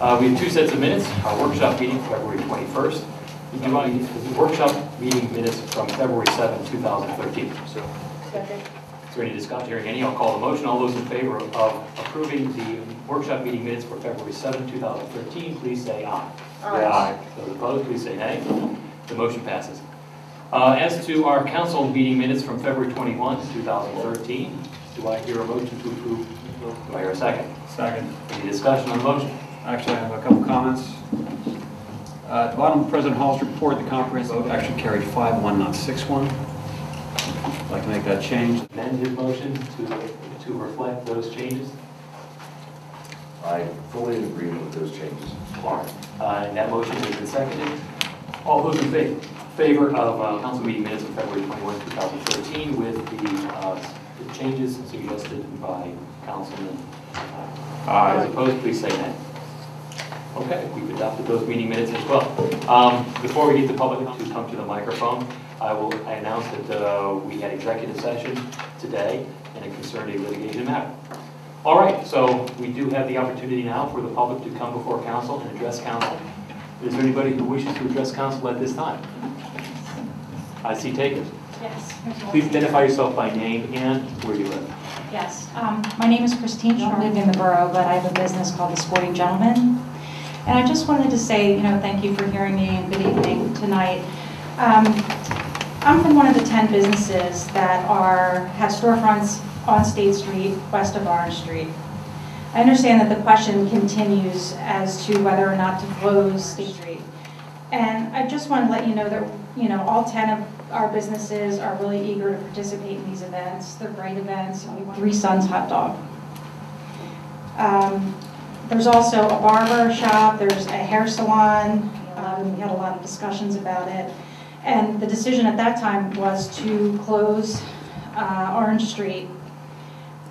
We have two sets of minutes. Our workshop meeting, February 21st. We do want to the workshop meeting minutes from February 7, 2013. So, Second. is there any discussion? Hearing any, I'll call the motion. All those in favor of approving the workshop meeting minutes for February 7, 2013, please say aye. Aye. Those opposed, please say nay. The motion passes. As to our council meeting minutes from February 21, 2013, do I hear a motion to approve? Do I hear a second? Second. Any discussion on the motion? Actually, I have a couple comments. At the bottom of President Hall's report, the comprehensive vote actually carried 5-1, not 6-1. I'd like to make that change. Amend his motion to reflect those changes. I fully agree with those changes. And that motion has been seconded. All those in favor of council meeting minutes of February 21, 2013 with the changes suggested by Councilman. As opposed, please say nay. Okay, we've adopted those meeting minutes as well. Before we get the public to come to the microphone, I announce that we had executive session today and it concerned a litigation matter. All right, so we do have the opportunity now for the public to come before council and address council. Is there anybody who wishes to address council at this time? I see takers. Yes. Please identify yourself by name and where you live. Yes. My name is Christine. I live in the borough, but I have a business called The Sporting Gentleman. And I just wanted to say, thank you for hearing me and good evening tonight. I'm from one of the 10 businesses that have storefronts on State Street, west of Orange Street. I understand that the question continues as to whether or not to close State Street. And I just want to let you know that, all 10 of our businesses are really eager to participate in these events. They're great events. We want 3 Sons hot dog. There's also a barber shop, there's a hair salon. We had a lot of discussions about it. And the decision at that time was to close Orange Street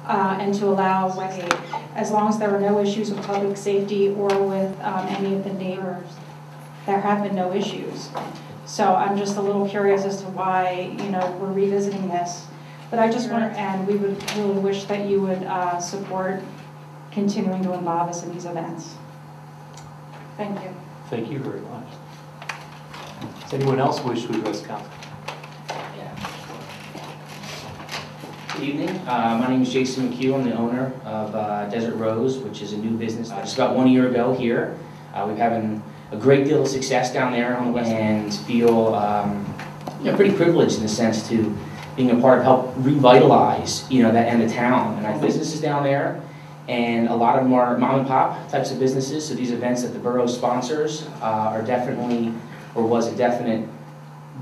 and to allow Westgate, as long as there were no issues with public safety or with any of the neighbors. There have been no issues. So I'm just a little curious as to why, we're revisiting this. But I just want to, and we would really wish that you would support continuing to involve us in these events. Thank you. Thank you very much. Does anyone else wish to address council? Good evening. My name is Jason McHugh. I'm the owner of Desert Rose, which is a new business. Just about 1 year ago here. We're having a great deal of success down there on the west and feel pretty privileged in the sense to being a part of help revitalize that end of town. And I have businesses down there, and a lot of them are mom and pop types of businesses. So these events that the borough sponsors are definitely, or was a definite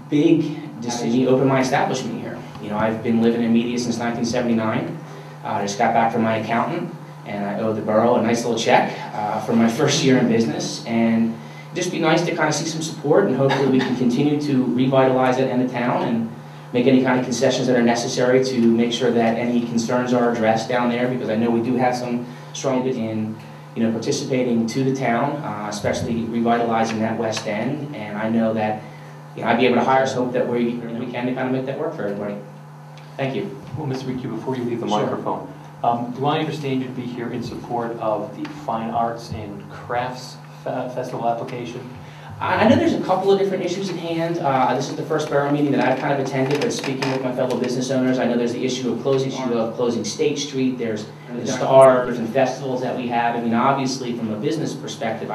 big decision to open my establishment here. I've been living in media since 1979. I just got back from my accountant, and I owe the borough a nice little check for my first year in business. And just be nice to kind of see some support, and hopefully we can continue to revitalize that end of town and make any kind of concessions that are necessary to make sure that any concerns are addressed down there, because I know we do have some strong in participating to the town, especially revitalizing that west end. And I know that I'd be able to hire some hope that we can to kind of make that work for everybody. Thank you. Well, Mr. McHugh, before you leave the Sure. microphone, do I understand you'd be here in support of the Fine Arts and Crafts Festival application? I know there's a couple of different issues at hand. This is the first borough meeting that I've kind of attended, but speaking with my fellow business owners, I know there's the issue of closing State Street. There's the stars and festivals that we have. I mean, obviously, from a business perspective,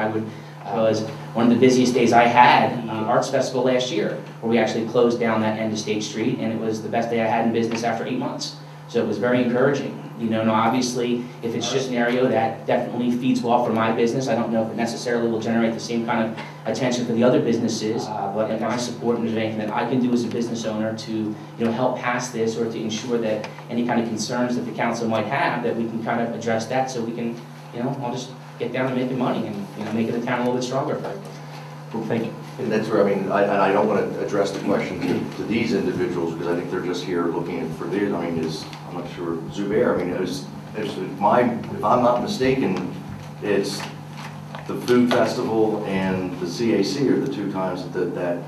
was one of the busiest days I had the Arts Festival last year, where we actually closed down that end of State Street, and it was the best day I had in business after 8 months. So it was very encouraging. Now obviously, if it's just an area that definitely feeds well for my business, I don't know if it necessarily will generate the same kind of attention for the other businesses, but if I support and there's anything that I can do as a business owner to help pass this, or to ensure that any kind of concerns that the council might have, that we can kind of address that, so we can, I'll just get down to making money and making the town a little bit stronger for everybody. Well, thank you. And that's where, I don't want to address the question to these individuals, because I think they're just here looking for theirs. I'm not sure, Zubair, if I'm not mistaken, it's the food festival and the CAC are the 2 times that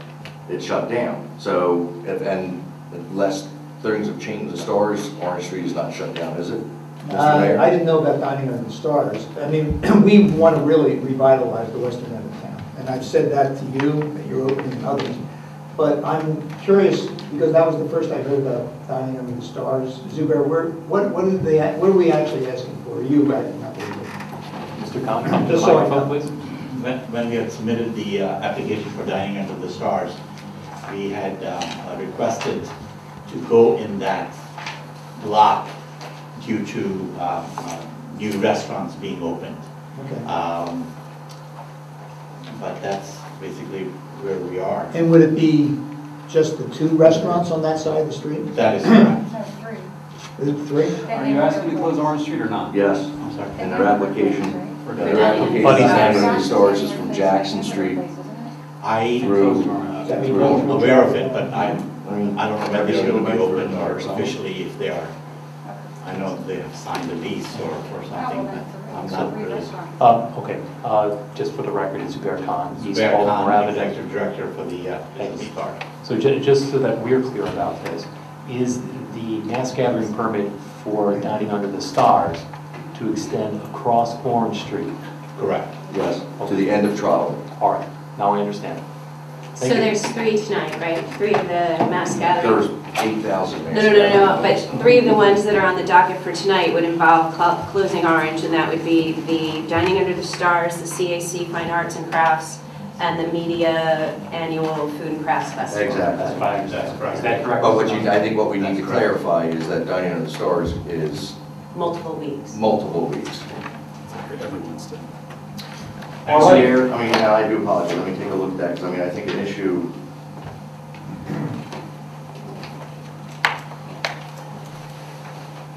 it shut down. So, unless things have changed, the Stars, Orange Street is not shut down, is it? Mr. Mayor? I didn't know about Dining Under the Stars. I mean, we want to really revitalize the western end of town. And I've said that to you, at your opening and others. But I'm curious, because that was the first I heard about Dining Under the Stars. Zubair, what are we actually asking for? You, right? Mr. Khan, come to the Just so I microphone, know. please. When we had submitted the application for Dining Under the Stars, we had requested to go in that block due to new restaurants being opened. Okay. But that's basically where we are. And would it be just the 2 restaurants on that side of the street? That is correct. Is it 3? Are you asking to close Orange Street or not? Yes, I'm sorry. and their application, Funny Dining Under the Stars is from Jackson Street I through. am aware of it, but I I mean, don't know whether they're going to be open or something. officially if they are. I know they have signed a lease or something, but I'm not really. Okay, just for the record, it's Zubair Khan. He's Zubair Alderman Khan, Rabbit. Executive Director for the Business Park. So just so that we're clear about this, is the mass gathering permit for Dining Under the Stars to extend across Orange Street? Correct. Yes, to the end of Trolley. All right, now I understand. So Thank you. there's 3 tonight, right? 3 of the mass There's gathering? 8,000. No, but 3 of the ones that are on the docket for tonight would involve closing Orange, and that would be the Dining Under the Stars, the CAC Fine Arts and Crafts, and the Media Annual Food and Crafts Festival. Exactly. That's what I understand. That's correct. Is that correct? But I think what we need to That's correct. clarify is that Dining Under the Stars is Multiple weeks. multiple weeks. All right. Mayor, I mean, and I do apologize, let me take a look at that, because I mean, I think an issue.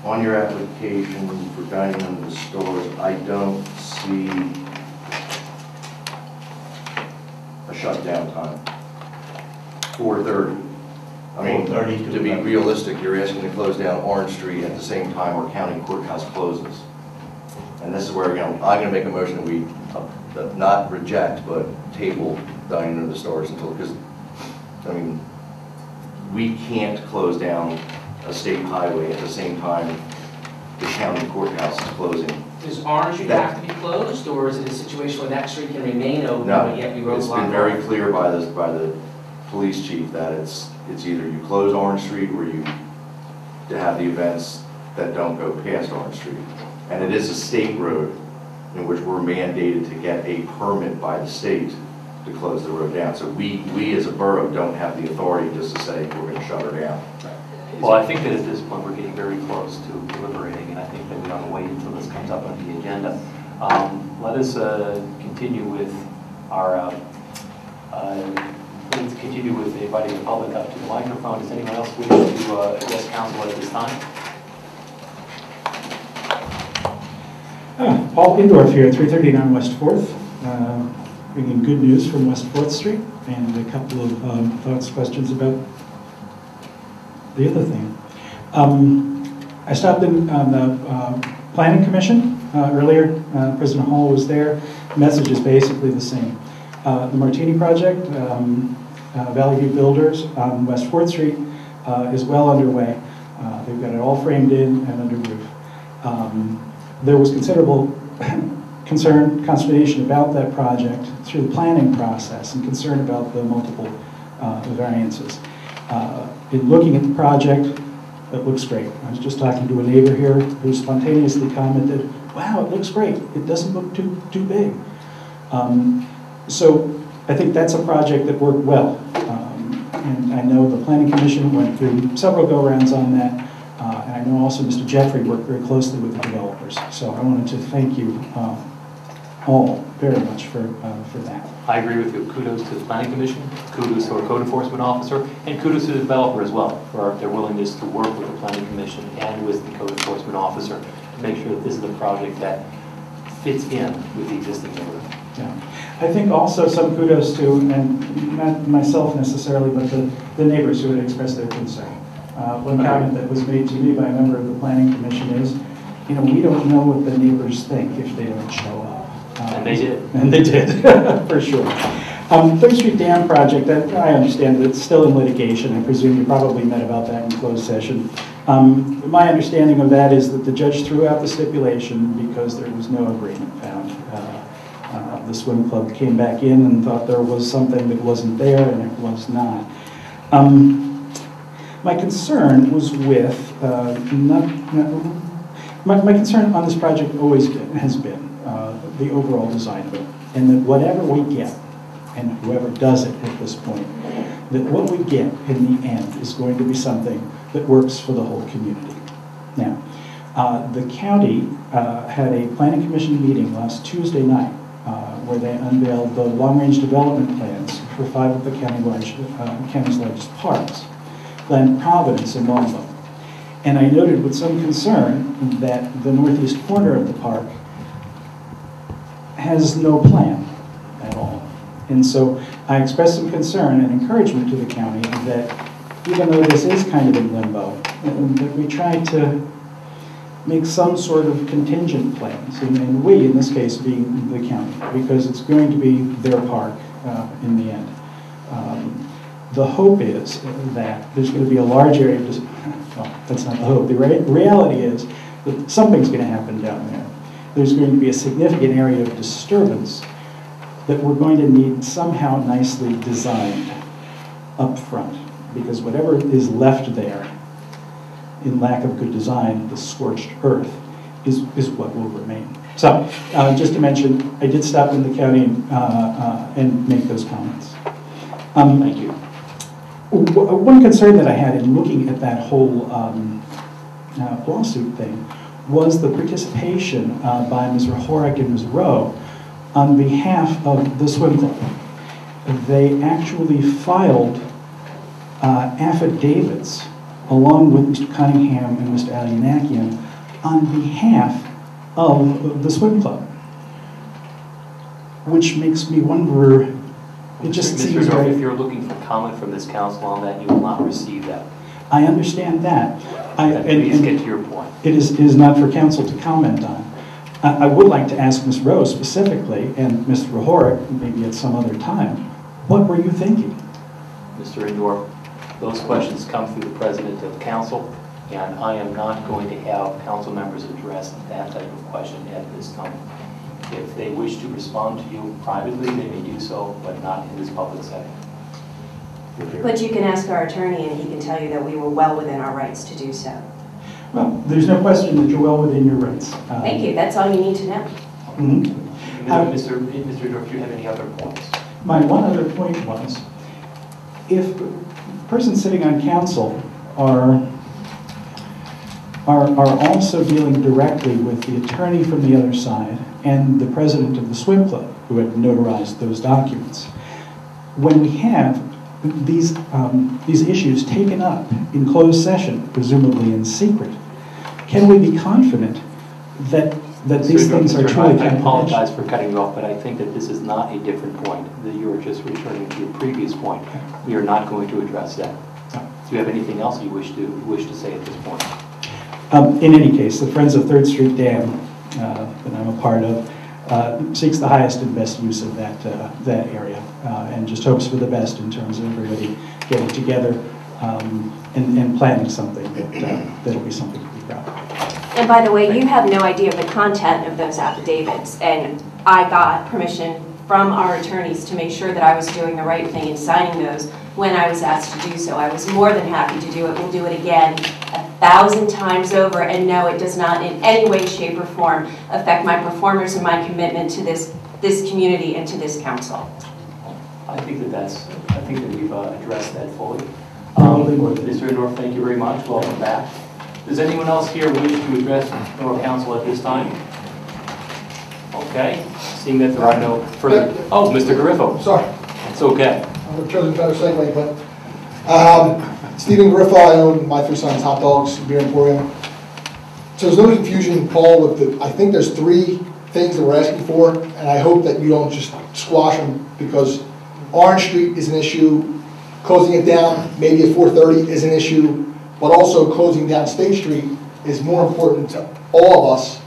On your application for Dining Under the Stars, I don't see a shutdown time. 4:30. I mean, 4:30 to be realistic, you're asking to close down Orange Street at the same time our county courthouse closes. And this is where, I'm going to make a motion that we not reject, but table Dining Under the Stars until, because, I mean, we can't close down a state highway at the same time the county courthouse is closing. Does Orange Street have to be closed, or is it a situation where that street can remain open, but yet be No, it's roadblocked? been very clear by the police chief that it's either you close Orange Street or you to have the events that don't go past Orange Street. And it is a state road in which we're mandated to get a permit by the state to close the road down. So we as a borough don't have the authority just to say we're going to shut her down. Well, I think that at this point, we're getting very close to deliberating, and I think that we ought to wait until this comes up on the agenda. Let us continue with our, let's continue with inviting the public up to the microphone. Does anyone else wish to address council at this time? Paul Indorf here, 339 West 4th, bringing good news from West 4th Street, and a couple of thoughts, questions about the other thing. I stopped in on the Planning Commission earlier. President Hall was there. The message is basically the same. The Martini Project, Valley View Builders on West 4th Street is well underway. They've got it all framed in and under roof. There was considerable concern, consternation about that project through the planning process and concern about the multiple variances. In looking at the project, it looks great. I was just talking to a neighbor here who spontaneously commented, wow, it looks great. It doesn't look too big. So I think that's a project that worked well. And I know the Planning Commission went through several go-rounds on that. And I know also Mr. Jeffrey worked very closely with the developers. So I wanted to thank you all very much for that. I agree with you. Kudos to the Planning Commission, kudos to our code enforcement officer, and kudos to the developer as well for their willingness to work with the Planning Commission and with the code enforcement officer to make sure that this is a project that fits in with the existing neighborhood. Yeah. I think also some kudos to, and not myself necessarily, but the neighbors who had expressed their concern. One comment that was made to me by a member of the Planning Commission is, we don't know what the neighbors think if they don't show up. And they did. And they did, for sure. Third Street Dam project, I understand that it's still in litigation. I presume you probably met about that in closed session. My understanding of that is that the judge threw out the stipulation because there was no agreement found. The swim club came back in and thought there was something that wasn't there, and it was not. My concern was with, my concern on this project has been the overall design of it, and that whatever we get, and whoever does it at this point, that what we get in the end is going to be something that works for the whole community. Now, the county had a planning commission meeting last Tuesday night where they unveiled the long-range development plans for 5 of the county's largest parks, Glen Providence and Longbow. And I noted with some concern that the northeast corner of the park has no plan at all. And so I expressed some concern and encouragement to the county that even though this is kind of in limbo, that we try to make some sort of contingent plans, and we, in this case, being the county, because it's going to be their park in the end. The hope is that there's going to be a large area of, well, that's not the hope, the reality is that something's going to happen down there. There's going to be a significant area of disturbance that we're going to need somehow nicely designed up front, because whatever is left there in lack of good design, the scorched earth, is what will remain. So, just to mention, I did stop in the county and make those comments. Thank you. One concern that I had in looking at that whole lawsuit thing was the participation by Ms. Horak and Ms. Rowe on behalf of the swim club. They actually filed affidavits along with Mr. Cunningham and Mr. Alianakian on behalf of the swim club, which makes me wonder, it just seems Mr. Dorff, like... if you're looking for comment from this council on that, you will not receive that. I understand that. Please get to your point. It is not for council to comment on. I would like to ask Ms. Rowe specifically, and Mr. Horak, maybe at some other time, what were you thinking? Mr. Indor, those questions come through the president of council, and I am not going to have council members address that type of question at this time. If they wish to respond to you privately, they may do so, but not in this public setting. But you can ask our attorney and he can tell you that we were well within our rights to do so. Well, there's no question that you're well within your rights. Thank you, that's all you need to know. Mr. Dorff, do you have any other points? My one other point was, if persons sitting on council are also dealing directly with the attorney from the other side and the president of the swim club who had notarized those documents, when we have these issues taken up in closed session, presumably in secret, can we be confident that these things are truly confidential? I apologize for cutting you off, but I think that this is not a different point, that you are just returning to your previous point. We are not going to address that. Do you have anything else you wish to say at this point? In any case, the Friends of Third Street Dam that I'm a part of seeks the highest and best use of that area and just hopes for the best in terms of everybody getting together and planning something that'll be something to be proud of. And by the way, you have no idea of the content of those affidavits, and I got permission from our attorneys to make sure that I was doing the right thing in signing those when I was asked to do so. I was more than happy to do it. We'll do it again 1,000 times over, and no, it does not in any way, shape, or form affect my performance and my commitment to this community and to this council. I think that we've addressed that fully. Probably more than Mr. Indor, thank you very much. Welcome back. Does anyone else here wish to address Borough Council at this time? Okay. Seeing that there are no further... Oh, Mr. Garifo. Sorry. It's okay. I'm going to try to better segue, but Stephen Garifo, I own My Three Sons Hot Dogs, Beer Emporium. So there's no confusion, Paul, with I think there's 3 things that we're asking for, and I hope that you don't just squash them, because Orange Street is an issue, closing it down maybe at 4:30 is an issue, but also closing down State Street is more important to all of us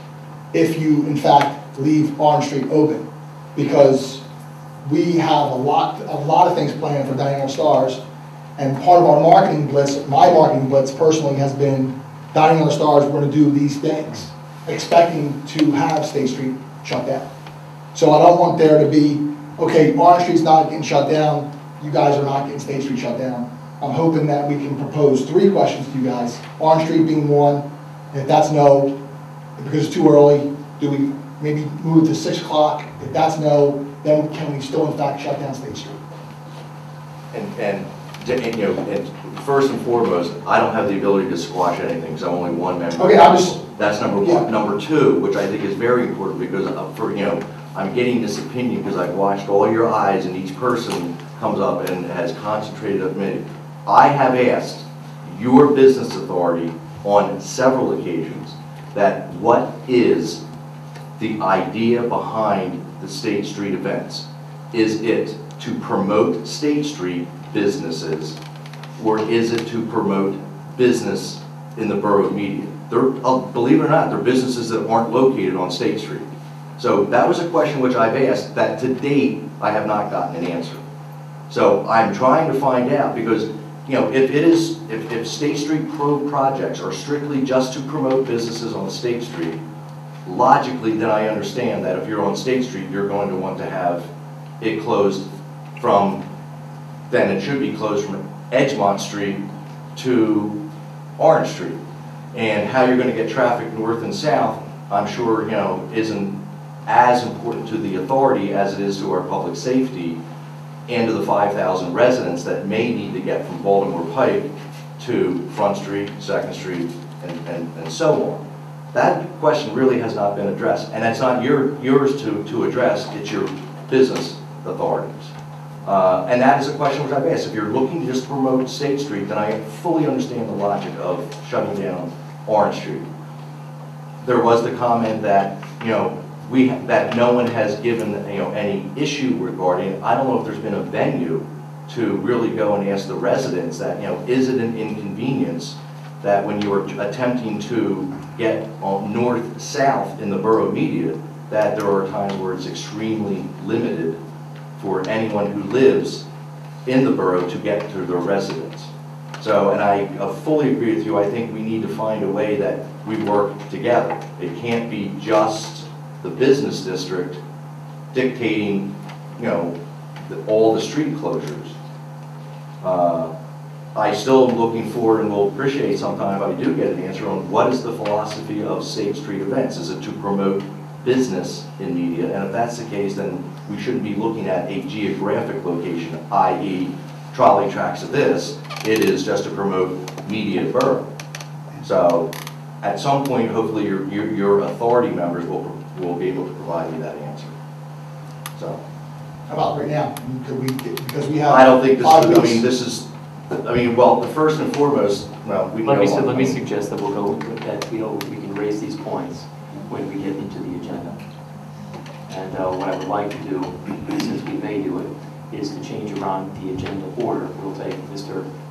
if you, in fact, leave Orange Street open, because we have a lot of things planned for Dining on Stars. And part of our marketing blitz, my marketing blitz personally, has been Dining on the Stars, we're gonna do these things, expecting to have State Street shut down. So I don't want there to be, okay, Orange Street's not getting shut down, you guys are not getting State Street shut down. I'm hoping that we can propose 3 questions to you guys, Orange Street being one. If that's no, because it's too early, do we maybe move to 6 o'clock? If that's no, then can we still in fact shut down State Street? And first and foremost, I don't have the ability to squash anything, because I'm only one member. Okay, I'm just. That's number one. Yeah. Number two, which I think is very important, because I'm getting this opinion because I've watched all your eyes, and each person comes up and has concentrated on me. I have asked your business authority on several occasions that what is the idea behind the State Street events? Is it to promote State Street businesses, or is it to promote business in the borough media? Believe it or not, they're businesses that aren't located on State Street. So that was a question which I've asked that to date I have not gotten an answer. So I'm trying to find out, because if State Street projects are strictly just to promote businesses on State Street, logically then I understand that if you're on State Street, you're going to want to have it closed then it should be closed from Edgemont Street to Orange Street. And how you're going to get traffic north and south, I'm sure, isn't as important to the authority as it is to our public safety and to the 5,000 residents that may need to get from Baltimore Pike to Front Street, Second Street, and so on. That question really has not been addressed, and it's not yours to address, it's your business authorities. And that is a question which I've asked. If you're looking to just promote State Street, then I fully understand the logic of shutting down Orange Street. There was the comment that, that no one has given, any issue regarding. I don't know if there's been a venue to really go and ask the residents that, is it an inconvenience that when you are attempting to get north-south in the borough media, that there are times where it's extremely limited for anyone who lives in the borough to get to their residence. So, and I fully agree with you, I think we need to find a way that we work together. It can't be just the business district dictating, all the street closures. I still am looking forward, and will appreciate sometime if I do get an answer on what is the philosophy of State Street events. Is it to promote business in media? And if that's the case, then we shouldn't be looking at a geographic location, i.e. trolley tracks of this. It is just to promote media borough. So at some point, hopefully your authority members will be able to provide you that answer. So. How about right now? Could we, because we have. I don't think this 5 is, weeks. well, the first and foremost, well, we Let me suggest that we can raise these points when we get into the agenda. And what I would like to do, since we may do it, is to change around the agenda order. We'll take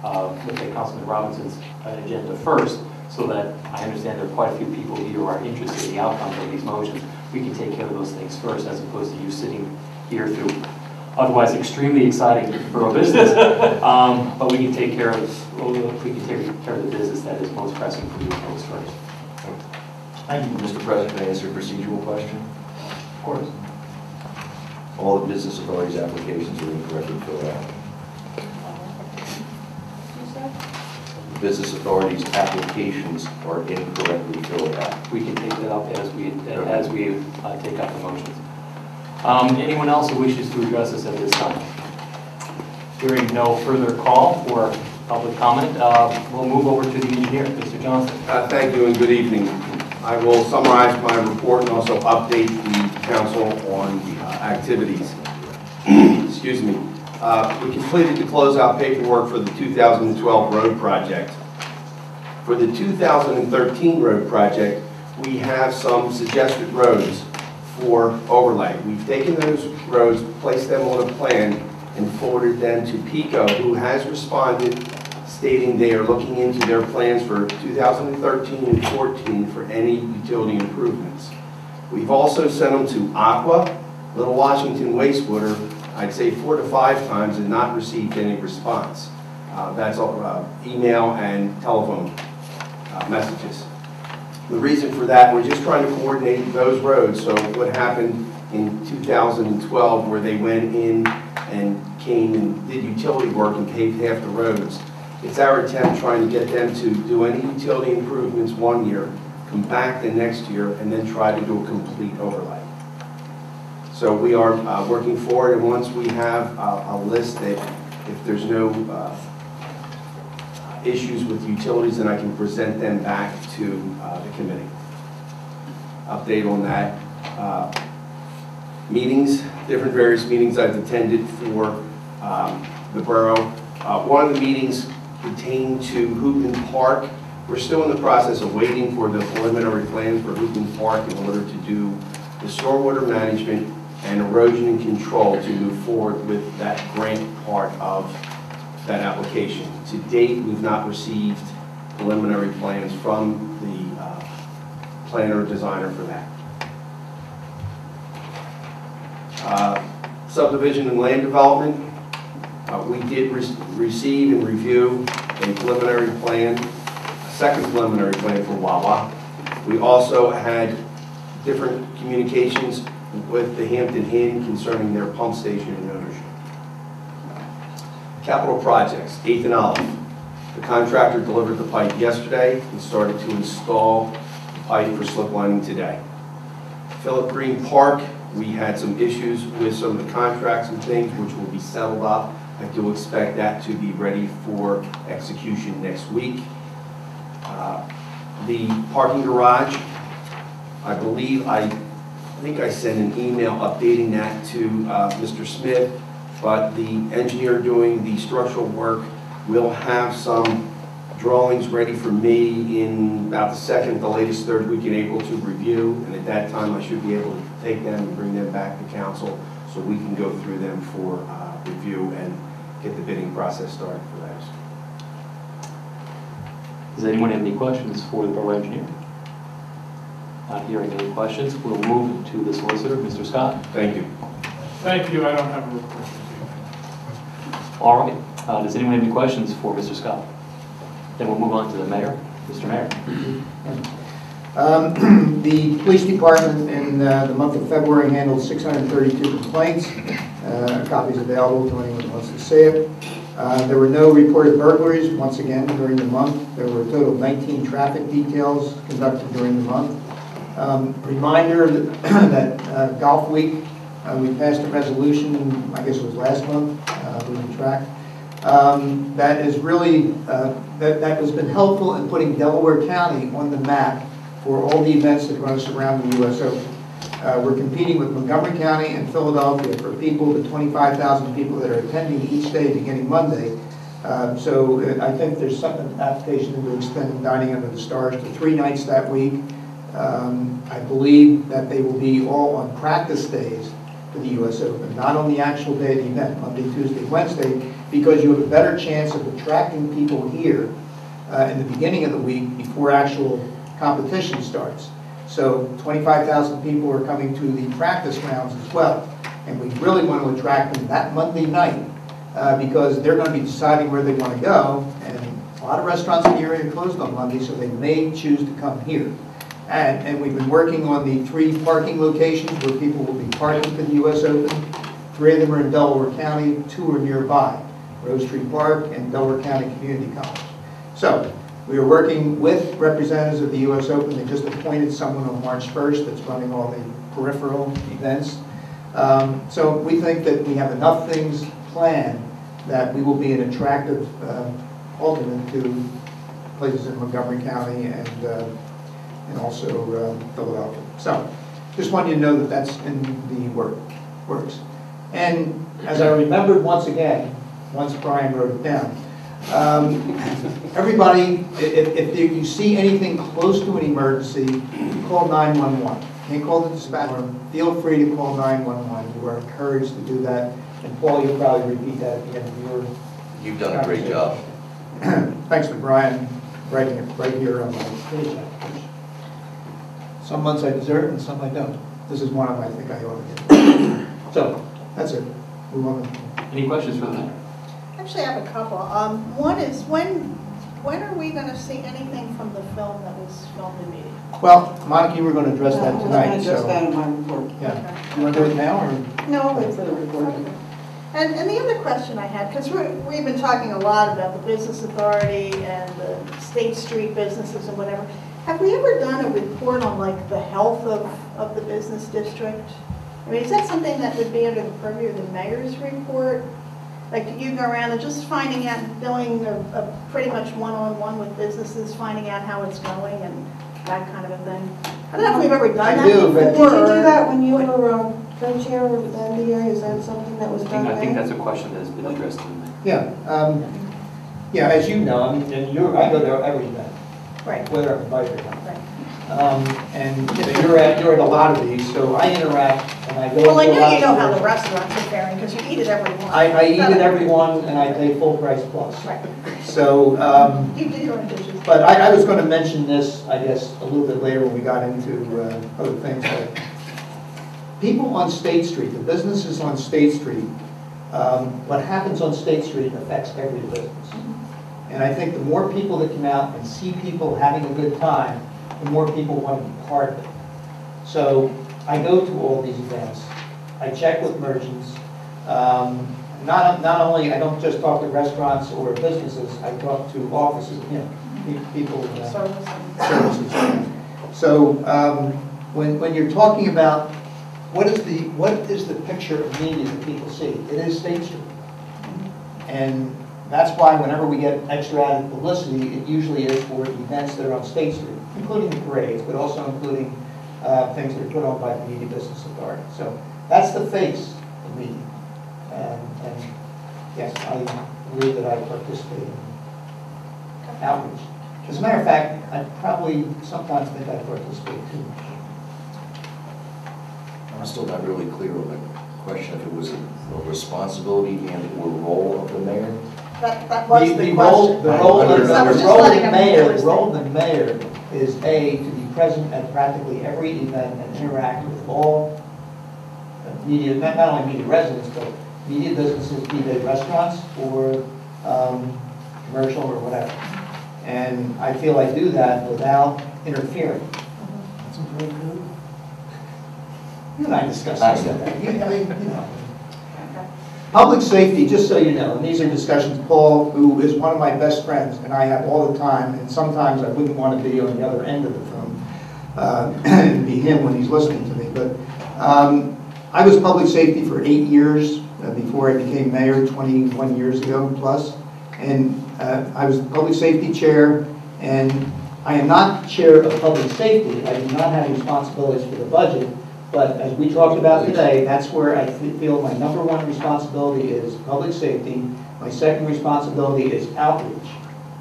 Councilman Robinson's agenda first, so that I understand there are quite a few people here who are interested in the outcome of these motions. We can take care of those things first, as opposed to you sitting here through otherwise extremely exciting borough business. But we can take care of the business that is most pressing for you folks first. Thank you, Mr. President. Can I answer a procedural question? Of course. All the business authorities' applications are incorrectly filled out. The business authorities' applications are incorrectly filled out. We can take that up as we take up the motions. Anyone else who wishes to address us at this time? Hearing no further call for public comment, we'll move over to the engineer, Mr. Johnson. Thank you and good evening. I will summarize my report and also update the council on activities. Excuse me. We completed the closeout paperwork for the 2012 road project. For the 2013 road project, we have some suggested roads for overlay. We've taken those roads, placed them on a plan, and forwarded them to PICO, who has responded stating they are looking into their plans for 2013 and 14 for any utility improvements. We've also sent them to Aqua, Little Washington Wastewater, I'd say 4 to 5 times and not received any response. That's all, email and telephone messages. The reason for that, we're just trying to coordinate those roads. So what happened in 2012 where they went in and came and did utility work and paved half the roads. It's our attempt trying to get them to do any utility improvements one year, come back the next year, and then try to do a complete overlay. So we are working forward, and once we have a list that if there's no issues with utilities, then I can present them back to the committee. Update on that. Meetings, different various meetings I've attended for the borough. One of the meetings pertained to Hoopman Park. We're still in the process of waiting for the preliminary plans for Hoopman Park in order to do the stormwater management and erosion and control to move forward with that grant part of that application. To date, we've not received preliminary plans from the planner or designer for that. Subdivision and land development, we did receive and review a preliminary plan, a second preliminary plan for Wawa. We also had different communications with the Hampton Inn concerning their pump station and ownership. Capital projects, 8th and Olive. The contractor delivered the pipe yesterday and started to install the pipe for slip lining today. Philip Green Park, we had some issues with some of the contracts and things which will be settled up. I do expect that to be ready for execution next week. The parking garage, I believe I think I sent an email updating that to Mr. Smith, but the engineer doing the structural work will have some drawings ready for me in about the second, the latest third week in April to review, and at that time I should be able to take them and bring them back to council so we can go through them for review and get the bidding process started for those. Does anyone have any questions for the borough engineer? Not hearing any questions, we'll move to the solicitor, Mr. Scott. Thank you. Thank you, I don't have a report. All right, does anyone have any questions for Mr. Scott? Then we'll move on to the mayor. Mr. Mayor. The police department in the month of February handled 632 complaints. A copy is available to anyone who wants to see it. There were no reported burglaries, once again, during the month. There were a total of 19 traffic details conducted during the month. Reminder that Golf Week, we passed a resolution, I guess it was last month, losing track. That is really, that has been helpful in putting Delaware County on the map for all the events that are going to surround the U.S. Open. We're competing with Montgomery County and Philadelphia for people, the 25,000 people that are attending each day beginning Monday. So I think there's some application to extend Dining Under the Stars to 3 nights that week. I believe that they will be all on practice days for the U.S. Open, not on the actual day of the event, Monday, Tuesday, Wednesday, because you have a better chance of attracting people here in the beginning of the week before actual competition starts. So 25,000 people are coming to the practice rounds as well. And we really want to attract them that Monday night because they're going to be deciding where they want to go. And a lot of restaurants in the area are closed on Monday, so they may choose to come here. And we've been working on the 3 parking locations where people will be parking for the U.S. Open. 3 of them are in Delaware County, 2 are nearby, Rose Tree Park and Delaware County Community College. So we are working with representatives of the U.S. Open. They just appointed someone on March 1st that's running all the peripheral events. So we think that we have enough things planned that we will be an attractive alternate to places in Montgomery County and also Philadelphia. So just wanted you to know that that's in the works. And as I remembered once again, once Brian wrote it down, everybody, if you see anything close to an emergency, call 911. Can't call the dispatch room. Feel free to call 911. You are encouraged to do that. And Paul, you'll probably repeat that at the end of your You've done a great job. Thanks to Brian writing it right here on my page. Some months I deserve and some I don't. This is one of them I think I ought to get. So, that's it. move on. Any questions for the mayor? Actually, I have a couple. One is, when are we going to see anything from the film that was filmed in media? Well, Monica, you were going to address that tonight, Just so. that in my report. Yeah. You want to do it now, or? No, I'll wait for the report. And the other question I had, because we've been talking a lot about the business authority and the State Street businesses and whatever. Have we ever done a report on like the health of the business district? I mean, is that something that would be under the purview of the mayor's report? Like, do you go around and just finding out, doing a pretty much one-on-one with businesses, finding out how it's going and that kind of a thing? I don't know if we've ever done that before. Did you do that when you were co-chair of the NDA? Is that something that was done I think there? that's a question that has been addressed to the mayor. Yeah. Yeah, as you know, I mean, and I go there every day, Right. whether I'm invited or not. Right. And you know, you're at a lot of these, so I interact and I go. Well, I into a know lot you of know how stores. the restaurants are faring because you eat at every one. I eat at every one and I pay full price plus. Right. So, You do your own dishes. but I was going to mention this, I guess, a little bit later when we got into other things. But people on State Street, the businesses on State Street, what happens on State Street affects every business. And I think the more people that come out and see people having a good time, the more people want to be part of it. So I go to all these events. I check with merchants. Not only, I don't just talk to restaurants or businesses, I talk to offices, you know, people, services. So when you're talking about what is the picture of media that people see, it is State Street. And that's why whenever we get extra added publicity, it usually is for events that are on State Street, including the parades, but also including things that are put on by the Media Business Authority. So that's the face of media. And yes, I believe that I participate in outreach. As a matter of fact, I probably sometimes think I participate too much. I'm still not really clear on the question, if it was a responsibility and or role of the mayor. That was the The question. role of So I was just letting them know the role of the mayor is A, to be present at practically every event and interact with all media, not only media residents, but media businesses, be they restaurants or commercial or whatever. And I feel I do that without interfering. That's very good. You and I discussed this. I mean, you know. Public safety, just so you know, and these are discussions, Paul, who is one of my best friends, and I have all the time, and sometimes I wouldn't want to be on the other end of the phone, and be him when he's listening to me. But I was public safety for 8 years before I became mayor 21 years ago plus. And I was public safety chair, and I am not chair of public safety. I do not have responsibilities for the budget. But as we talked about today, that's where I feel my number one responsibility is public safety. My second responsibility is outreach.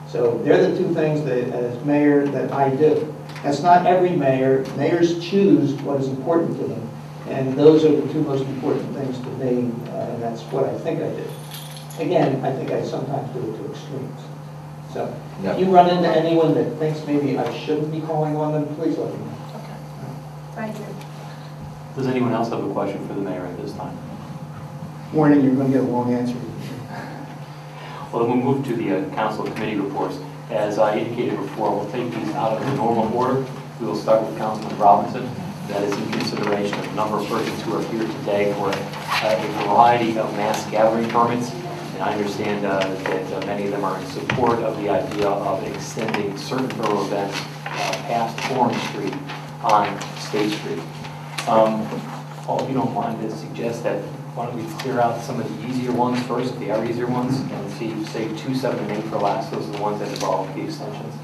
So they're the two things that, as mayor, that I do. That's not every mayor. Mayors choose what is important to them. And those are the two most important things to me, and that's what I think I do. Again, I think I sometimes do it to extremes. So if you run into anyone that thinks maybe I shouldn't be calling on them, please let me know. Okay. Thank you. Does anyone else have a question for the mayor at this time? Warning, you're going to get a long answer. Well, then we'll move to the council committee reports. As I indicated before, we'll take these out of the normal order. We will start with Councilman Robinson. That is in consideration of a number of persons who are here today for a variety of mass gathering permits. And I understand that many of them are in support of the idea of extending certain borough events past Orange Street on State Street. Paul, if you don't mind to suggest that, why don't we clear out some of the easier ones first, the are easier ones, and see, say 2, 7, and 8 for last. Those are the ones that involve the extensions.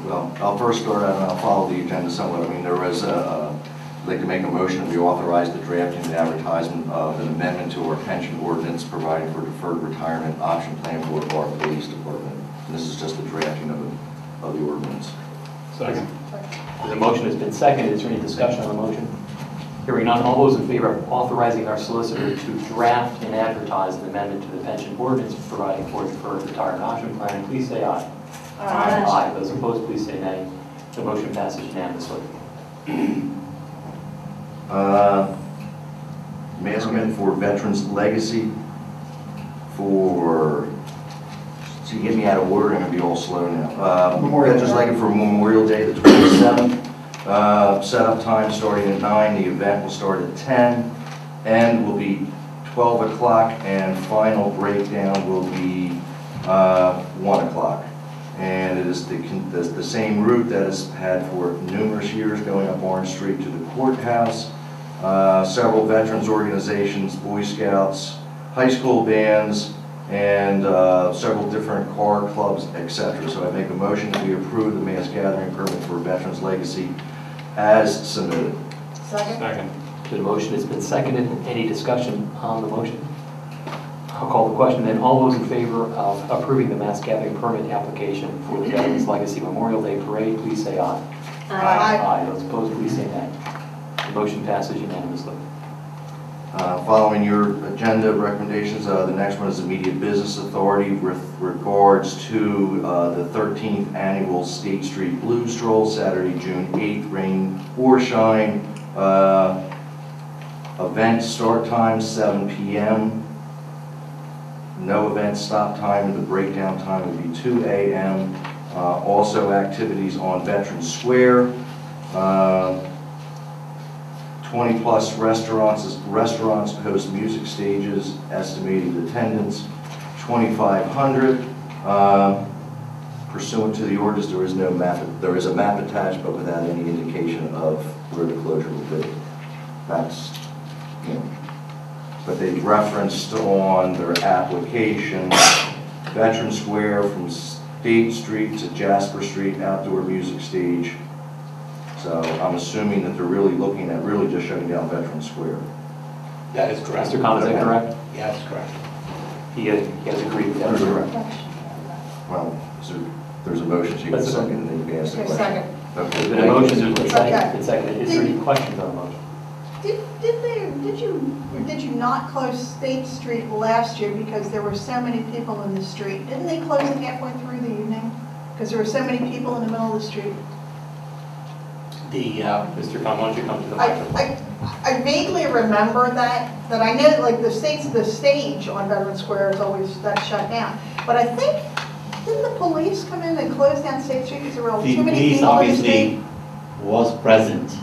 Well, I'll first start out and I'll follow the agenda somewhat. I mean, there was I'd like to make a motion that we authorize the drafting and advertisement of an amendment to our pension ordinance providing for deferred retirement option plan for our police department. And this is just the drafting of the ordinance. Second. The motion has been seconded. Is there any discussion on the motion? Hearing none, all those in favor of authorizing our solicitor to draft and advertise an amendment to the pension ordinance providing for deferred retirement option plan, please say aye. Aye. Aye. Those opposed, please say nay. The motion passes unanimously. mass gathering for Veterans Legacy for, so you get me out of order, I'm gonna be all slow now. Veterans Legacy for Memorial Day, the 27th. Setup time starting at 9, the event will start at 10, end will be 12 o'clock, and final breakdown will be 1 o'clock. And it is the same route that it's had for numerous years, going up Orange Street to the courthouse. Several veterans organizations, Boy Scouts, high school bands, and several different car clubs, etc. So I make a motion that we approve the mass gathering permit for Veterans Legacy as submitted. Second. The motion has been seconded. Any discussion on the motion? I'll call the question then. All those in favor of approving the mass gathering permit application for the Veterans Legacy Memorial Day Parade, please say aye. Aye. Those opposed, please say nay. The motion passes unanimously. Following your agenda recommendations, the next one is the Media Business Authority with regards to the 13th Annual State Street Blues Stroll, Saturday, June 8th, rain or shine. Event start time 7 p.m. No event stop time, and the breakdown time would be 2 a.m. Also activities on Veterans Square. 20 plus restaurants host music stages, estimated attendance 2,500. Pursuant to the orders, there is no map. There is a map attached, but without any indication of where the closure will be. That's, you know, but they referenced on their application Veteran Square from State Street to Jasper Street, outdoor music stage. So I'm assuming that they're really looking at really just shutting down Veteran Square. That is correct. Mr. Khan, is that correct? Yes, correct. He has agreed with that. That's correct. Well, there's a motion, so you can second, and then you can ask the question. Second. Okay. There's been a motion, there's been Okay. seconded. Is there any questions on the motion? Did you not close State Street last year because there were so many people in the street? Didn't they close it halfway through the evening? Because there were so many people in the middle of the street? Mr. Khan, why don't you come to the microphone? I vaguely remember that I know like the stage on Veterans Square is always that's shut down. But I think, didn't the police come in and close down State Street because there were too many people in the street? The police obviously was present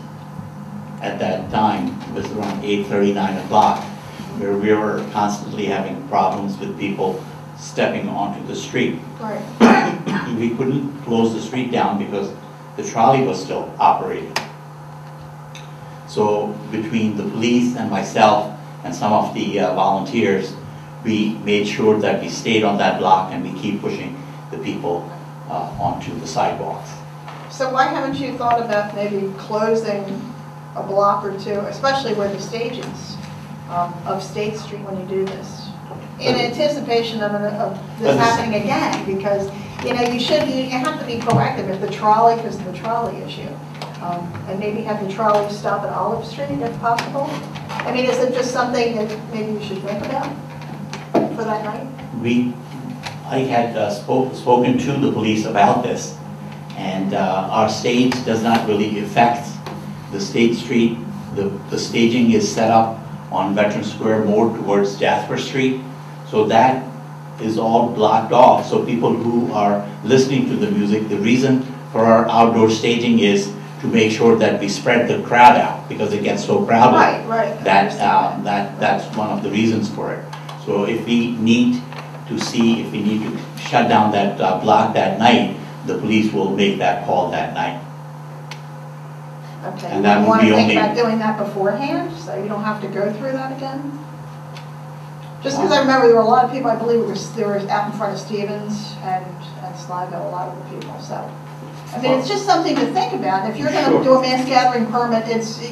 at that time. It was around 8:30, 9 o'clock, where we were constantly having problems with people stepping onto the street. Right. We couldn't close the street down because the trolley was still operating. So between the police and myself and some of the volunteers, we made sure that we stayed on that block and we keep pushing the people onto the sidewalks. So why haven't you thought about maybe closing a block or two, especially where the stage is, of State Street when you do this? In anticipation of this happening again, because you have to be proactive at the trolley because of the trolley issue. And maybe have the trolley stop at Olive Street if possible. I mean, is it just something that maybe we should think about for that night? I had spoken to the police about this, and our stage does not really affect the State Street. The staging is set up on Veterans Square more towards Jasper Street, so that is all blocked off. So people who are listening to the music, the reason for our outdoor staging is to make sure that we spread the crowd out because it gets so crowded. Right. That's one of the reasons for it. So if we need to shut down that block that night, the police will make that call that night. Okay. And that you would want be to think only- about doing that beforehand, so you don't have to go through that again? Just because I remember there were a lot of people, I believe they were out in front of Stevens and Sliveville, a lot of the people, so. I mean, it's just something to think about. If you're going to do a mass gathering permit,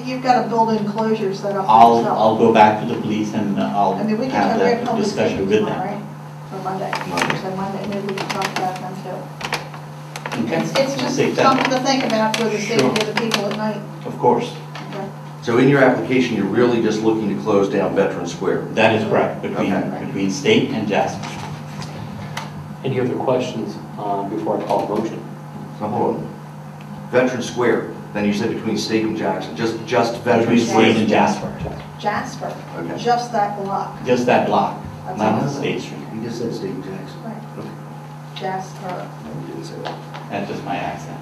you've got to build in closures set up for yourself. I'll go back to the police and I'll I mean, we have can that public discussion safety with tomorrow, them. right? Or Monday. So Monday, maybe we can talk about them too. Okay. It's just Take that. something to think about for the safety Sure. of the people at night. Of course. Okay. So in your application, you're really just looking to close down Veteran Square? That is correct, between State and Jasper. Any other questions before I call the motion? Now, hold on. Veteran Square, Then you said between State and Jackson, just Between Veterans State Square. and Jasper, Jasper, Okay. just that block. just that block, That's not all. State Street. You just said State and Jackson. Right. Okay. Jasper. No, you didn't say that. That's just my accent.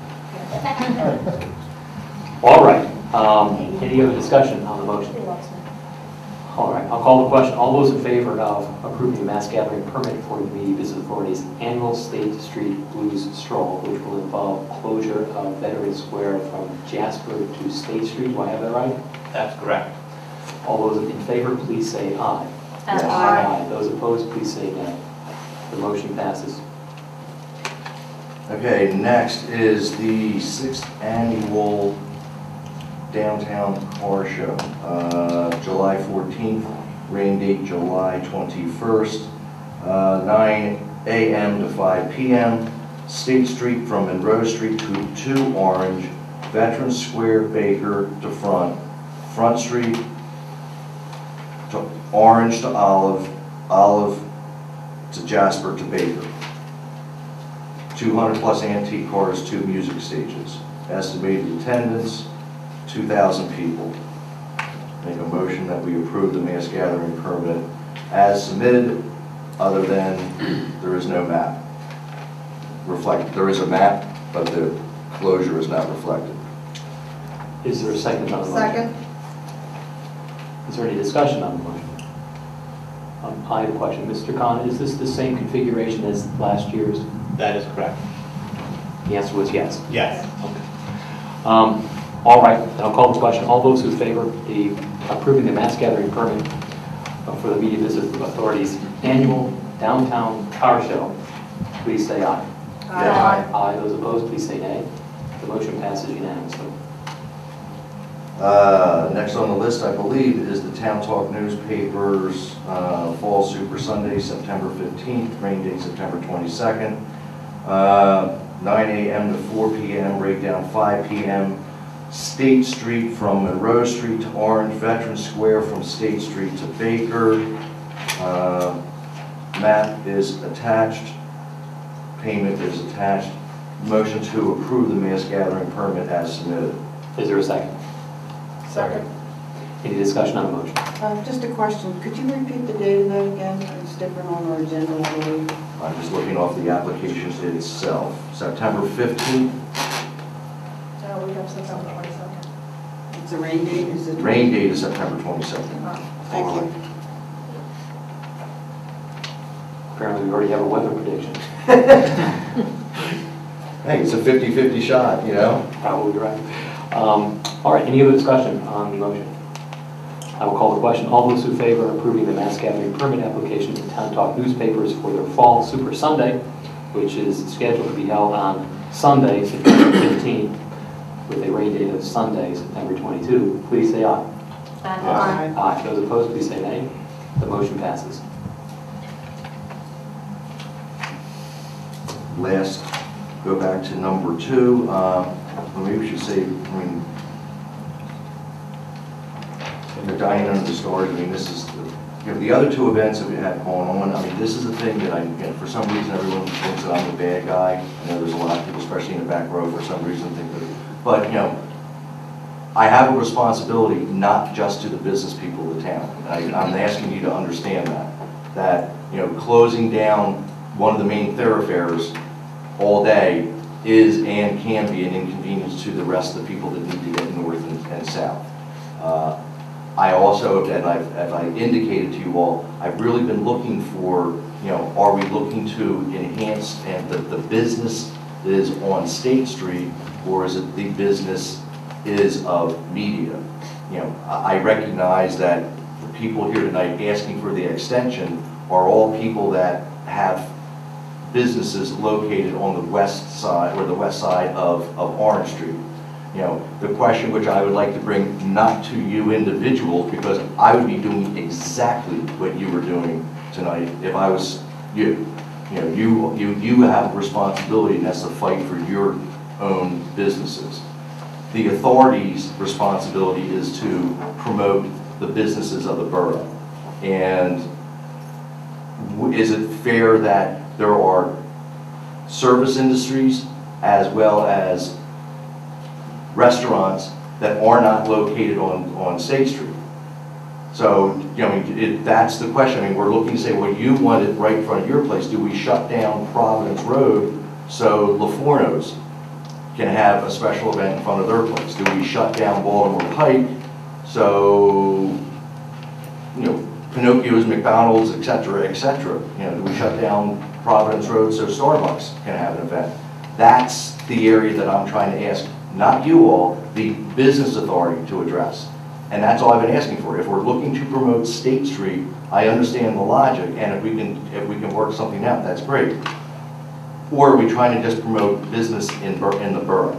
All right, any other discussion on the motion? All right, I'll call the question. All those in favor of approving the mass gathering permit for the Media Business Authority's annual State Street Blues Stroll, which will involve closure of Veterans Square from Jasper to State Street, do I have that right? That's correct. All those in favor, please say aye. Yes. Aye. Those opposed, please say nay. The motion passes. Okay, next is the 6th annual Downtown Car Show, July 14th, rain date July 21st, 9 a.m. to 5 p.m., State Street from Monroe Street to Orange, Veterans Square, Baker to Front Street to Orange to Olive, Olive to Jasper to Baker. 200 plus antique cars, 2 music stages. Estimated attendance, 2,000 people. Make a motion that we approve the mass gathering permit as submitted, other than there is no map. There is a map, but the closure is not reflected. Is there a second on the motion? Second. Is there any discussion on the motion? I have a question. Mr. Khan, is this the same configuration as last year's? That is correct. The answer was yes. Yes. All right, then I'll call the question. All those who favor the approving the mass gathering permit for the Media Business Authority's annual downtown car show, please say aye. Aye. Aye. Those opposed, please say nay. The motion passes unanimously. Next on the list, I believe, is the Town Talk newspapers, Fall Super Sunday, September 15th, rain date September 22nd, 9 a.m. to 4 p.m., breakdown 5 p.m., State Street from Monroe Street to Orange, Veterans Square from State Street to Baker. Map is attached, payment is attached. Motion to approve the mass gathering permit as submitted. Is there a second? Second. Any discussion on the motion? Just a question, could you repeat the date of that again? It's different on our agenda, I believe. I'm just looking off the application itself. September 15th, No, we have September 22nd. It's a rain date, is it? rain date is September 22nd. Thank you. Apparently, we already have a weather prediction. Hey, it's a 50-50 shot, you know? Probably right. All right, any other discussion on the motion? I will call the question. All those who favor approving the mass gathering permit application to Town Talk newspapers for their Fall Super Sunday, which is scheduled to be held on Sunday, September 15th, with a rain date of Sunday, September 22, please say aye. Aye. Aye. Those opposed, please say nay. The motion passes. Last, go back to number 2. Maybe we should say, the Dining Under the Stars, this is, the other 2 events that we have going on, this is the thing that for some reason everyone thinks that I'm the bad guy. I know there's a lot of people, especially in the back row, for some reason think that, but, I have a responsibility not just to the business people of the town. And I'm asking you to understand that, closing down one of the main thoroughfares all day is and can be an inconvenience to the rest of the people that need to get north and south. I also, as I indicated to you all, I've really been looking for, are we looking to enhance and the business is on State Street, or is it the business is of media? I recognize that the people here tonight asking for the extension are all people that have businesses located on the west side, or the west side of Orange Street. The question which I would like to bring not to you individuals, because I would be doing exactly what you were doing tonight if I was you. You have a responsibility, and that's to fight for your own businesses. The authority's responsibility is to promote the businesses of the borough. And is it fair that there are service industries as well as restaurants that are not located on State Street. So, you know, that's the question. I mean, we're looking to say, well, you want it right in front of your place. Do we shut down Providence Road so LaForno's can have a special event in front of their place? Do we shut down Baltimore Pike so, you know, Pinocchio's, McDonald's, et cetera, et cetera? You know, do we shut down Providence Road so Starbucks can have an event? That's the area that I'm trying to ask, not you all, the business authority to address. And that's all I've been asking for. If we're looking to promote State Street, I understand the logic, and if we can work something out, that's great. Or are we trying to just promote business in the borough?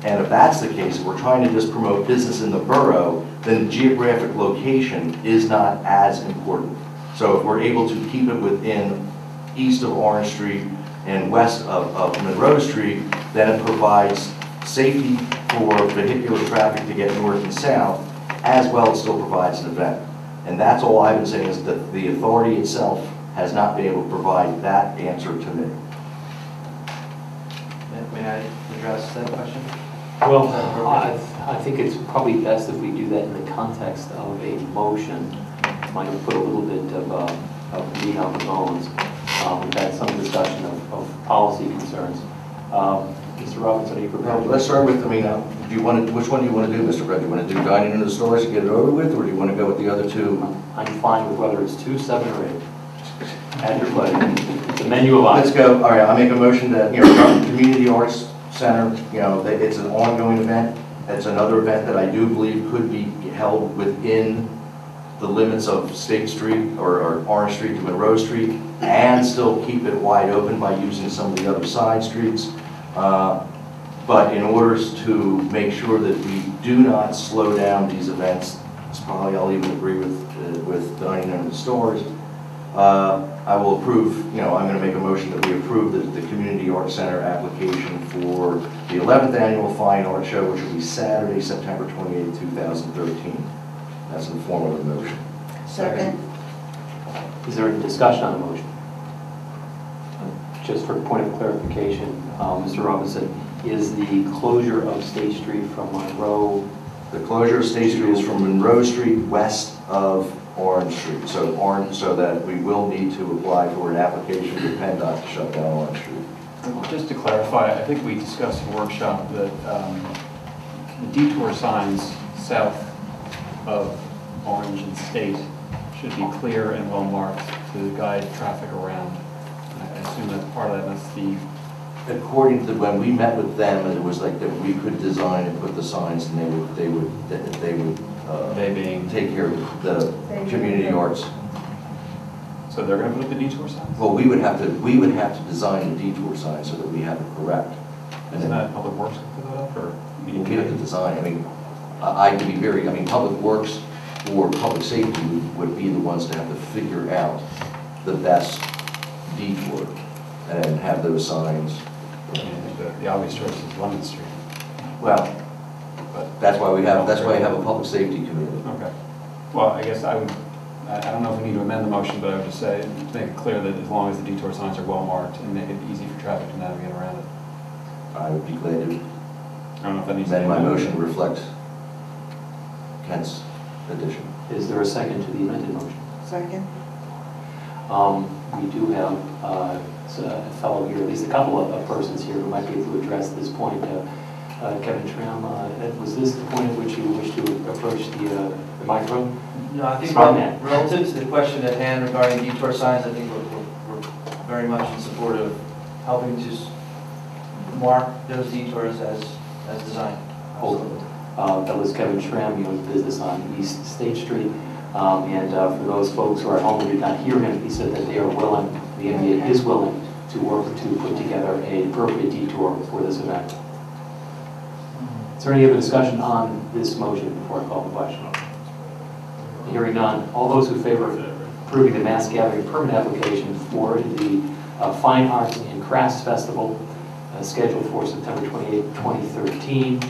And if that's the case, if we're trying to just promote business in the borough, then the geographic location is not as important. So if we're able to keep it within east of Orange Street and west of Monroe Street, then it provides safety for vehicular traffic to get north and south, as well as still provides an event. And that's all I've been saying, is that the authority itself has not been able to provide that answer to me. May I address that question? Well, I think it's probably best if we do that in the context of a motion. Might put a little bit of meat on the bones. We've had some discussion of policy concerns. Mr. Robinson, are you prepared? Let's start with, I mean, which one do you want to do, Mr. Brett? Do you want to do dining in the stores and get it over with, or do you want to go with the other two? I'm fine with whether it's 2, 7, or 8. At your pleasure. The menu of items. Let's go. All right, I'll make a motion that, you know, Community Arts Center, you know, it's an ongoing event. It's another event that I do believe could be held within the limits of State Street or Orange Street to Monroe Street, and still keep it wide open by using some of the other side streets. But in order to make sure that we do not slow down these events, it's probably, I'll even agree with dining in the stores. I will approve, you know, I'm going to make a motion that we approve the Community Arts Center application for the 11th Annual Fine Art Show, which will be Saturday, September 28, 2013. That's in the form of a motion. Second. Is there any discussion on the motion? Just for point of clarification, Mr. Robinson, is the closure of State Street from Monroe? The closure of State Street is from Monroe Street west of Orange Street. So that we will need to apply for an application with PennDOT to shut down Orange Street. Just to clarify, I think we discussed in workshop that the detour signs south of Orange and State should be clear and well marked to guide traffic around. I assume that part of that is the... According to when we met with them, it was like that we could design and put the signs, and they would take care of the community arts. So they're going to put up the detour signs? Well, we would have to design the detour sign so that we have it correct. And Isn't then that Public Works going to put that up, or? we have to design. I mean, I could be very. I mean, Public Works or Public Safety would be the ones to have to figure out the best detour and have those signs. The obvious choice is London Street. Well, that's why we have a public safety committee. Okay. Well, I guess I don't know if we need to amend the motion, but I would just say, make it clear that as long as the detour signs are well marked and make it easy for traffic to navigate around it. I would be glad to I don't know if that needs to be amend my amended. motion to reflect Kent's addition. Is there a second to the amended motion? Second. We do have a fellow here, at least a couple of persons here who might be able to address this point. Kevin Tram, was this the point at which you wish to approach the microphone? No, I think Smart man. relative to the question at hand regarding detour signs, I think we're very much in support of helping to mark those detours as designed. Hold. That was Kevin Tram, he owns a business on East State Street. And for those folks who are at home who did not hear him, he said that they are willing, the NBA is willing to work to put together an appropriate detour for this event. Is there any other discussion on this motion before I call the question? Hearing none, all those who favor approving the mass gathering permit application for the Fine Arts and Crafts Festival scheduled for September 28, 2013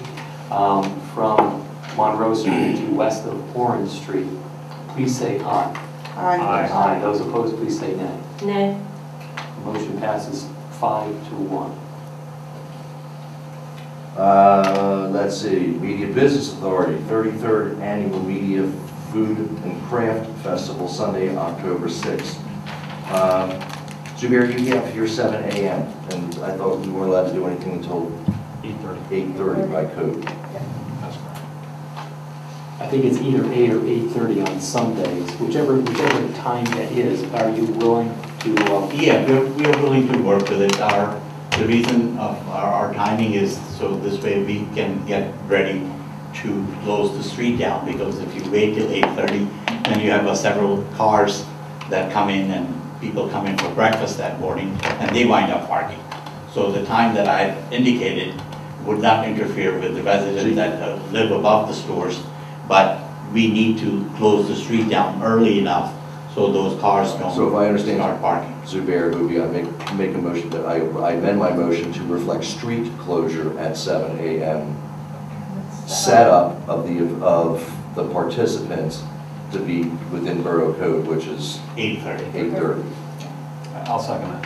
from Monroe Street to west of Orange Street, please say aye. Aye. Aye. Those opposed, please say nay. Nay. Motion passes 5-1. Let's see, Media Business Authority, 33rd Annual Media Food and Craft Festival, Sunday, October 6th. Zubair, you have here 7 a.m., and I thought we weren't allowed to do anything until 8:30 by code. That's correct. I think it's either 8 or 8:30 on Sundays, whichever time that is. Are you willing to? Yeah, we are willing to work with it. The reason of our timing is so this way we can get ready to close the street down, because if you wait till 8:30, then you have several cars that come in and people come in for breakfast that morning and they wind up parking. So the time that I indicated would not interfere with the residents that live above the stores, but we need to close the street down early enough so those cars don't So if I understand, start parking. Zubair, it would be, I make a motion that I amend my motion to reflect street closure at 7 a.m. Setup of the participants to be within Borough Code, which is 8:30. I'll second that.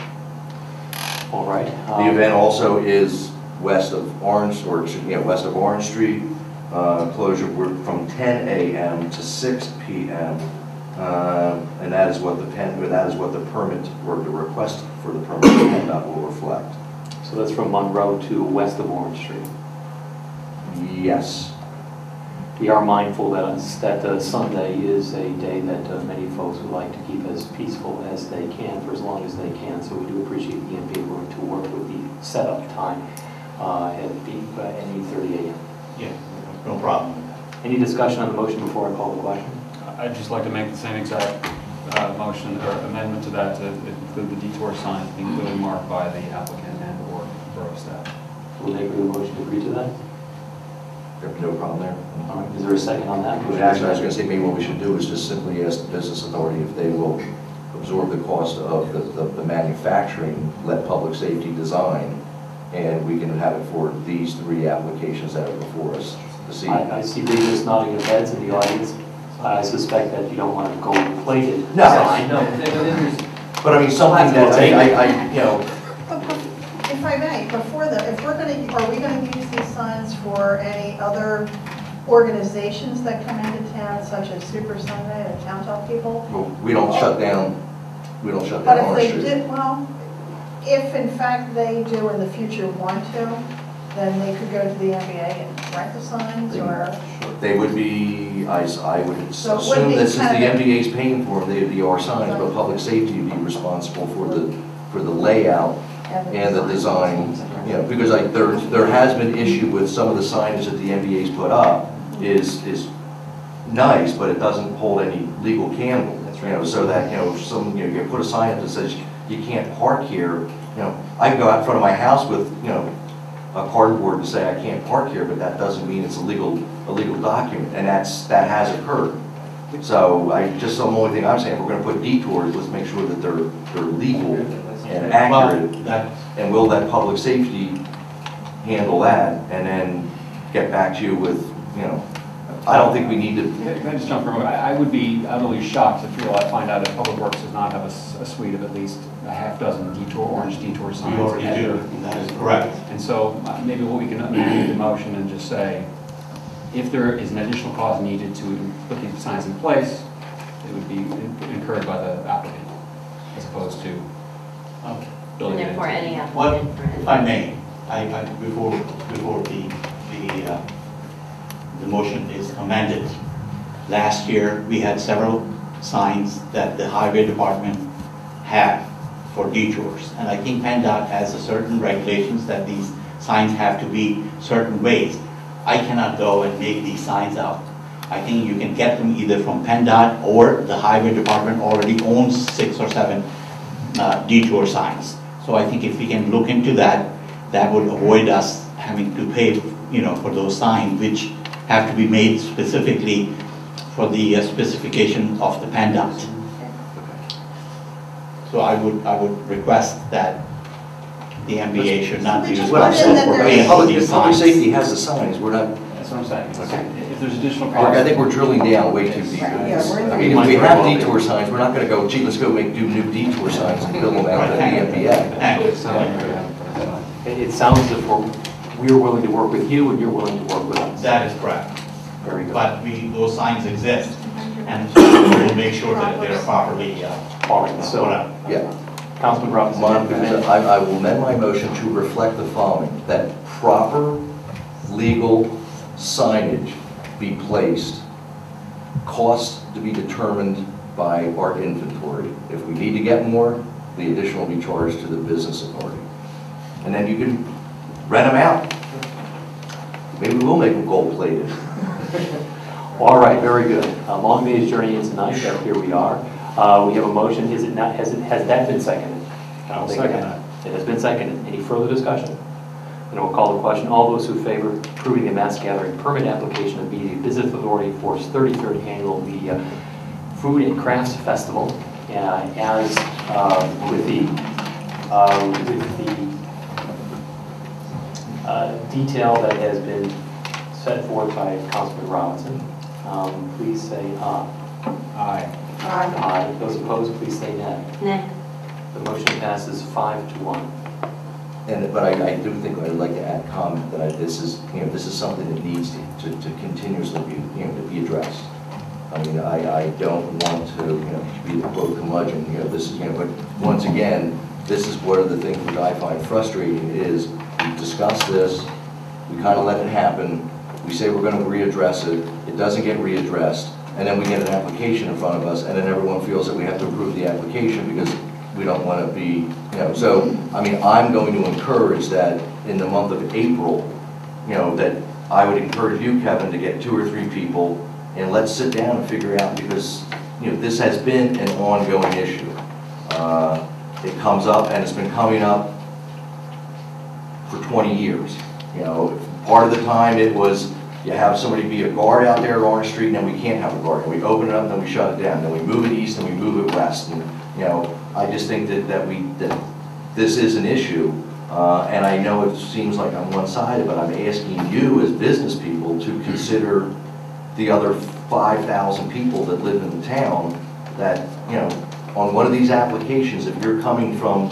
All right. The event also is west of Orange, or west of Orange Street. Closure from 10 a.m. to 6 p.m. And that is what the permit, or the request for the permit will reflect. So that's from Monroe to west of Orange Street. Yes. We are mindful that Sunday is a day that many folks would like to keep as peaceful as they can for as long as they can. So we do appreciate the being willing to work with the setup time at 8:30 a.m. Yeah, no problem. Any discussion on the motion before I call the question? I'd just like to make the same exact motion or amendment to that to include the detour signs being clearly marked by the applicant and/or borough staff. Will they agree motion to agree to that? There's no problem there. All right. Is there a second on that? Actually, I was going to say maybe what we should do is just simply ask the business authority if they will absorb the cost of the manufacturing, let public safety design, and we can have it for these 3 applications that are before us this evening. I see Regis nodding their heads in the audience. I suspect that you don't want a gold-plated No. sign. No, But I mean, something that If I may, if we're are we gonna use these signs for any other organizations that come into town, such as Super Sunday and Town Talk people? well, we don't shut down Orange But if Street. they did, well, if in fact they do in the future want to, then they could go to the NBA and rent the signs, or? They would be, I would So it would assume be this is the kind of- MDA's paying for them, they would be our signs, but public safety would be responsible for the layout and the design, because there has been issue with some of the signage that the MDA's put up is nice, but it doesn't hold any legal candle. So that, you put a sign up that says you can't park here, I can go out in front of my house with, a cardboard and say I can't park here, but that doesn't mean it's a legal document, and that has occurred. So the only thing I'm saying, if we're going to put detours, let's make sure that they're legal and accurate, and we'll let public safety handle that, and then get back to you with, I don't think we need to. Can I just jump for a moment? I would be utterly shocked if I find out that Public Works does not have a suite of at least a half dozen orange detour signs. We already do, that is correct. And so maybe what we can amend the motion and just say, if there is an additional cost needed to put these signs in place, it would be incurred by the applicant, as opposed to building it. And therefore, any What, applicant for any. if I may, before the motion is amended, last year we had several signs that the highway department had for detours, and I think PennDOT has a certain regulations that these signs have to be certain ways. I cannot go and make these signs up. I think you can get them either from PennDOT, or the highway department already owns 6 or 7 detour signs. So I think if we can look into that, that would avoid us having to pay, for those signs, which have to be made specifically for the specification of the PennDOT. So I would request that the MBA should not be responsible for paying for these Public signs. safety has the signs, we're not. That's what I'm saying. If there's additional I cost. think we're drilling down way too deep. I mean, if we have detour signs, we're not going to go, gee, let's go do new detour signs and build them out at the MBA. It sounds as if we're we're willing to work with you and you're willing to work with us. That is correct. Very good. But those signs exist, and we'll make sure that they're properly All right, so, put up. Yeah. Councilman Robinson. I will amend my motion to reflect the following, that proper legal signage be placed, cost to be determined by our inventory. If we need to get more, the additional will be charged to the business authority. And then you can rent them out. Maybe we'll make them gold plated. All right, very good. Long day's journey in tonight, but here we are. We have a motion, is it not, has that been seconded? I'll second that. It has been seconded. Any further discussion? Then we'll call the question. All those who favor approving the mass gathering permit application of Media Business Authority for its 33rd annual Media Food and Crafts Festival, as with the detail that has been set forth by Councilman Robinson, please say aye. Aye. Aye. Those opposed, please say nay. Nay. The motion passes 5-1. But I do think I'd like to add comment that this is something that needs to continuously be, to be addressed. I mean, I don't want to, be the quote curmudgeon, this is, but once again, this is one of the things which I find frustrating is we discuss this, we kind of let it happen, we say we're going to readdress it, it doesn't get readdressed, and then we get an application in front of us, and then everyone feels that we have to approve the application because we don't want to be, so, I mean, I'm going to encourage that in the month of April, that I would encourage you, Kevin, to get 2 or 3 people, and let's sit down and figure out, because, this has been an ongoing issue. It comes up, and it's been coming up for 20 years. Part of the time it was, you have somebody be a guard out there at Orange Street, and then we can't have a guard. And we open it up, and then we shut it down. Then we move it east, and we move it west. And, I just think that this is an issue. And I know it seems like I'm one-sided, but I'm asking you as business people to consider the other 5,000 people that live in the town that, on one of these applications, if you're coming from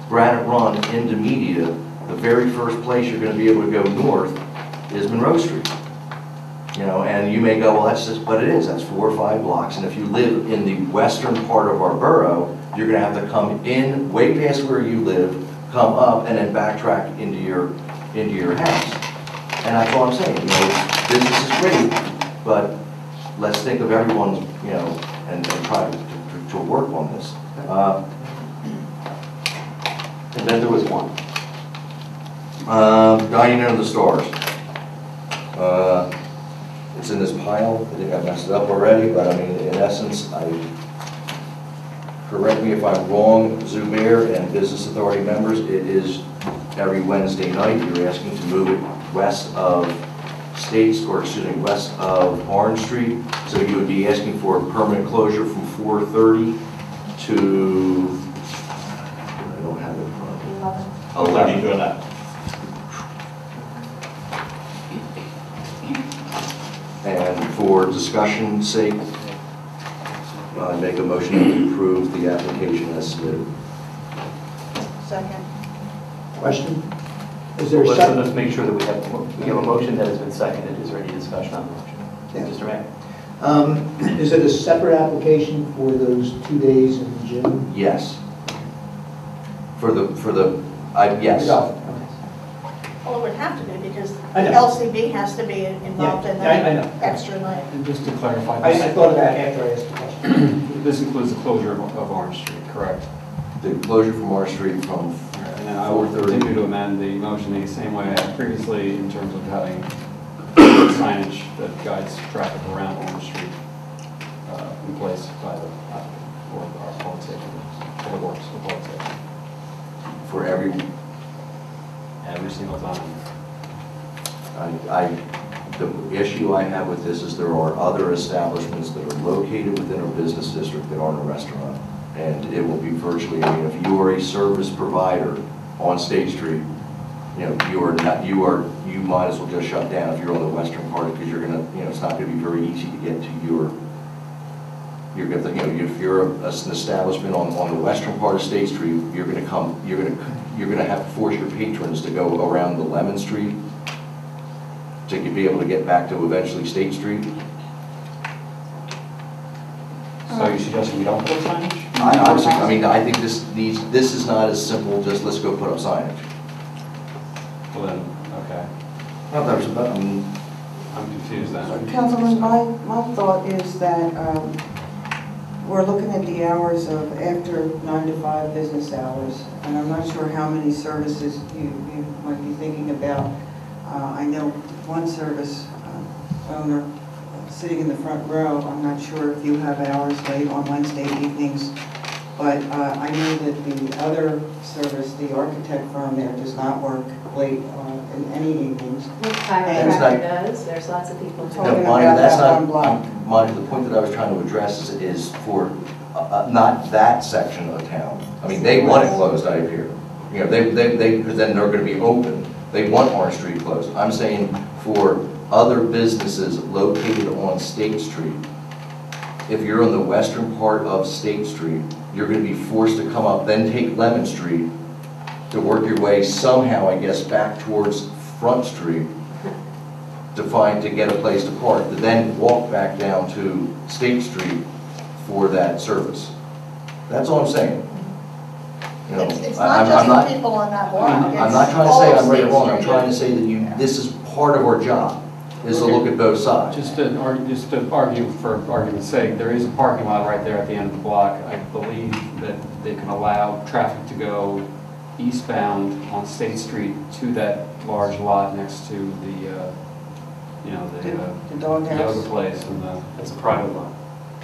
Granite Run into Media, the very first place you're going to be able to go north is Monroe Street. And you may go, well, that's just what it is. That's 4 or 5 blocks. And if you live in the western part of our borough, you're going to have to come in way past where you live, come up, and then backtrack into your house. And that's all I'm saying. Business is great, but let's think of everyone's, and try to work on this. And then there was one. Dining Under the Stars. It's in this pile. I think I messed it up already, but I mean, in essence, correct me if I'm wrong, Zubair and Business Authority members, it is every Wednesday night. You're asking to move it west of west of Orange Street. So you would be asking for a permanent closure from 4:30 to, I don't have it in front of me. 11 to 11. And for discussion's sake, I make a motion to approve the application as submitted. Second. Question? Is there a second? Let's make sure that we have a motion that has been seconded. Is there any discussion on the motion? Yeah. Mr. Mayor? Is it a separate application for those 2 days in June? Yes. Yes. Okay. Well, it would have to be because I know. LCB has to be involved in Yeah, I that know. extra night. And just to clarify, I thought of that after I asked the question. this includes the closure of Orange Street, correct? The closure from Orange Street from And then I will 4:30. continue to amend the motion the same way I had previously in terms of having signage that guides traffic around Orange Street in place by the applicant or our public safety, public works, or public safety, for every single time. The issue I have with this is there are other establishments that are located within our business district that aren't a restaurant. And it will be virtually, if you are a service provider on State Street, you might as well just shut down if you're on the western part because you're gonna, it's not gonna be very easy to get to your You're gonna, you know, if you're an establishment on the western part of State Street, you're gonna have to force your patrons to go around the Lemon Street to be able to get back to eventually State Street. So you suggesting we don't put up signage? I mean, I think this is not as simple, just let's go put up signage. Well then, okay. Not that, I'm I'm confused then. Councilman, my thought is that we're looking at the hours of after 9 to 5 business hours, and I'm not sure how many services you might be thinking about. I know one service owner sitting in the front row, I'm not sure if you have hours late on Wednesday evenings, but I know that the other service, the architect firm there, does not work late in any evenings. Chiropractor does, there's lots of people who Talking No, Monica, about that's that one not, block. Monica, the point that I was trying to address is for not that section of town. I mean, they want it closed, I hear. You know, because then they're going to be open. They want Orange Street closed. I'm saying for other businesses located on State Street, if you're on the western part of State Street, you're going to be forced to come up, then take Lemon Street to work your way somehow, I guess, back towards Front Street to get a place to park, to then walk back down to State Street for that service. That's all I'm saying. You know, It's not just the people on that block. I'm not trying to say I'm right or wrong. I'm trying to say that this is part of our job, is to look at both sides. Just to argue for argument's sake, there is a parking lot right there at the end of the block. I believe that they can allow traffic to go eastbound on State Street to that large lot next to the, The doghouse. yoga place and it's a private lot.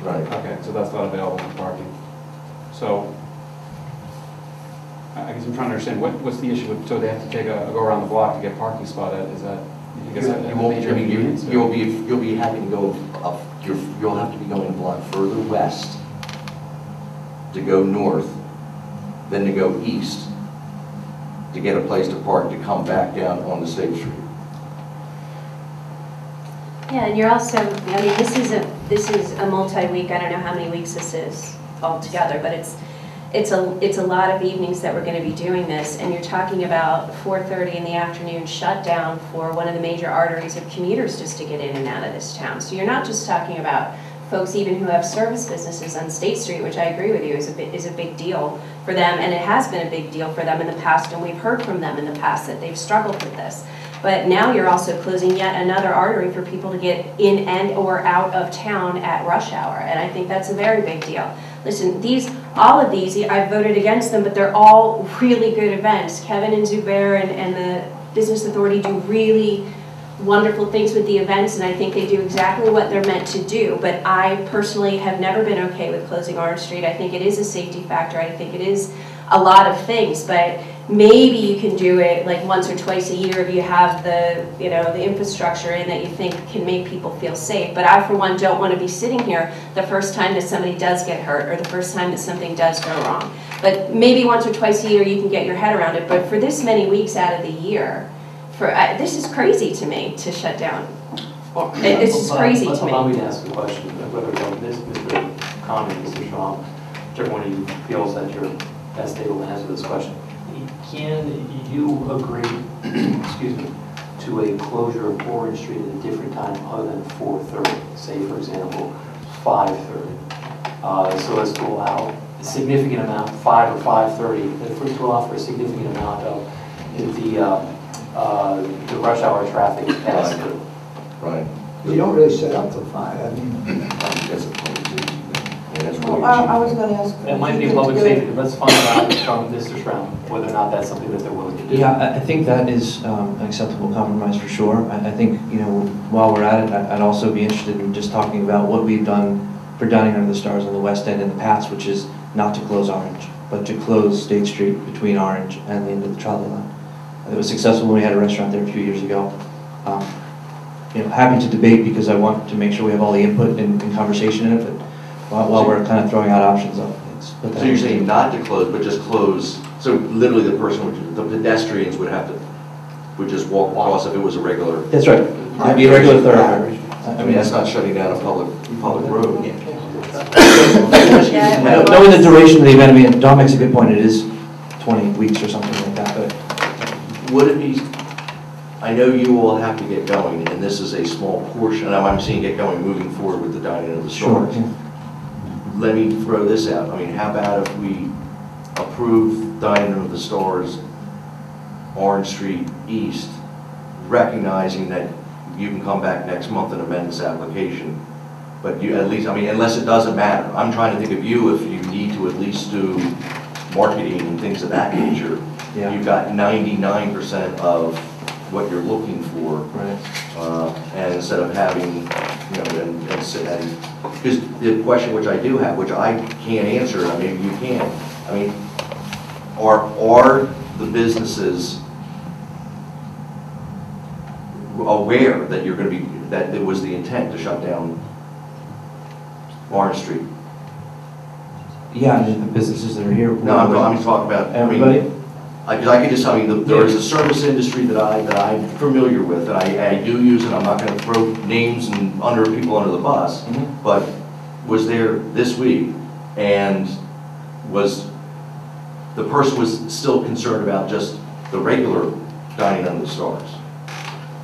Right. Okay, so that's not available for parking. So, I guess I'm trying to understand, what's the issue with, so they have to go around the block to get a parking spot at, is that? You won't, I mean, you'll be having to go up, you'll have to be going a block further west to go north, then to go east to get a place to park to come back down on the State Street. Yeah, and you're also, I mean, this is a multi-week, I don't know how many weeks this is altogether, but it's a lot of evenings that we're going to be doing this, and you're talking about 4:30 in the afternoon shutdown for one of the major arteries of commuters just to get in and out of this town. So you're not just talking about folks even who have service businesses on State Street, which I agree with you is a big deal for them, and it has been a big deal for them in the past, and we've heard from them in the past that they've struggled with this. But now you're also closing yet another artery for people to get in and or out of town at rush hour, and I think that's a very big deal. Listen, all of these, I voted against them, but they're all really good events. Kevin and Zubair and the Business Authority do really wonderful things with the events, and I think they do exactly what they're meant to do. But I personally have never been okay with closing Orange Street. I think it is a safety factor. I think it is a lot of things, but maybe you can do it like once or twice a year if you have the infrastructure in that you think can make people feel safe. But I, for one, don't want to be sitting here the first time that somebody does get hurt or the first time that something does go wrong. But maybe once or twice a year you can get your head around it. But for this many weeks out of the year, this is crazy to me to shut down. It's just crazy to me. Allow me to ask a question, whether Mr. Conner, Mr. Shaw, whichever one of you feels that you're best able to answer this question. Can you agree, excuse me, to a closure of Orange Street at a different time other than 4:30? Say, for example, 5:30, so as to allow a significant amount, 5 or 5:30, to allow for a significant amount of the rush hour traffic to pass through. Right. You don't really set up till 5, I mean. Well, I was going to ask. It might be a public safety, but let's find out from Mr. Schramm whether or not that's something that they're willing to do. Yeah, I think that is an acceptable compromise for sure. I think, while we're at it, I'd also be interested in just talking about what we've done for Dining Under the Stars on the West End in the past, which is not to close Orange, but to close State Street between Orange and the end of the trolley line. It was successful when we had a restaurant there a few years ago. Happy to debate because I want to make sure we have all the input and conversation in it, but while we're kind of throwing out options, So you're saying not to close, but just close, so literally the pedestrians would just walk across if it was a regular. That's right. It'd be a regular thoroughfare. I mean, that's not shutting down a public road. So Knowing the duration of the event, I mean, Don makes a good point, it is 20 weeks or something like that, but Would it be, I know you all have to get going, and this is a small portion, and I'm seeing it going moving forward with the dining of the stars. sure. Let me throw this out. I mean, how about if we approve dining of the stars, Orange Street East, recognizing that you can come back next month and amend this application? But you, at least, I mean, unless it doesn't matter. I'm trying to think of you if you need to at least do marketing and things of that nature. Yeah. You've got 99% of what you're looking for. Right. And instead of having, you know, and because the question which I do have, which I can't answer, I mean, you can. I mean, are the businesses aware that you're going to be, that it was the intent to shut down Orange Street? Yeah, I mean, the businesses that are here. No, I'm talking about, Everybody? because I could just tell you, there is a service industry that I'm familiar with, and I do use it. I'm not going to throw names and people under the bus, but was there this week, and the person was still concerned about just the regular dining under the stars.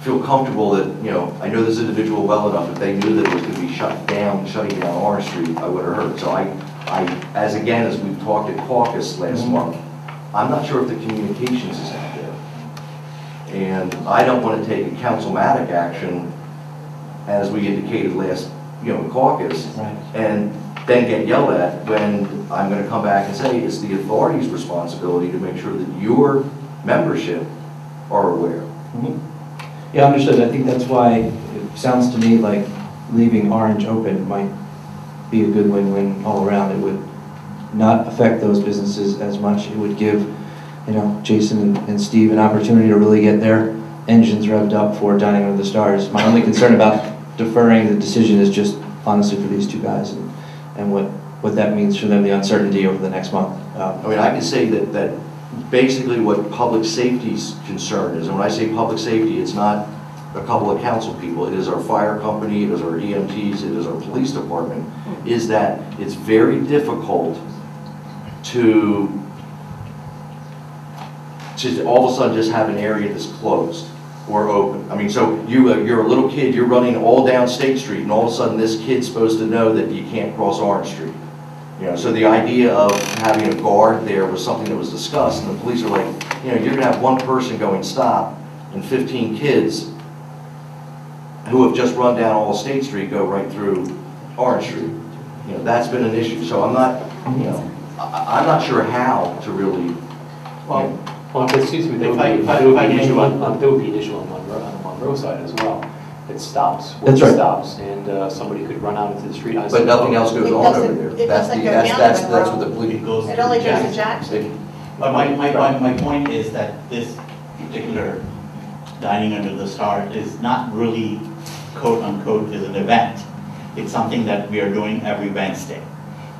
Feel comfortable that, you know, I know this individual well enough, if they knew that it was going to be shutting down Orange Street, I would have heard. So as we've talked at caucus last month, I'm not sure if the communications is out there. And I don't want to take a councilmatic action, as we indicated last, caucus, Right. and then get yelled at when I'm going to come back and say it's the authority's responsibility to make sure that your membership are aware. Yeah, understood. I think that's why it sounds to me like leaving Orange open might be a good win-win all around. It would not affect those businesses as much. It would give, Jason and Steve an opportunity to really get their engines revved up for Dining Under the Stars. My only concern about deferring the decision is just honestly for these two guys and what that means for them, the uncertainty over the next month. I mean, I can say that basically what public safety's concern is, and when I say public safety, it's not a couple of council people, it is our fire company, it is our EMTs, it is our police department, is that it's very difficult to all of a sudden just have an area that's closed or open. I mean, so you're a little kid, you're running all down State Street, and all of a sudden this kid's supposed to know that you can't cross Orange Street. So the idea of having a guard there was something that was discussed, and the police are like, you're going to have one person going stop, and 15 kids who have just run down all State Street go right through Orange Street. That's been an issue. So I'm not, I'm not sure how to really. Well, excuse me, there would be an issue on the Monroe side as well. It stops. That's right. Stops, and somebody could run out into the street. But nothing else goes on over there. That's what the police. It goes It only to goes to Jackson. Jackson. But my point is that this particular Dining Under the Stars is not really, quote unquote, is an event. It's something that we are doing every Wednesday.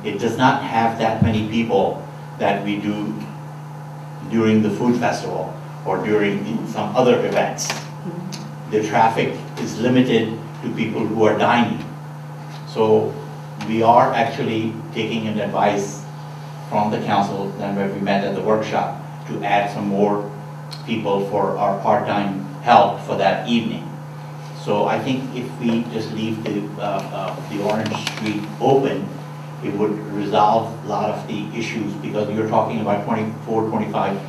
It does not have that many people that we do during the food festival or during some other events. The traffic is limited to people who are dining. So we are actually taking an advice from the council and when we met at the workshop to add some more people for our part-time help for that evening. So I think if we just leave the Orange Street open, it would resolve a lot of the issues because you're talking about 24, 25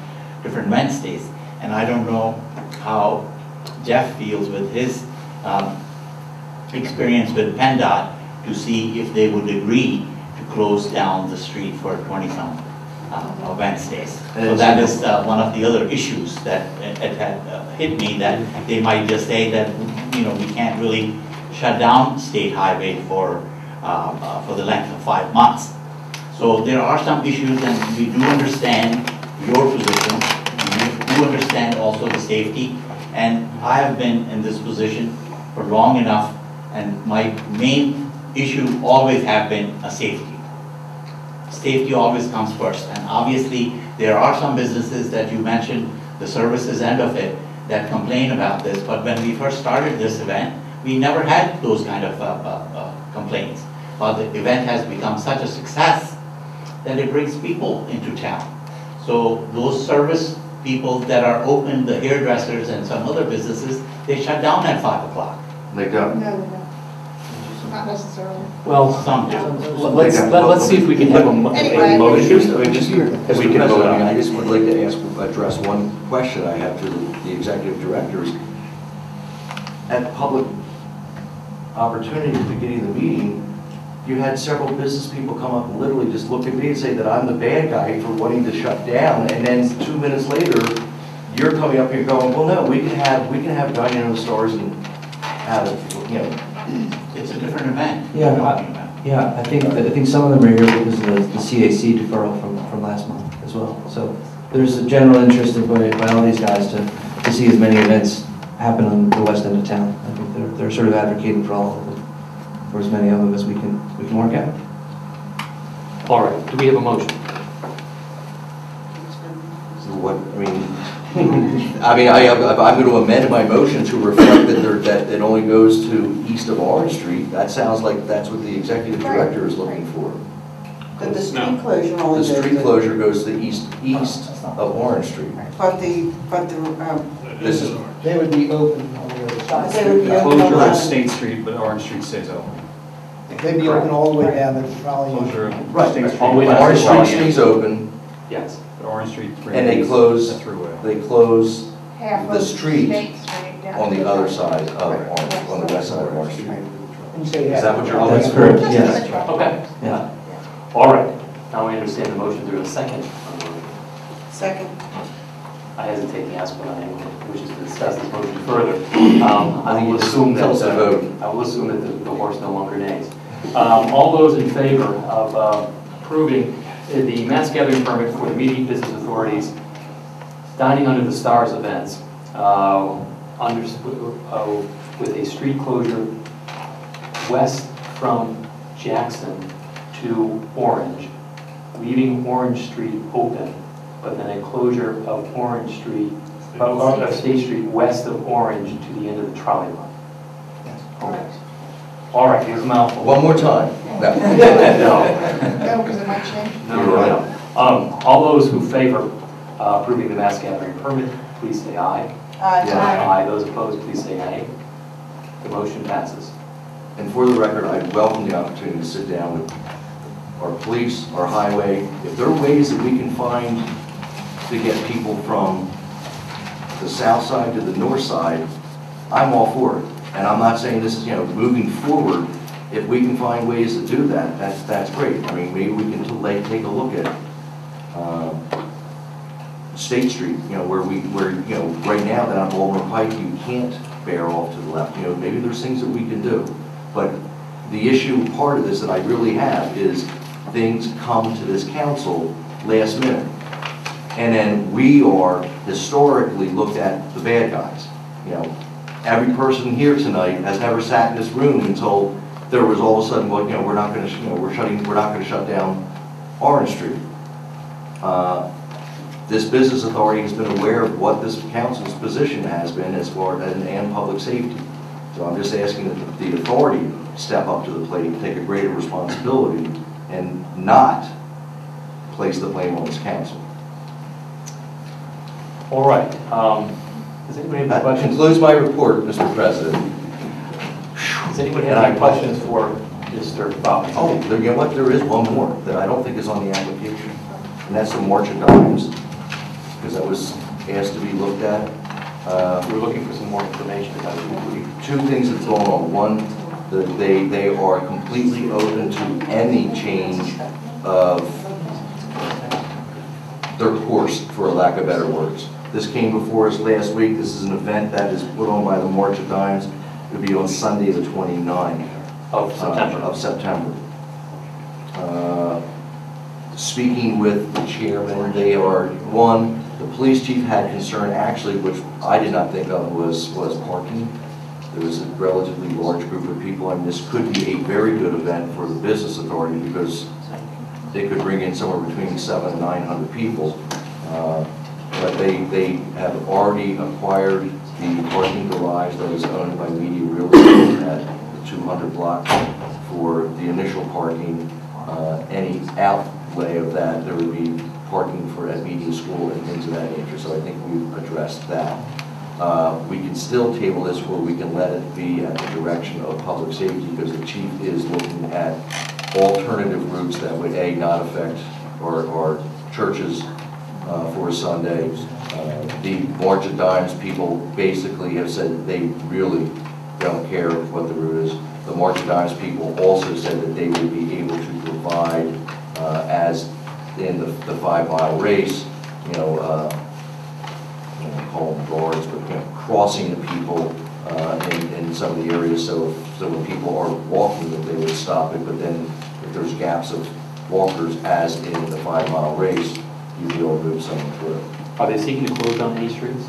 different Wednesdays. And I don't know how Jeff feels with his experience with PennDOT to see if they would agree to close down the street for 20-some Wednesdays. So that is one of the other issues that had hit me, that they might just say that we can't really shut down State Highway for the length of 5 months. So there are some issues, and we do understand your position. We do understand also the safety. And I have been in this position for long enough, and my main issue always have been a safety. Safety always comes first, and obviously there are some businesses that you mentioned, the services end of it, that complain about this, but when we first started this event, we never had those kind of complaints. but the event has become such a success that it brings people into town. So those service people that are open, the hairdressers and some other businesses, they shut down at 5 o'clock. They don't. No, no, not necessarily. Well, Some do. let's see if we can have a Anyway. motion. Just here, That we Mr. can vote President, on. I just would like to address one question I have to the executive directors. At public opportunity at the beginning of the meeting, you had several business people come up and literally just look at me and say that I'm the bad guy for wanting to shut down, and then 2 minutes later, you're coming up here going, well, no, we can have dining in the stores and have it, you know. It's a different event. Yeah, we're talking about. Yeah, I think some of them are here because of the CAC deferral from last month as well. So there's a general interest by all these guys to see as many events happen on the west end of town. I think they're sort of advocating for all of them, for as many of them as we can work out. All right, do we have a motion? So what, I'm going to amend my motion to reflect that it only goes to east of Orange Street. That sounds like that's what the executive director is looking for. But the street closure only The goes street to- closure goes to east of Orange Street. But the, This is, They would be open on the other side. They would be The open closure on- of State Street, but Orange Street stays open. They'd be open all the way down to probably. Closure of right, State Street. All the way down. Orange Street stays open, Yes. But Orange Street and they remains close, a throughway. they close Half the of street State Street down on to the other side of Orange, on the west side of Orange Street. You say Is that what you're That's looking correct, for? yes. Okay. Yeah. All right, now I understand the motion. There is a second. second, I hesitate to ask what I wishes to discuss this motion further. I will assume that, Tell us the vote. I will assume that the horse no longer neighs. All those in favor of approving the mass gathering permit for the Meeting Business Authority's Dining Under the Stars events with a street closure west from Jackson to Orange, leaving Orange Street open, but then a closure of Orange Street, of State Street west of Orange to the end of the trolley line. Okay. All right, here's a mouthful. One more time. No. No, because it might change. No. All those who favor approving the mass gathering permit, please say aye. Aye. Those opposed, please say nay. The motion passes. And for the record, I welcome the opportunity to sit down with our police, our highway. If there are ways that we can find to get people from the south side to the north side, I'm all for it. And I'm not saying this is, moving forward. If we can find ways to do that, that's great. I mean, maybe we can take a look at State Street, where right now down on Baldwin Pike, you can't bear off to the left. Maybe there's things that we can do. But the issue, part of this that I really have is things come to this council last minute. And then we are historically looked at the bad guys. Every person here tonight has never sat in this room until there was all of a sudden, well, we're not going to shut down Orange Street. This business authority has been aware of what this council's position has been as far as and public safety. So I'm just asking that the authority step up to the plate, take a greater responsibility, and not place the blame on this council. All right. Does anybody have any That questions? concludes my report, Mr. President. Does anybody have any questions for Mr. Bob? Oh, you know what? There is one more that I don't think is on the application, and that's the March of Dimes, because that was asked to be looked at. We're looking for some more information about it. Two things that's going on. One, that they are completely open to any change of their course, for a lack of better words. This came before us last week. This is an event that is put on by the March of Dimes. It will be on Sunday the 29th Of September. Speaking with the chairman, they are, one, the police chief had concern actually, which I did not think of, was parking. There was a relatively large group of people, and this could be a very good event for the business authority because they could bring in somewhere between 700 and 900 people. But they have already acquired the parking garage that is owned by Media Real Estate at the 200 block for the initial parking. Any outlay of that, there would be parking for at media school and things of that nature. So I think we've addressed that. We can still table this where we can let it be at the direction of public safety because the chief is looking at alternative routes that would, A, not affect our churches for Sunday. The March of Dimes people basically have said they really don't care what the route is. The March of Dimes people also said that they would be able to provide, as in the 5-mile race, I don't call them guards, but crossing the people in some of the areas, so when people are walking, that they would stop it. But then, if there's gaps of walkers, as in the 5-mile race, you'd be able to move someone through. Are they seeking to close down any streets?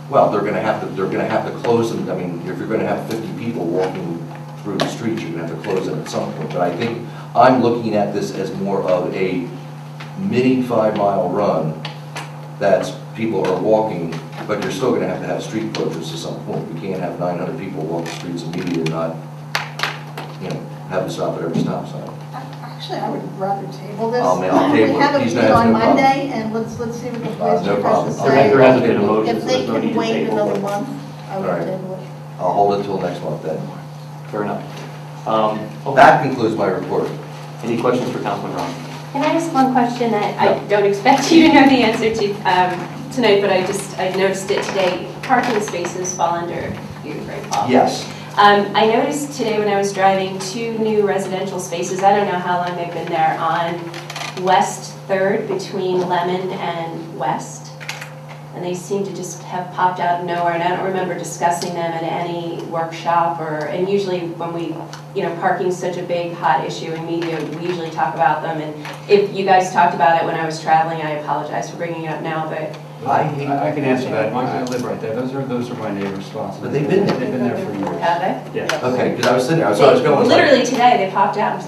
Well, they're going to have to close them. I mean, if you're going to have 50 people walking through the streets, you're going to have to close them at some point. But I think I'm looking at this as more of a mini 5-mile run that's people are walking, but you're still going to have street closures at some point. You can't have 900 people walk the streets of Media and not, have to stop at every stop sign. Actually, I would rather table this. I'll table it. We have a He's meeting no on problem. Monday, and let's see what the police No chief problem. has to There say. hasn't been a motion, If so they there's no need can to wait table another it. month, I would All right. table it. I'll hold it till next month then. Fair enough. Okay. That concludes my report. Any questions for Councilman Ron? Can I ask one question that I don't expect you to know the answer to tonight, but I noticed it today. Parking spaces fall under you, right, Paul? Yes. I noticed today when I was driving 2 new residential spaces. I don't know how long they've been there, on West 3rd between Lemon and West. And they seem to just have popped out of nowhere, and I don't remember discussing them at any workshop and usually when we, parking's such a big hot issue in media, we usually talk about them. And if you guys talked about it when I was traveling, I apologize for bringing it up now, but. I can answer that. I live right there. Those are my neighbor's spots. But they've been there. They've been there for years. Have they? Yeah. Okay, because I was sitting there, I was going. Literally today, they popped out. I was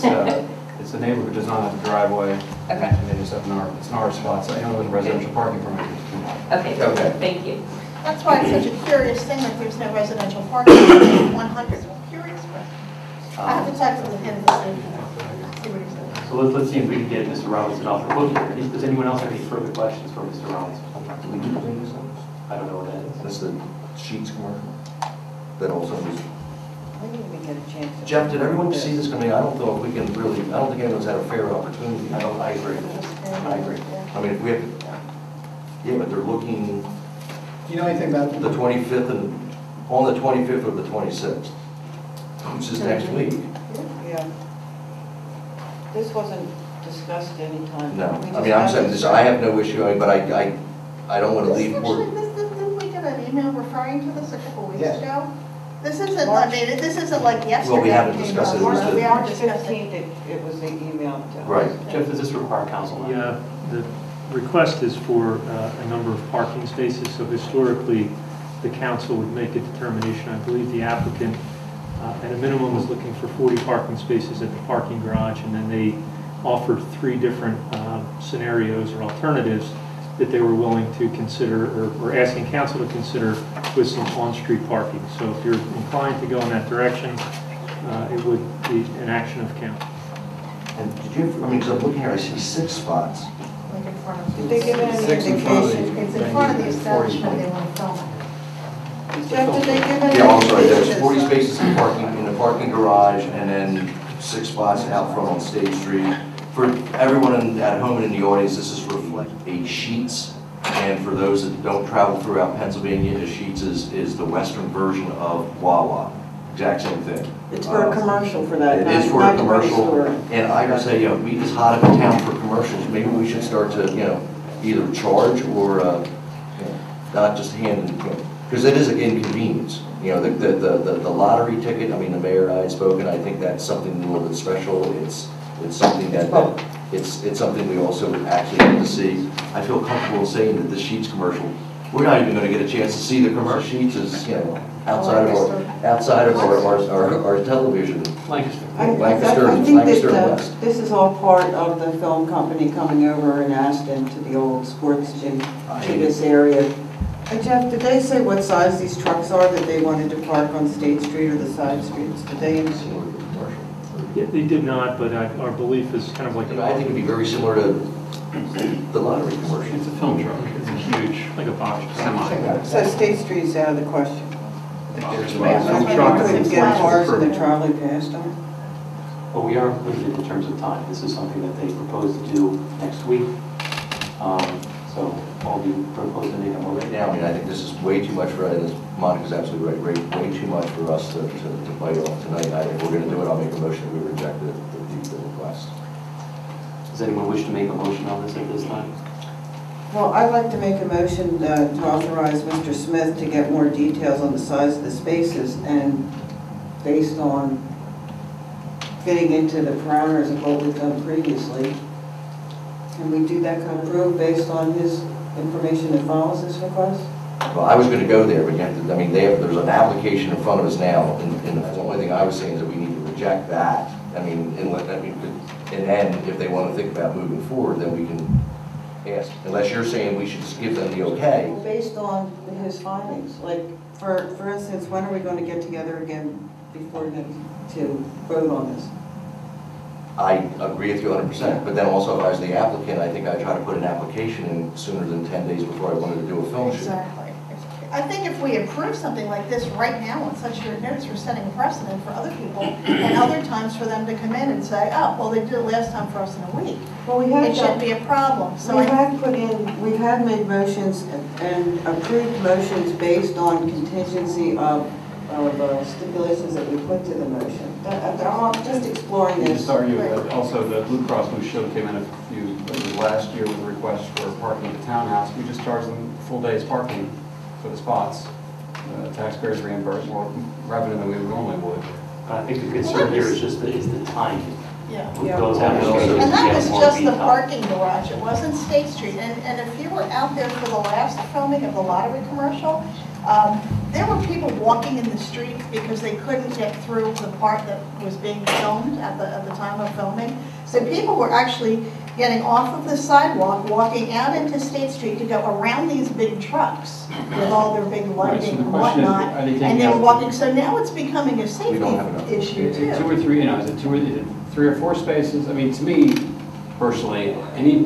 like, what? It's a neighborhood, does not have a driveway. Okay. And they just have it's an R spot, so I know there's residential parking permit. Okay, Okay. thank you. That's why it's such a curious thing that there's no residential parking on 100. Curious, but I have to talk to him to see what he says. So let's see if we can get Mr. Robinson off the hook here. Does anyone else have any further questions for Mr. Robinson? Do we do clean this up? I don't know what that is. That's the Sheets commercial. That also was. I didn't even get a chance to. Jeff, did everyone see this coming? I don't know if we can really, I don't think anyone's had a fair opportunity. I agree. I agree. I mean, if we have, yeah, but they're looking Do you know anything about the 25th and, on the 25th or the 26th, which is next week. Yeah. This wasn't discussed anytime. No, We I mean, I'm just saying had this, it I have no issue, but I don't want to leave. Didn't we get an email referring to this a couple weeks Yes. ago? This isn't, I mean, this isn't like yesterday. Well, we haven't discussed it. It was We the- are March discussing. 15th, it was the email to us. Right. Jeff, does this require council? Yeah, the request is for a number of parking spaces, so historically, the council would make a determination. I believe the applicant, at a minimum, was looking for 40 parking spaces at the parking garage, and then they offered 3 different scenarios or alternatives that they were willing to consider, or asking council to consider, with some on-street parking. So if you're inclined to go in that direction, it would be an action of council. And did you, I mean, because I'm looking here, I see 6 spots. Like in front of. Did they give any Six in front of the- indication? It's in front of the establishment they want to film it. Jeff, did they give any? Yeah, I'm sorry, there's indication? 40 spaces in the parking garage, and then 6 spots out front on State Street. For everyone at home and in the audience, this is for like a Sheets, and for those that don't travel throughout Pennsylvania, a Sheets is the western version of Wawa, exact same thing. It's for a commercial for that. It is for a not commercial, store. and I gotta say, we just hot in town for commercials, maybe we should start to, either charge or, not just hand, because it is an inconvenience. The lottery ticket, I mean, the mayor and I had spoken, I think that's something a little bit special. It's something it's something we also actually get to see. I feel comfortable saying that the Sheets commercial, we're not even gonna get a chance to see the commercial. Sheets is, outside of our television. Lancaster. Lancaster I and think Lancaster and that West. this is all part of the film company coming over in Aston to the old sports gym to this area. And Jeff, did they say what size these trucks are that they wanted to park on State Street or the side streets? Did they indicate? Yeah, they did not, but our belief is kind of like. I think it'd be very similar to the lottery commercial. It's a film truck, it's a huge, Like a box. semi. So State Street is out of the question. There's So a film we truck couldn't and get cars in the permit. trolley past them? But we are limited in terms of time. This is something that they propose to do next week. So I'll be proposing to make a Right motion. now, I mean, I think this is way too much for, and Monica's absolutely right, way too much for us to bite off tonight. If we're gonna do it, I'll make a motion that we reject the request. Does anyone wish to make a motion on this at this time? Well, I'd like to make a motion to authorize Mr. Smith to get more details on the size of the spaces, and based on fitting into the parameters of what we've done previously, can we do that kind of room based on his information that follows this request? Well, I was gonna go there, but you have to, I mean, there's an application in front of us now, and the only thing I was saying is that we need to reject that. I mean, and then if they wanna think about moving forward, then we can ask, unless you're saying we should just give them the okay. Well, based on his findings, like, for instance, when are we going to get together again before next to vote on this? I agree with you 100%, but then also if I was the applicant, I think I'd try to put an application in sooner than 10 days before I wanted to do a film shoot. Exactly. I think if we approve something like this right now on such short notice, we're setting a precedent for other people and other times for them to come in and say, oh, well, they did it last time for us in a week. Well, we have It shouldn't be a problem. So we have made motions and approved motions based on contingency of stipulations that we put to the motion. I'm just exploring You this. just argue that also the Blue Cross Blue Shield came in last year with a request for parking at the townhouse. We just charged them full day's parking for the spots. Taxpayers reimburse more revenue than we normally would. I think the concern here is just the timing. Yeah. With those applications, And that we was have more just the lead time. parking garage, it wasn't State Street. And if you were out there for the last filming of the lottery commercial, there were people walking in the street because they couldn't get through the part that was being filmed at the time of filming. So people were actually getting off of the sidewalk, walking out into State Street to go around these big trucks with all their big Right, so lighting the and question is, whatnot. are they taking And they were out- walking, so now it's becoming a We safety don't have enough. issue Is it 2 too. or 3, is it 3 or 4 spaces? I mean, to me, personally, any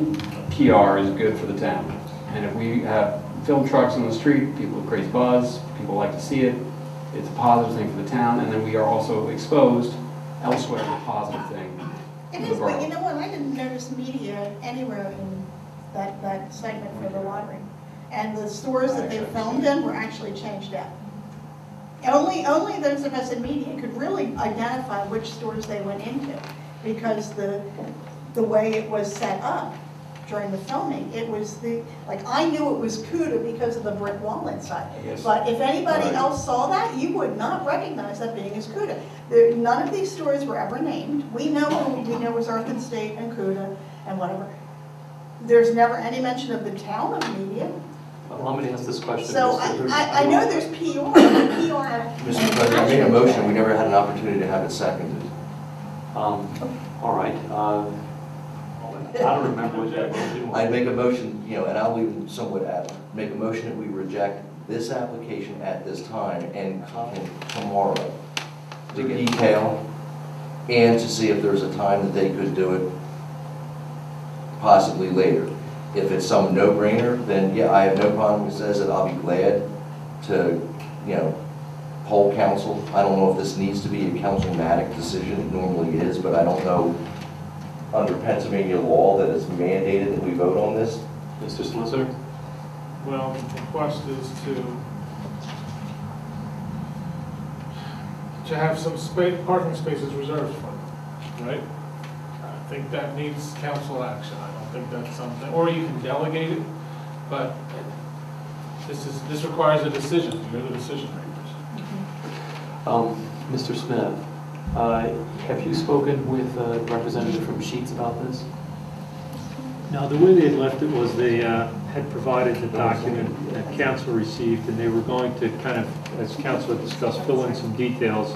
PR is good for the town. And if we have film trucks on the street, people create buzz, people like to see it, it's a positive thing for the town, and then we are also exposed elsewhere as a positive thing. It for is, the but borough. you know what, I didn't notice media anywhere in that segment for the lottery. And the stores that they filmed in were actually changed out. Only those of us in media could really identify which stores they went into, because the way it was set up during the filming, it was like, I knew it was CUDA because of the brick wall inside. Yes. But if anybody Right. else saw that, you would not recognize that being as CUDA. None of these stores were ever named. We know it was Earth and State and CUDA and whatever. There's never any mention of the town of media. Allow me to ask this question. So Mr. I know there's PR, but PR. Mr. President, I made a motion, we never had an opportunity to have it seconded. All right. I don't remember what that motion was. I'd make a motion, and I'll leave it somewhat at, make a motion that we reject this application at this time and come in tomorrow to get detail and to see if there's a time that they could do it possibly later. If it's some no-brainer, then yeah, I have no problem. It says that I'll be glad to, poll council. I don't know if this needs to be a councilmatic decision. It normally is, but I don't know under Pennsylvania law that it's mandated that we vote on this. Mr. Solicitor? Well, the request is to have some parking spaces reserved for them, right? I think that needs council action. I don't think that's something, or you can delegate it, but this requires a decision. You're the decision makers. Mr. Smith, have you spoken with a representative from Sheets about this? Now, the way they had left it was they had provided the document that council received, and they were going to kind of, as council had discussed, fill in some details.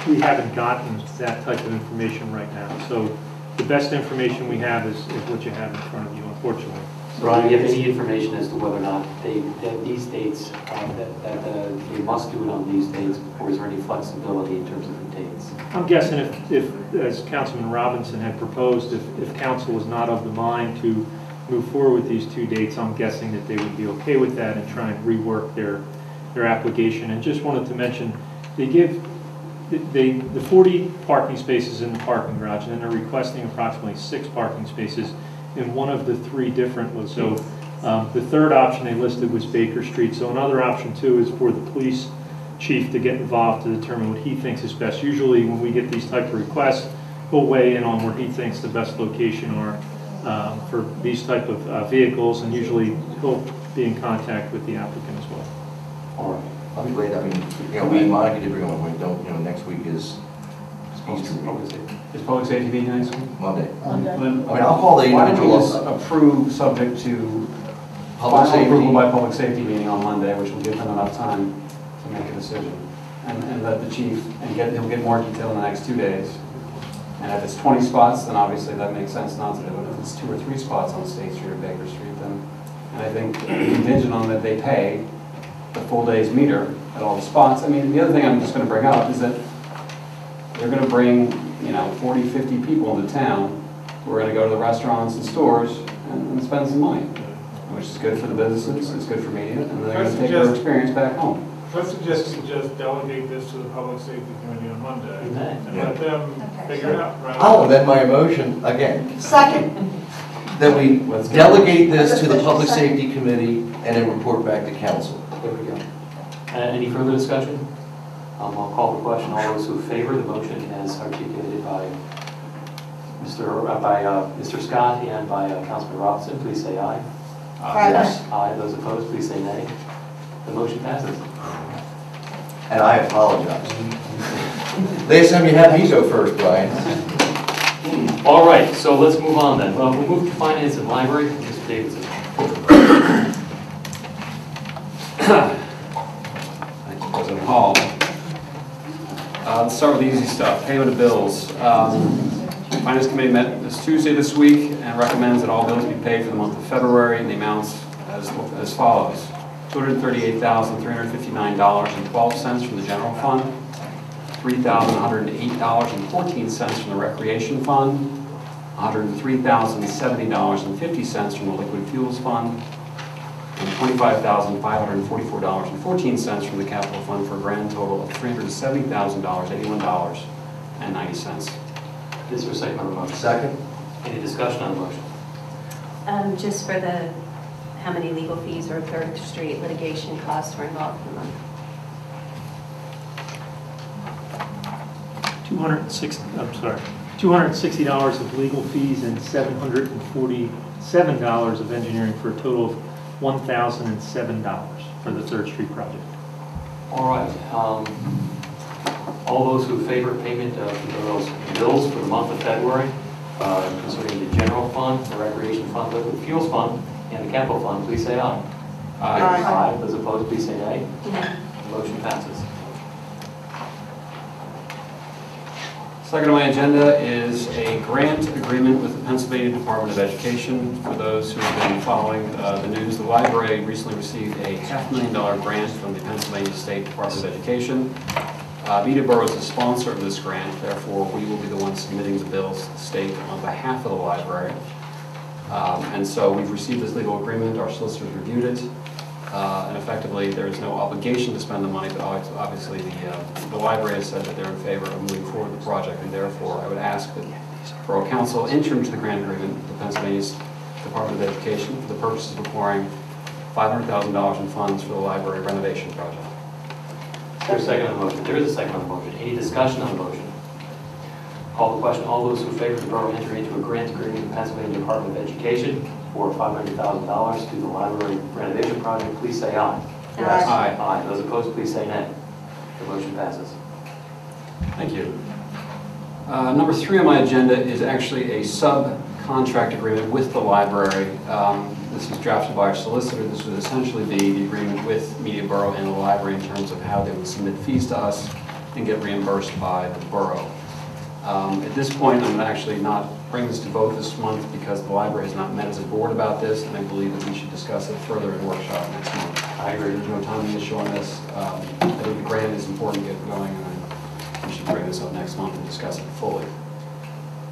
We haven't gotten that type of information right now. So the best information we have is what you have in front of you, unfortunately. Brian, do you have any information as to whether or not that these dates, that they must do it on these dates, or is there any flexibility in terms of the dates? I'm guessing if, as Councilman Robinson had proposed, if council was not of the mind to move forward with these 2 dates, I'm guessing that they would be okay with that and try and rework their application. And just wanted to mention, they give the 40 parking spaces in the parking garage, and then they're requesting approximately 6 parking spaces in one of the 3 different ones. So the third option they listed was Baker Street. So another option too is for the police chief to get involved to determine what he thinks is best. Usually when we get these type of requests, he'll weigh in on where he thinks the best location are for these type of vehicles, and usually he'll be in contact with the applicant as well. All right. I'll be glad. I mean, Monica did bring on, we don't, next week is Easter week. Is public safety meeting next week? Monday. Then, I mean, I'll call the why don't we individual. just approve subject to Public final safety. approval by public safety meeting on Monday, which will give them enough time to make a decision. And let the chief, and he'll get more detail in the next 2 days. And if it's 20 spots, then obviously that makes sense not to do it. If it's 2 or 3 spots on State Street or Baker Street, then, and I think contingent on that they pay the full day's meter at all the spots. I mean, the other thing I'm just going to bring up is that they're going to bring, 40, 50 people into town who are going to go to the restaurants and stores and spend some money, which is good for the businesses, it's good for media, and they're going to take their experience back home. Let's suggest you just delegate this to the Public Safety Committee on Monday and Yeah. let them figure it out. Right? I'll amend my motion again. Second. That we delegate this to the Public Safety Committee and then report back to council. There we go. Any further discussion? I'll call the question. All those who favor the motion as articulated by Mr. Scott and by Councilman Robinson, please say aye. Aye. Yes. Aye. Those opposed, please say nay. The motion passes. And I apologize. Last time you had me go first, Brian. All right, so let's move on then. We'll move to finance and library. Mr. Davidson. Thank you, President Hall. Let's start with the easy stuff, payment of bills. Finance Committee met this Tuesday this week and recommends that all bills be paid for the month of February in the amounts as follows. $238,359.12 from the general fund, $3,108.14 from the recreation fund, $103,070.50 from the liquid fuels fund, and $25,544.14 from the capital fund, for a grand total of $370,081.90. Is there a second on the motion? Second. Any discussion on the motion? Just for how many legal fees or 3rd Street litigation costs were involved in the month? $260 of legal fees and $747 of engineering, for a total of $1,007 for the 3rd Street project. All right. All those who favor payment of those bills for the month of February, concerning the general fund, the recreation fund, liquid fuels fund, and the capital fund, please say aye. Aye. Aye. Those opposed, please say nay. The motion passes. Second on my agenda is a grant agreement with the Pennsylvania Department of Education. For those who have been following the news, the library recently received a $500,000 grant from the Pennsylvania State Department of Education. Media Borough is the sponsor of this grant, therefore we will be the ones submitting the bills to the state on behalf of the library. And so we've received this legal agreement, our solicitors reviewed it, and effectively there is no obligation to spend the money, but obviously the library has said that they're in favor of moving forward with the project, and therefore I would ask that Borough Council enter into the grant agreement with the Pennsylvania Department of Education for the purpose of acquiring $500,000 in funds for the library renovation project. Is there a second on the motion? There is a second on the motion. Any discussion on the motion? Call the question. All those who favor the borough enter into a grant agreement with the Pennsylvania Department of Education for $500,000 to the library renovation project, please say aye. Yes. Aye. Aye. Those opposed, please say nay. The motion passes. Thank you. Number 3 on my agenda is actually a subcontract agreement with the library. This was drafted by our solicitor. This would essentially be the agreement with Media Borough and the library in terms of how they would submit fees to us and get reimbursed by the borough. At this point, I'm actually not bring this to vote this month because the library has not met as a board about this, and I believe that we should discuss it further in workshop next month. I agree. There's no timing issue on this. I think the grant is important to get going, and we should bring this up next month and discuss it fully.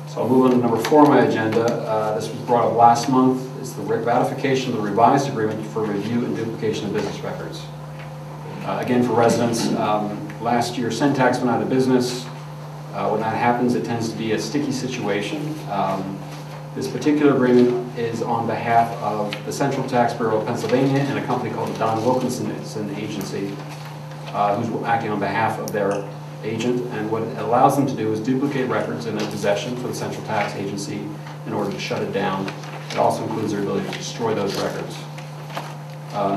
So I'll move on to number 4 on my agenda. This was brought up last month. It's the ratification of the revised agreement for review and duplication of business records. Again, for residents, last year Syntax went out of business. When that happens, it tends to be a sticky situation. This particular agreement is on behalf of the Central Tax Bureau of Pennsylvania and a company called the Don Wilkinson Agency, who's acting on behalf of their agent. And what it allows them to do is duplicate records in their possession for the Central Tax Agency in order to shut it down. It also includes their ability to destroy those records.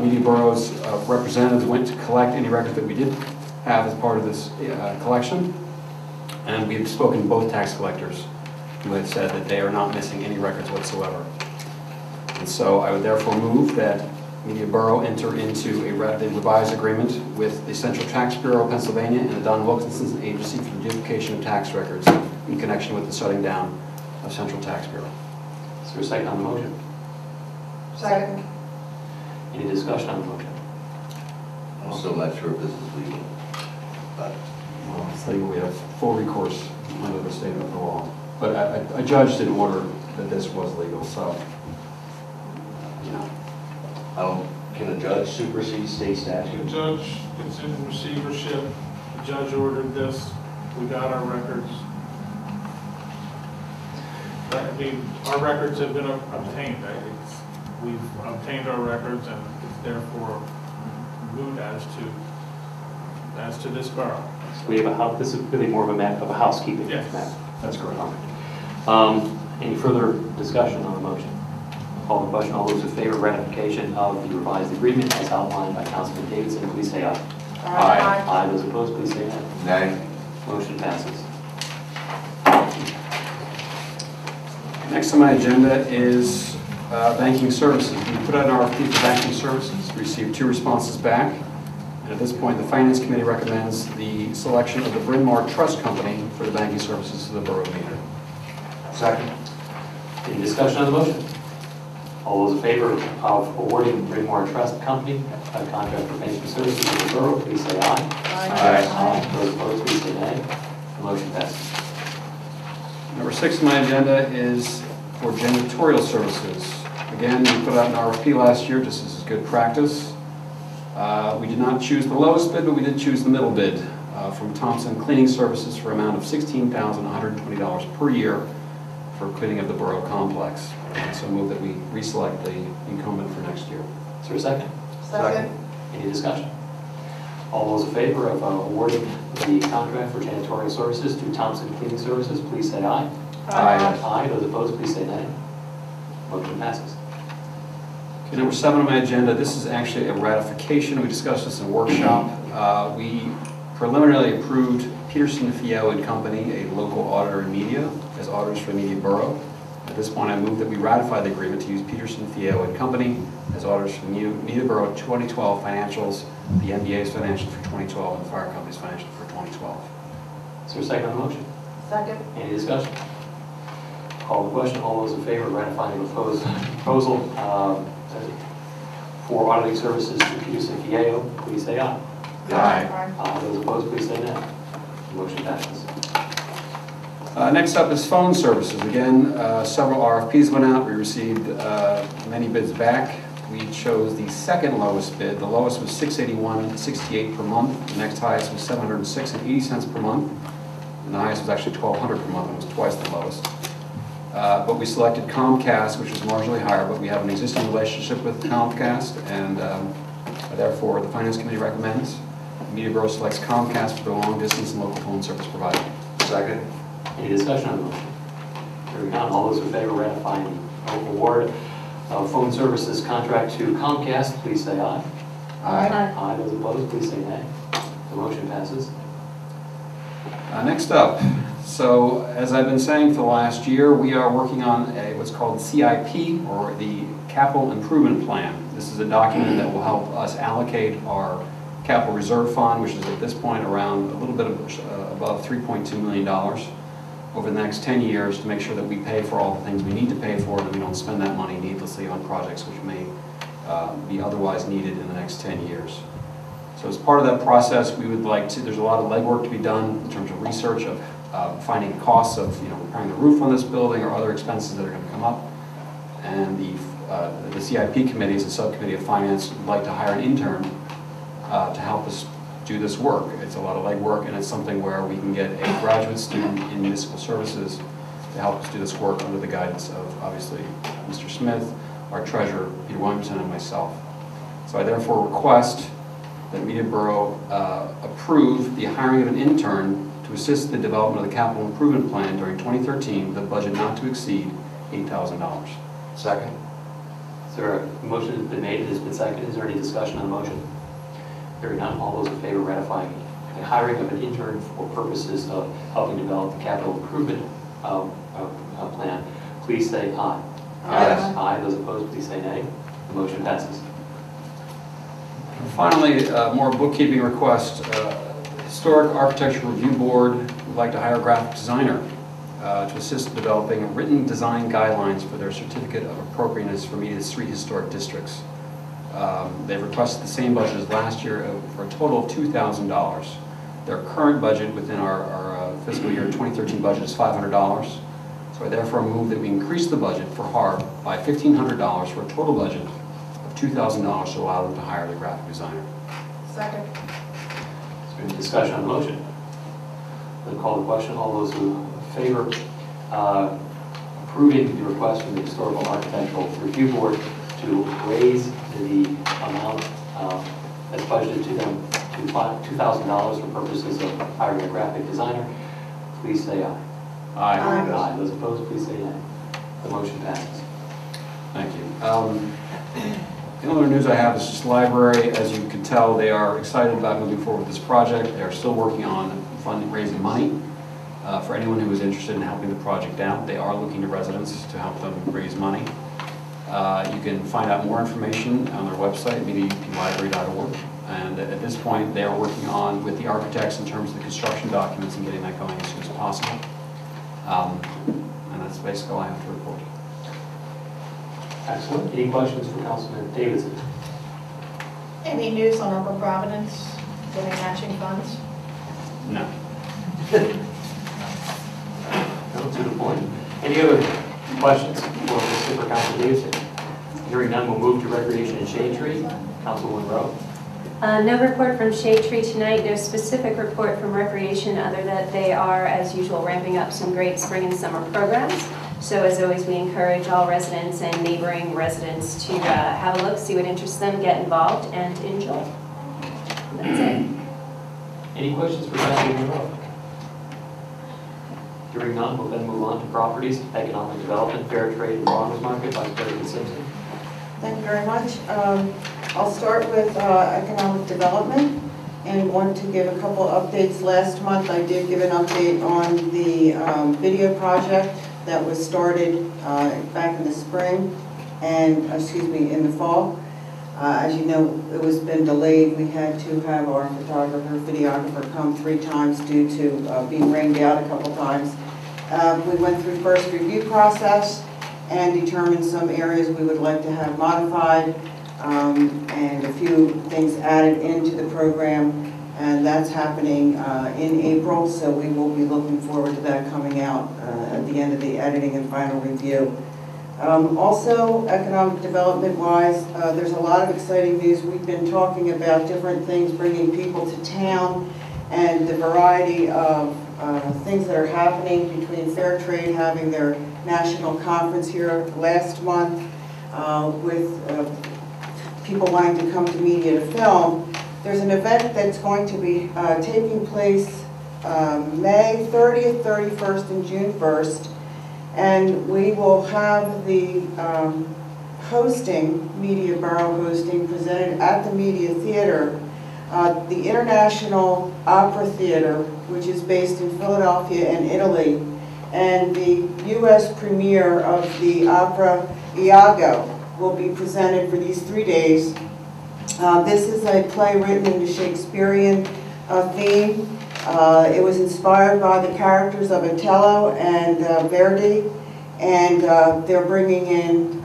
Media Borough's representatives went to collect any records that we did have as part of this collection. And we've spoken to both tax collectors who have said that they are not missing any records whatsoever. And so I would therefore move that Media Borough enter into the revised agreement with the Central Tax Bureau of Pennsylvania and the Don Wilkinson Agency for the duplication of tax records in connection with the shutting down of Central Tax Bureau. Is there a second on the motion? Second. Any discussion on the motion? I'm still not sure if this is legal, but Well, it's legal. We have full recourse under the state of the law. But a judge did order that this was legal, so, you know. can a judge supersede state statute? The judge is in receivership, the judge ordered this, we got our records. I mean, our records have been obtained, we've obtained our records and it's therefore moot as to this borough. So we have this is really more of a matter of a housekeeping Yes. matter. That's correct. Any further discussion on the motion? Call the question. All those in favor of ratification of the revised agreement as outlined by Councilman Davidson, please say aye. Aye. Aye. Those opposed, please say nay. Nay. Motion passes. Next on my agenda is banking services. We put out an RFP for banking services, received 2 responses back. And at this point, the Finance Committee recommends the selection of the Bryn Mawr Trust Company for the banking services to the borough meter. Second. Any discussion on the motion? All those in favor of awarding Bryn Mawr Trust Company a contract for banking services to the borough, please say aye. Aye. Those opposed, please say nay. The motion passes. Number 6 on my agenda is for janitorial services. Again, we put out an RFP last year, just as is good practice. We did not choose the lowest bid, but we did choose the middle bid from Thompson Cleaning Services for an amount of $16,120 per year for cleaning of the borough complex. So move that we reselect the incumbent for next year. Is there a second? Second. Any discussion? All those in favor of awarding the contract for janitorial services to Thompson Cleaning Services, please say aye. Aye. Aye. Those opposed, please say nay. Motion passes. Okay, number 7 on my agenda, this is actually a ratification. We discussed this in workshop. We preliminarily approved Peterson, Fio and Company, a local auditor in media, as auditors for Media Borough. At this point, I move that we ratify the agreement to use Peterson, Fio and Company as auditors for Media Borough 2012 financials, the NBA's financials for 2012, and the fire company's financials for 2012. Is there a second on the motion? Second. Any discussion? Call the question. All those in favor of ratifying the proposal for auditing services to Peterson Fio, please say aye. Aye. Aye. Those opposed, please say nay. The motion passes. Next up is phone services. Again, several RFPs went out. We received many bids back. We chose the second lowest bid. The lowest was $681.68 per month. The next highest was $706.80 per month. And the highest was actually $1,200 per month. It was twice the lowest. But we selected Comcast, which was marginally higher, but we have an existing relationship with Comcast, and therefore the Finance Committee recommends Media Borough selects Comcast for the long distance and local phone service provider. Second. Any discussion on the motion? Hearing none, all those in favor of ratifying the award of phone services contract to Comcast, please say aye. Aye. Aye. Those opposed, please say nay. The motion passes. Next up, so as I've been saying for the last year, we are working on what's called CIP, or the Capital Improvement Plan. This is a document that will help us allocate our capital reserve fund, which is at this point around a little bit above $3.2 million. over the next 10 years to make sure that we pay for all the things we need to pay for, and that we don't spend that money needlessly on projects which may be otherwise needed in the next 10 years. So as part of that process, we would like to, there's a lot of legwork to be done in terms of research of finding costs of repairing the roof on this building or other expenses that are going to come up. And the CIP committee, as a subcommittee of finance, would like to hire an intern to help us do this work. It's a lot of legwork, and it's something where we can get a graduate student in municipal services to help us do this work under the guidance of, obviously, Mr. Smith, our treasurer, Peter Williamson, and myself. So I therefore request that Media Borough approve the hiring of an intern to assist the development of the capital improvement plan during 2013 with a budget not to exceed $8,000. Second. Is there a motion that's been made and has been seconded? Is there any discussion on the motion? Hearing none, all those in favor of ratifying the hiring of an intern for purposes of helping develop the capital improvement plan, please say aye. Aye. Aye. Those opposed, please say nay. The motion passes. And finally, more bookkeeping request. Historic Architecture Review Board would like to hire a graphic designer to assist in developing written design guidelines for their certificate of appropriateness for Media's 3 historic districts. They've requested the same budget as last year for a total of $2,000. Their current budget within our fiscal year 2013 budget is $500. So I therefore move that we increase the budget for HARB by $1,500 for a total budget of $2,000 to allow them to hire the graphic designer. Second. Is there any discussion on the motion? Then call the question. All those who favor approving the request from the Historical Architectural Review Board to raise the amount that's budgeted to them to $2,000 for purposes of hiring a graphic designer, please say aye. Aye. Aye. Those opposed, please say nay. The motion passes. Thank you. The other news I have is just library. As you can tell, they are excited about moving forward with this project. They are still working on raising money for anyone who is interested in helping the project out. They are looking to residents to help them raise money. You can find out more information on their website, mediauplibrary.org. And at this point, they are working on with the architects in terms of the construction documents and getting that going as soon as possible. And that's basically all I have to report. Excellent. Any questions for Councilman Davidson? Any news on Upper Providence getting matching funds? No. No, to the point. Any other questions for Councilman Davidson? Hearing none, we'll move to Recreation and Shade Tree. Councilwoman Rowe. No report from Shade Tree tonight. No specific report from Recreation other than they are, as usual, ramping up some great spring and summer programs. So as always, we encourage all residents and neighboring residents to have a look, see what interests them, get involved, and enjoy. That's it. Any questions for Councilwoman Rowe? Hearing none, we'll then move on to properties, economic development, fair trade, and farmers market. Vice President Simpson. Thank you very much. I'll start with economic development and want to give a couple updates. Last month I did give an update on the video project that was started back in the spring and, in the fall. As you know, it was been delayed. We had to have our photographer, videographer come 3 times due to being rained out a couple times. We went through first review process and determined some areas we would like to have modified and a few things added into the program, and that's happening in April, so we will be looking forward to that coming out at the end of the editing and final review. Also, economic development-wise, there's a lot of exciting news. We've been talking about different things, bringing people to town, and the variety of things that are happening between Fair Trade having their national conference here last month with people wanting to come to media to film. There's an event that's going to be taking place May 30th, 31st, and June 1st. And we will have the hosting, Media Borough hosting, presented at the Media Theater, the International Opera Theater, which is based in Philadelphia and Italy, and the U.S. premiere of the opera Iago will be presented for these 3 days. This is a play written in the Shakespearean theme, It was inspired by the characters of Otello and Verdi, and they're bringing in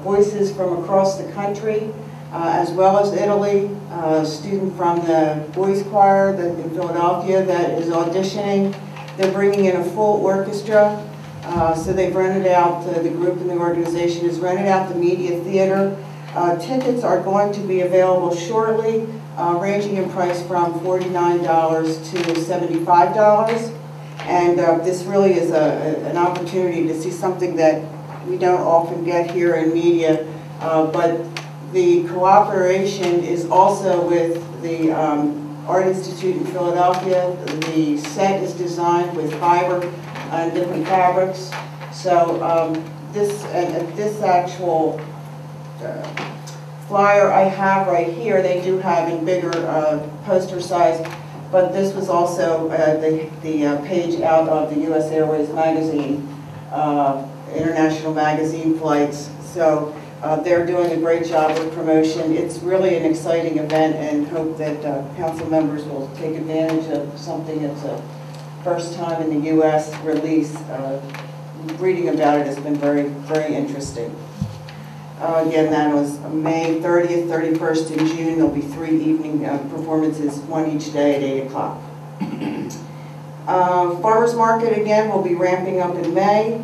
voices from across the country, as well as Italy. A student from the boys choir in Philadelphia that is auditioning. They're bringing in a full orchestra. So they've rented out, the group in the organization has rented out the media theater. Tickets are going to be available shortly, ranging in price from $49 to $75. And this really is an opportunity to see something that we don't often get here in media, but the cooperation is also with the Art Institute in Philadelphia. The set is designed with fiber and different fabrics. So this actual flyer I have right here, they do have in bigger poster size, but this was also the page out of the U.S. Airways magazine, international magazine flights. So they're doing a great job with promotion. It's really an exciting event, and hope that council members will take advantage of something that's a first time in the U.S. release. Reading about it has been very, very interesting. Again, that was May 30th, 31st in June. There'll be 3 evening performances, one each day at 8 o'clock. Farmers Market, again, will be ramping up in May.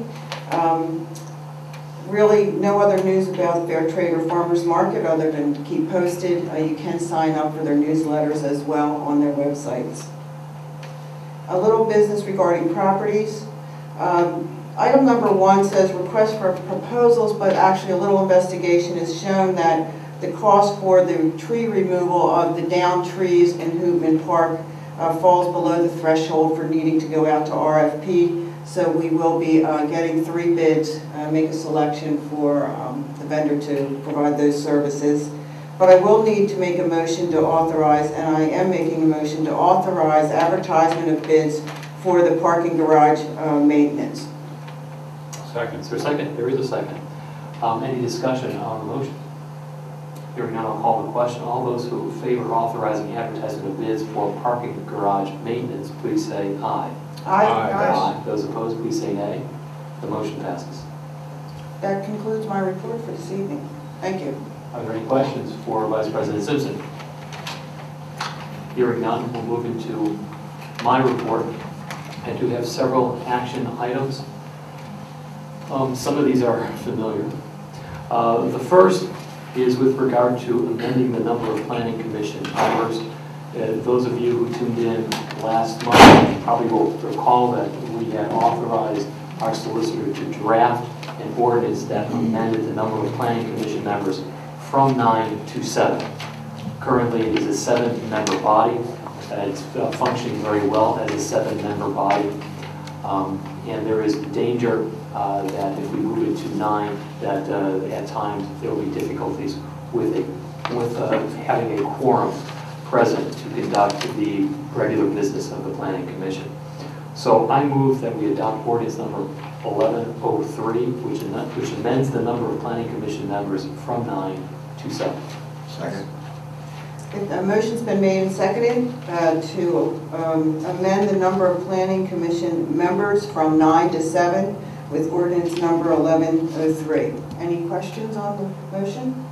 Really, no other news about Fair Trade or Farmers Market other than keep posted. You can sign up for their newsletters as well on their websites. A little business regarding properties. Item number 1 says request for proposals, but actually a little investigation has shown that the cost for the tree removal of the downed trees in Hoopman Park falls below the threshold for needing to go out to RFP. So we will be getting 3 bids, make a selection for the vendor to provide those services. But I will need to make a motion to authorize, and I am making a motion to authorize advertisement of bids for the parking garage maintenance. Second. Is there a second? There is a second. Any discussion on the motion? Hearing none, I'll call the question. All those who favor authorizing advertisement of bids for parking garage maintenance, please say aye. Aye. Aye. Those opposed, please say nay. The motion passes. That concludes my report for this evening. Thank you. Are there any questions for Vice President Simpson? Hearing none, we'll move into my report. I do have several action items. Some of these are familiar. The first is with regard to amending the number of Planning Commission members. Those of you who tuned in last month probably will recall that we had authorized our solicitor to draft an ordinance that amended the number of Planning Commission members from 9 to 7. Currently, it is a 7-member body. It's functioning very well as a 7-member body. And there is danger that if we move it to 9, that at times there will be difficulties with having a quorum present to conduct the regular business of the Planning Commission. So I move that we adopt ordinance number 1103, which amends the number of Planning Commission members from 9 to 7. Second. A motion's been made and seconded to amend the number of Planning Commission members from 9 to 7 with ordinance number 1103. Any questions on the motion?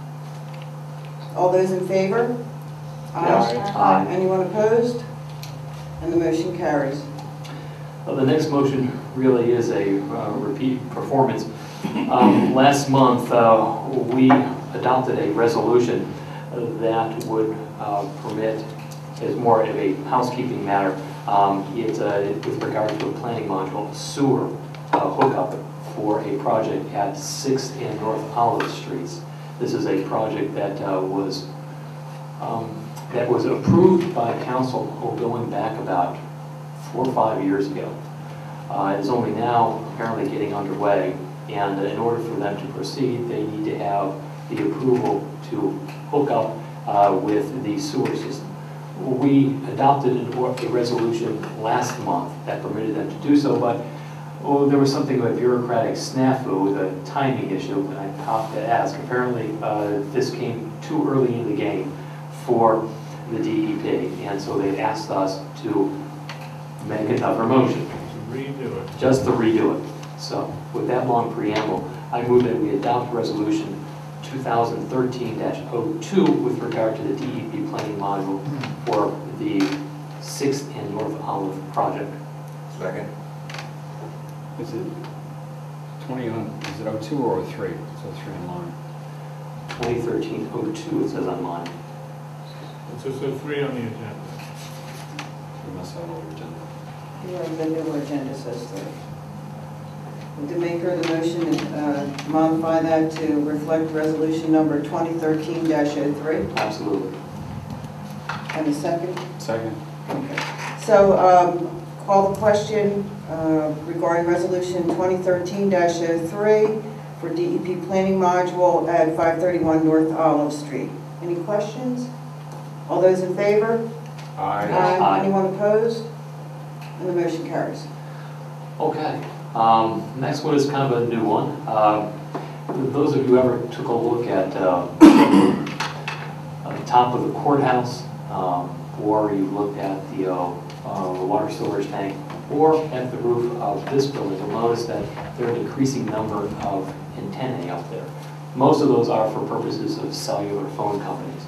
All those in favor? Yes. Aye. Anyone opposed? And the motion carries. Well, the next motion really is a repeat performance. Last month, we adopted a resolution that would permit, as more of a housekeeping matter, it's with regard to a planning module, sewer hookup for a project at 6th and North Olive Streets. This is a project that was approved by council going back about 4 or 5 years ago. It is only now apparently getting underway, and in order for them to proceed, they need to have the approval to hook up with the sewer system. We adopted a resolution last month that permitted them to do so, but there was something of a bureaucratic snafu with a timing issue, and I have to ask. Apparently, this came too early in the game for the DEP, and so they've asked us to make another motion, Redo it. just to redo it. So with that long preamble, I move that we adopt resolution 2013-02 with regard to the DEP planning module for the 6th and North Olive project. Second. Is it 20 on, is it 02 or 03? It's 03 in line. 2013-02 it says on mine. It's just so 3 on the agenda. We must have an older agenda. Yeah, the newer agenda says that. Would the maker of the motion modify that to reflect resolution number 2013-03? Absolutely. And a second? Second. Okay. So, call the question regarding resolution 2013-03 for DEP planning module at 531 North Olive Street. Any questions? All those in favor? Aye. Aye. Anyone opposed? And the motion carries. Okay. Next one is kind of a new one. Those of you who ever took a look at the top of the courthouse, or you looked at the water storage tank, or at the roof of this building, you'll notice that there are an increasing number of antennae up there. Most of those are for purposes of cellular phone companies.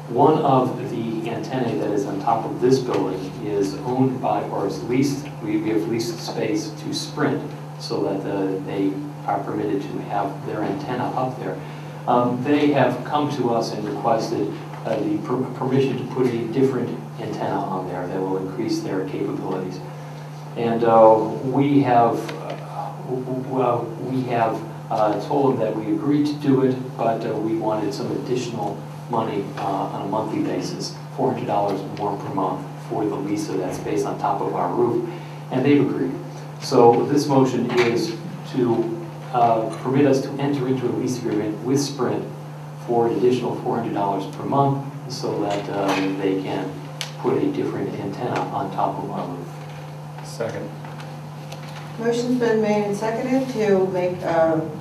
One of the antennae that is on top of this building is owned by, or is leased, we have leased space to Sprint so that they are permitted to have their antenna up there. They have come to us and requested the permission to put a different antenna on there that will increase their capabilities. And we have told them that we agreed to do it, but we wanted some additional money on a monthly basis, $400 more per month for the lease of that space on top of our roof, and they've agreed. So this motion is to permit us to enter into a lease agreement with Sprint for an additional $400 per month so that they can put a different antenna on top of our roof. Second. Motion's been made and seconded to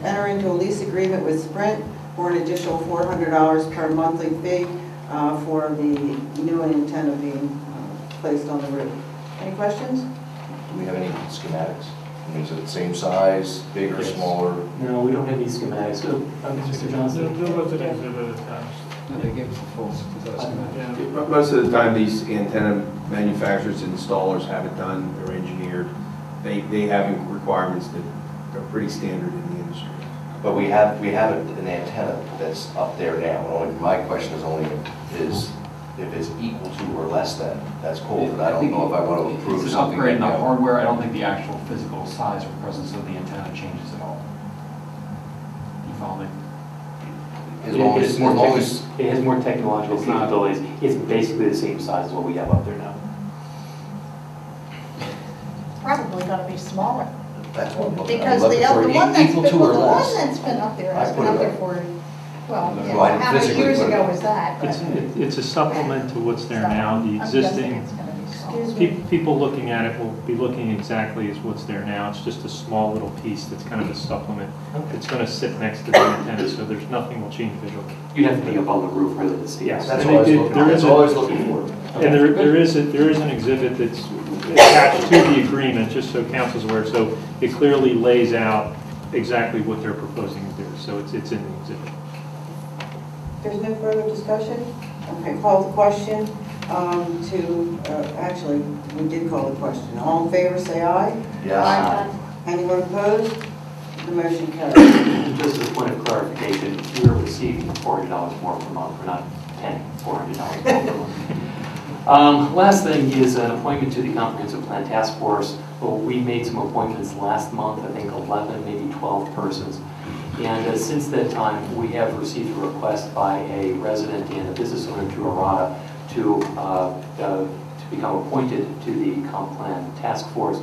enter into a lease agreement with Sprint for an additional $400 per monthly fee for the new antenna being placed on the roof. Any questions? Do we have any schematics? I mean, is it the same size, bigger, Yes. smaller? No, we don't have any schematics. Mr. Johnson? There was an exhibit attached. No, they gave us the full, is that a schematic? Yeah. Most of the time, these antenna manufacturers and installers have it done, they're engineered. They have requirements that are pretty standard in the industry. But we have an antenna that's up there now. Only my question is only if it's equal to or less than. That's cool, but I don't know if I want to approve It's an something. upgrade in the right now. hardware. I don't think the actual physical size or presence of the antenna changes at all. You follow me? As long as, It has more technological It's not- capabilities. It's basically the same size as what we have up there now. Probably gonna be smaller, that's what I'm looking at. because I'm the looking for one that's equal been, to well, or the one less. that's been up there I has put been it up there up. for, well, No, you I know, didn't how many physically years put it ago up. was that? But It's a supplement to what's there now. The I'm guessing existing, it's gonna be smaller. Excuse me. people looking at it will be looking exactly as what's there now. It's just a small little piece that's kind of a supplement. It's going to sit next to the antenna, so there's nothing will change visually. You'd have to be up on the roof really to see it. Yes. That's And all I was it- looking there for. is That's a- all I was looking for. And there is an exhibit that's attached to the agreement, just so council's aware, so it clearly lays out exactly what they're proposing to do, so it's in the exhibit. There's no further discussion? Okay, call the question actually, we did call the question. All in favor, say aye. Yes. Anyone opposed? The motion carries. Just as a point of clarification, we're receiving $400 more per month. We're not paying $400 more per month. Last thing is an appointment to the Comprehensive Plan Task Force. Well, we made some appointments last month, I think 11, maybe 12 persons. And since that time, we have received a request by a resident and a business owner to Arata to become appointed to the Comp Plan Task Force.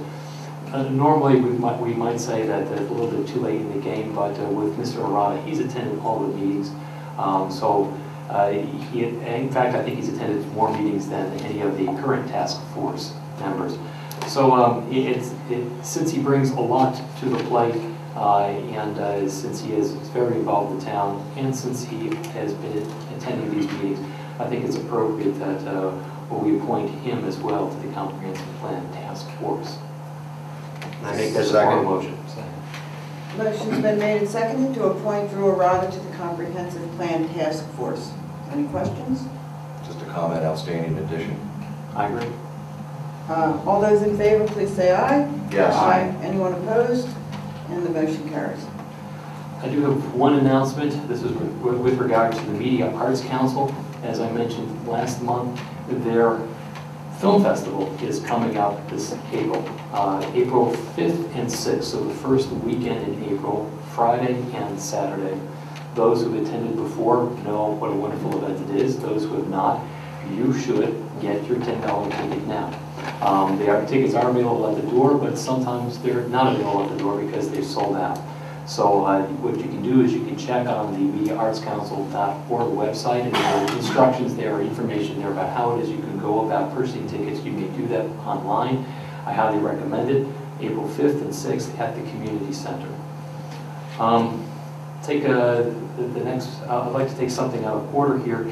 Normally, we might say that it's a little bit too late in the game, but with Mr. Arata, he's attended all the meetings. In fact, I think he's attended more meetings than any of the current task force members. So since he brings a lot to the plate, and since he is very involved in town, and since he has been attending these meetings, I think it's appropriate that we appoint him as well to the Comprehensive Plan Task Force. And I make that as a formal motion. Motion's been made and seconded to appoint Drew Arata to the Comprehensive Plan Task Force. Any questions? Just a comment, outstanding addition. I agree. All those in favor, please say aye. Yes. Aye. Anyone opposed? And the motion carries. I do have one announcement. This is with regard to the Media Arts Council. As I mentioned last month, their film festival is coming up this April. April 5th and 6th, so the first weekend in April, Friday and Saturday. Those who have attended before know what a wonderful event it is. Those who have not, you should get your $10 ticket now. Tickets are available at the door, but sometimes they're not available at the door because they've sold out. So what you can do is you can check on the MediaArtsCouncil.org website, and there are instructions there, or information there about how it is you can go about purchasing tickets. You may do that online. I highly recommend it. April 5th and 6th at the Community Center. I'd like to take something out of order here.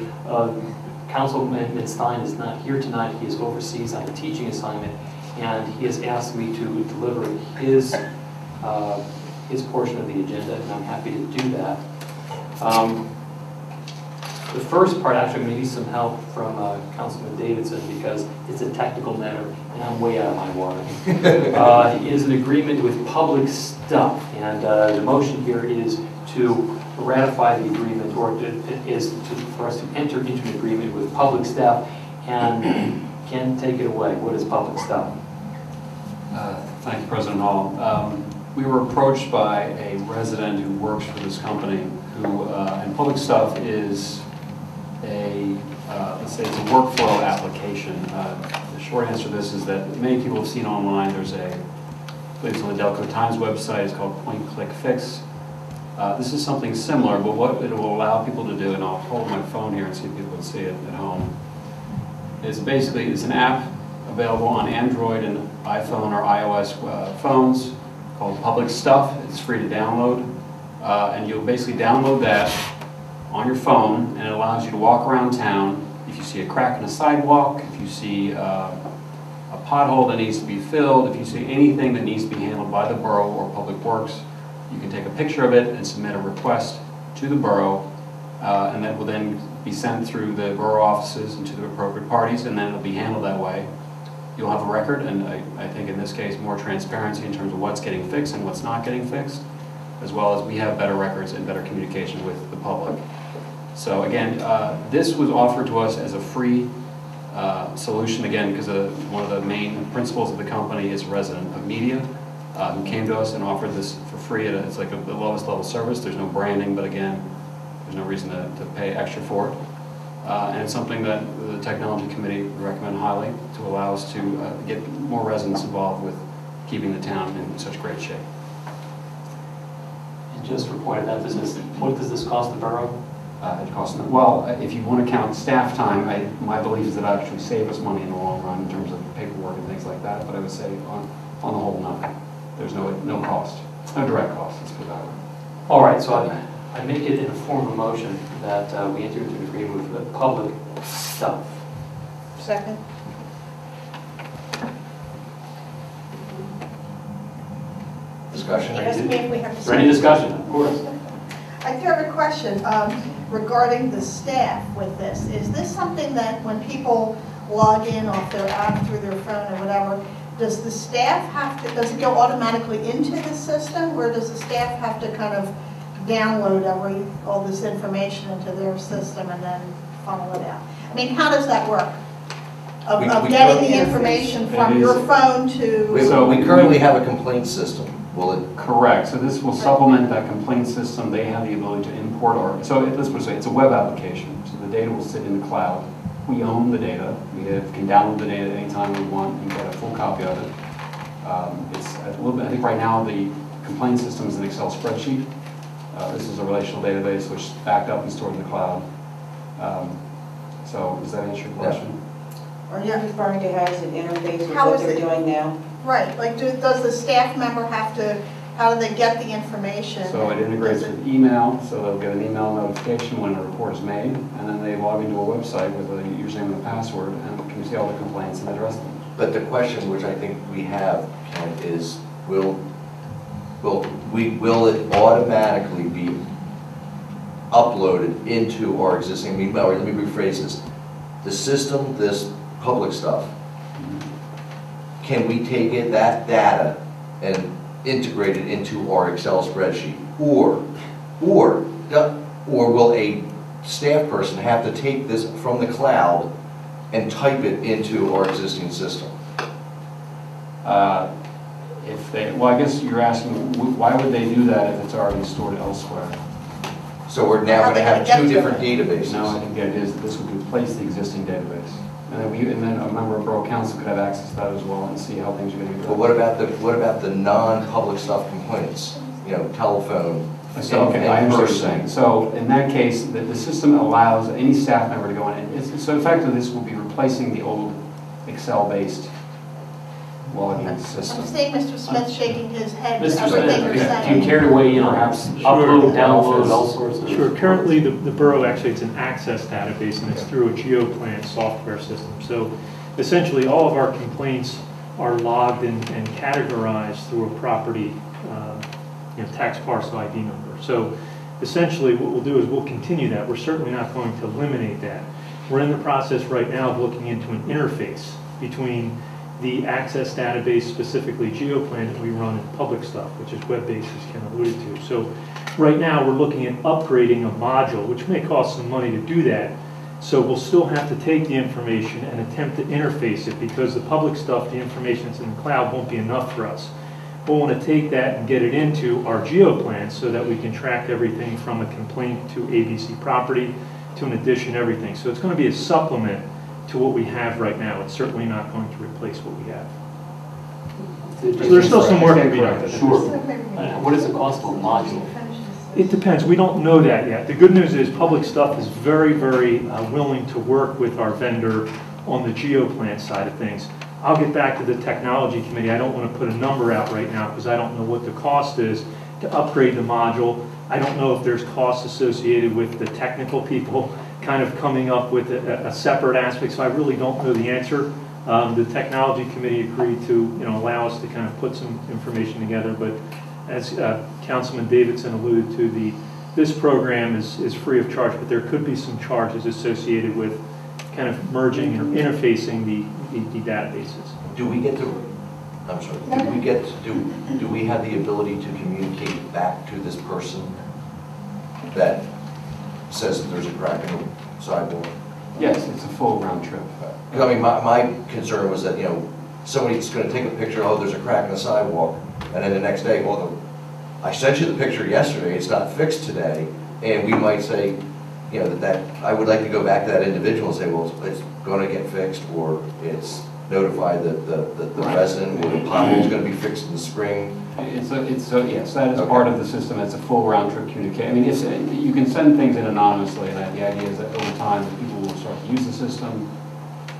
Councilman Stein is not here tonight. He is overseas on a teaching assignment, and he has asked me to deliver his portion of the agenda, and I'm happy to do that. The first part, actually, I'm going to need some help from Councilman Davidson because it's a technical matter, and I'm way out of my water. Is an agreement with Public Stuff, and the motion here is to ratify the agreement, or for us to enter into an agreement with Public Staff. And Ken, take it away. What is Public Stuff? Thank you, President Hall. We were approached by a resident who works for this company and Public Stuff is let's say it's a workflow application. The short answer to this is that many people have seen online, there's I believe it's on the Delco Times website, it's called Point Click Fix. This is something similar, but what it will allow people to do, and I'll hold my phone here and see if people can see it at home, is basically it's an app available on Android and iPhone or iOS phones called Public Stuff. It's free to download, and you'll basically download that on your phone, and it allows you to walk around town. If you see a crack in a sidewalk, if you see a pothole that needs to be filled, if you see anything that needs to be handled by the borough or Public Works, you can take a picture of it and submit a request to the borough, and that will then be sent through the borough offices and to the appropriate parties, and then it'll be handled that way. You'll have a record, and I think in this case more transparency in terms of what's getting fixed and what's not getting fixed, as well as we have better records and better communication with the public. So again, this was offered to us as a free solution, again, because one of the main principles of the company is a resident of media who came to us and offered this for free. It's like the lowest level service. There's no branding, but again, there's no reason to pay extra for it. And it's something that the Technology Committee would recommend highly to allow us to get more residents involved with keeping the town in such great shape. And just for point of emphasis, what does this cost the borough? It costs, well, if you want to count staff time, my belief is that it actually save us money in the long run in terms of paperwork and things like that, but I would say on the whole, nothing. There's no cost, no direct cost, let's put it that way. All right, so I make it in a form of a motion that we enter into an agreement with Public Stuff. Second. Discussion? He asked me if we have Is there any discussion? Of course. I do have a question regarding the staff with this. Is this something that when people log in off their app through their phone or whatever, does the staff have to, does it go automatically into the system, or does the staff have to kind of download all this information into their system and then funnel it out? I mean, how does that work? Of getting the information from your phone to... We currently have a complaint system. Will it? Correct. So this will supplement that complaint system. They have the ability to import let's put it this way, it's a web application. So the data will sit in the cloud. We own the data. We can download the data anytime we want and get a full copy of it. I think right now the complaint system is an Excel spreadsheet. This is a relational database which is backed up and stored in the cloud. So does that answer your question? Are you referring to how does it interface with what they're doing now? Right, like does the staff member have to How do they get the information? So it integrates with email, so they'll get an email notification when a report is made, and then they log into a website with a username and a password, and can see all the complaints and address them. But the question which I think we have, Ken, is will it automatically be uploaded into our existing email? Or let me rephrase this. The system, this public stuff, can we take that data and integrate it into our Excel spreadsheet? Or will a staff person have to take this from the cloud and type it into our existing system? Well, I guess you're asking, why would they do that if it's already stored elsewhere? So we're now going to have two different databases. No, I think the idea is that this would replace the existing database. And then a member of Borough Council could have access to that as well and see how things are going to be done. But what about the non-public stuff complaints? You know, telephone. So, okay, I understand what you're saying. So in that case, the system allows any staff member to go in. So effectively, this will be replacing the old Excel-based login system. I'm seeing Mr. Smith shaking his head to Mr. everything you're Smith, saying. do you care to weigh in, perhaps upload, download, all sorts of? Sure, currently the Borough, actually it's an access database and it's through a GeoPlan software system. So essentially all of our complaints are logged and categorized through a property tax parcel ID number. So essentially what we'll do is we'll continue that. We're certainly not going to eliminate that. We're in the process right now of looking into an interface between the access database, specifically GeoPlan, that we run in public stuff, which is web-based, as Ken alluded to. So right now we're looking at upgrading a module, which may cost some money to do that. So we'll still have to take the information and attempt to interface it, because the public stuff, the information that's in the cloud, won't be enough for us. We'll want to take that and get it into our GeoPlan so that we can track everything from a complaint to ABC property to an addition, everything. So it's going to be a supplement to what we have right now. It's certainly not going to replace what we have. So there's still some work to be done. Sure. What is the cost of a module? It depends. We don't know that yet. The good news is public stuff is very, very willing to work with our vendor on the GeoPlan side of things. I'll get back to the technology committee. I don't want to put a number out right now because I don't know what the cost is to upgrade the module. I don't know if there's costs associated with the technical people kind of coming up with a separate aspect, so I really don't know the answer. The technology committee agreed to allow us to kind of put some information together, but as Councilman Davidson alluded to, this program is free of charge, but there could be some charges associated with kind of merging or interfacing the databases. Do we get to, I'm sorry, do we have the ability to communicate back to this person that says that there's a crack in the sidewalk? Yes, it's a full round trip. I mean, my concern was that, somebody's going to take a picture, oh, there's a crack in the sidewalk, and then the next day, well, I sent you the picture yesterday, it's not fixed today, and we might say, that I would like to go back to that individual and say, well, it's going to get fixed, or it's notified that the resident, or the pothole's going to be fixed in the spring. Yes, that is part of the system. It's a full round trip communication. I mean, you can send things in anonymously, and the idea is that over time, people will start to use the system,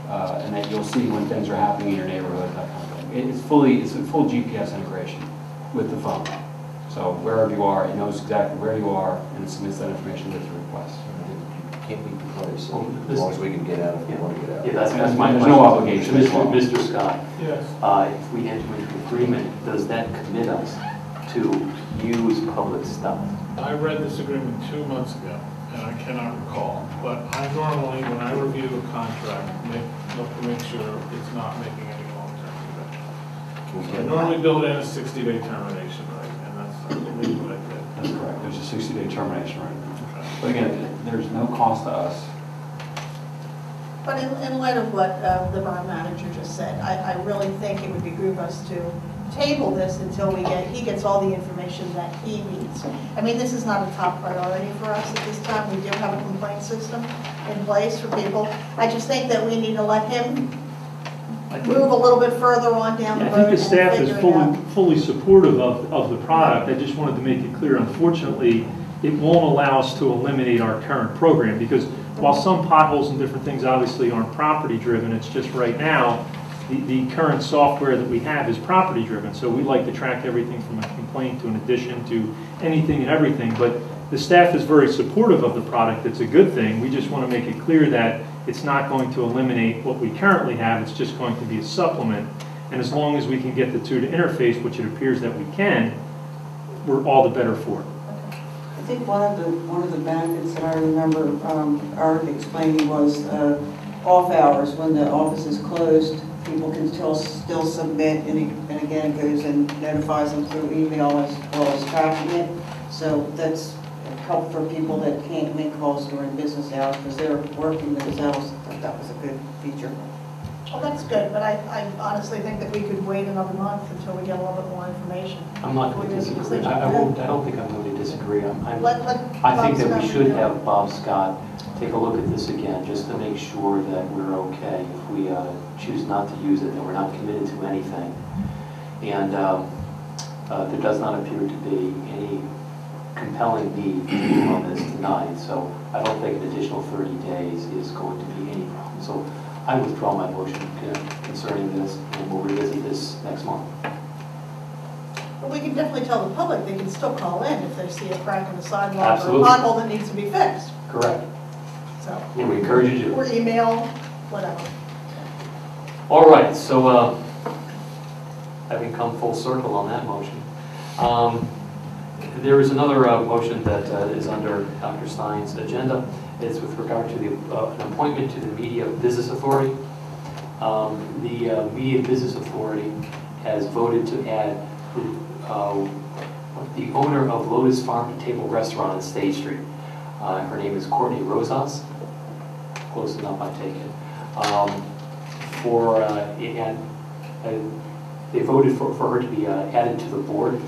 and that you'll see when things are happening in your neighborhood, that kind of thing. It's a full GPS integration with the phone. So wherever you are, it knows exactly where you are, and it submits that information with the request. Can't be precise, as long as we can get out if we want to get out. Yeah, that's my There's question. no obligation. Mr. Scott. Yes. If we enter into an agreement, does that commit us to use public stuff? I read this agreement 2 months ago, and I cannot recall, but I normally, when I review a contract, look to make sure it's not making any long-term commitments. I normally build in a 60-day termination, right, and that's, I believe, what I did. That's correct. There's a 60-day termination right now. But again, there's no cost to us. But in light of what the borough manager just said, I really think it would behoove us to table this until he gets all the information that he needs. I mean, this is not a top priority for us at this time. We do have a complaint system in place for people. I just think that we need to let him move a little bit further on down the road. I think the staff is fully supportive of the product. I just wanted to make it clear, unfortunately, it won't allow us to eliminate our current program, because while some potholes and different things obviously aren't property driven, it's just right now the current software that we have is property driven, so we like to track everything from a complaint to an addition to anything and everything, but the staff is very supportive of the product. It's a good thing. We just want to make it clear that it's not going to eliminate what we currently have, it's just going to be a supplement. And as long as we can get the two to interface, which it appears that we can, we're all the better for it. I think one of the benefits that I remember Eric explaining was off hours, when the office is closed, people can still submit, and again, it goes and notifies them through email as well as tracking it. So that's help for people that can't make calls during business hours because they're working those hours. I thought that was a good feature. Well, that's good, but I honestly think that we could wait another month until we get a little bit more information. I'm not going to disagree. I don't think I'm going to disagree. I think that we should have Bob Scott take a look at this again, just to make sure that we're okay. If we choose not to use it, then we're not committed to anything. And there does not appear to be any compelling need to move on this tonight. So I don't think an additional 30 days is going to be any problem. So I withdraw my motion concerning this, and we'll revisit this next month. But we can definitely tell the public they can still call in if they see a crack in the sidewalk Absolutely. or a pothole that needs to be fixed. Correct. So. And we encourage you to. Or email, whatever. All right, so having come full circle on that motion, there is another motion that is under Dr. Stein's agenda. It's with regard to an appointment to the Media Business Authority. The Media Business Authority has voted to add the owner of Lotus Farm to Table Restaurant on State Street. Her name is Courtney Rosas. Close enough, I take it. They voted for her to be added to the board.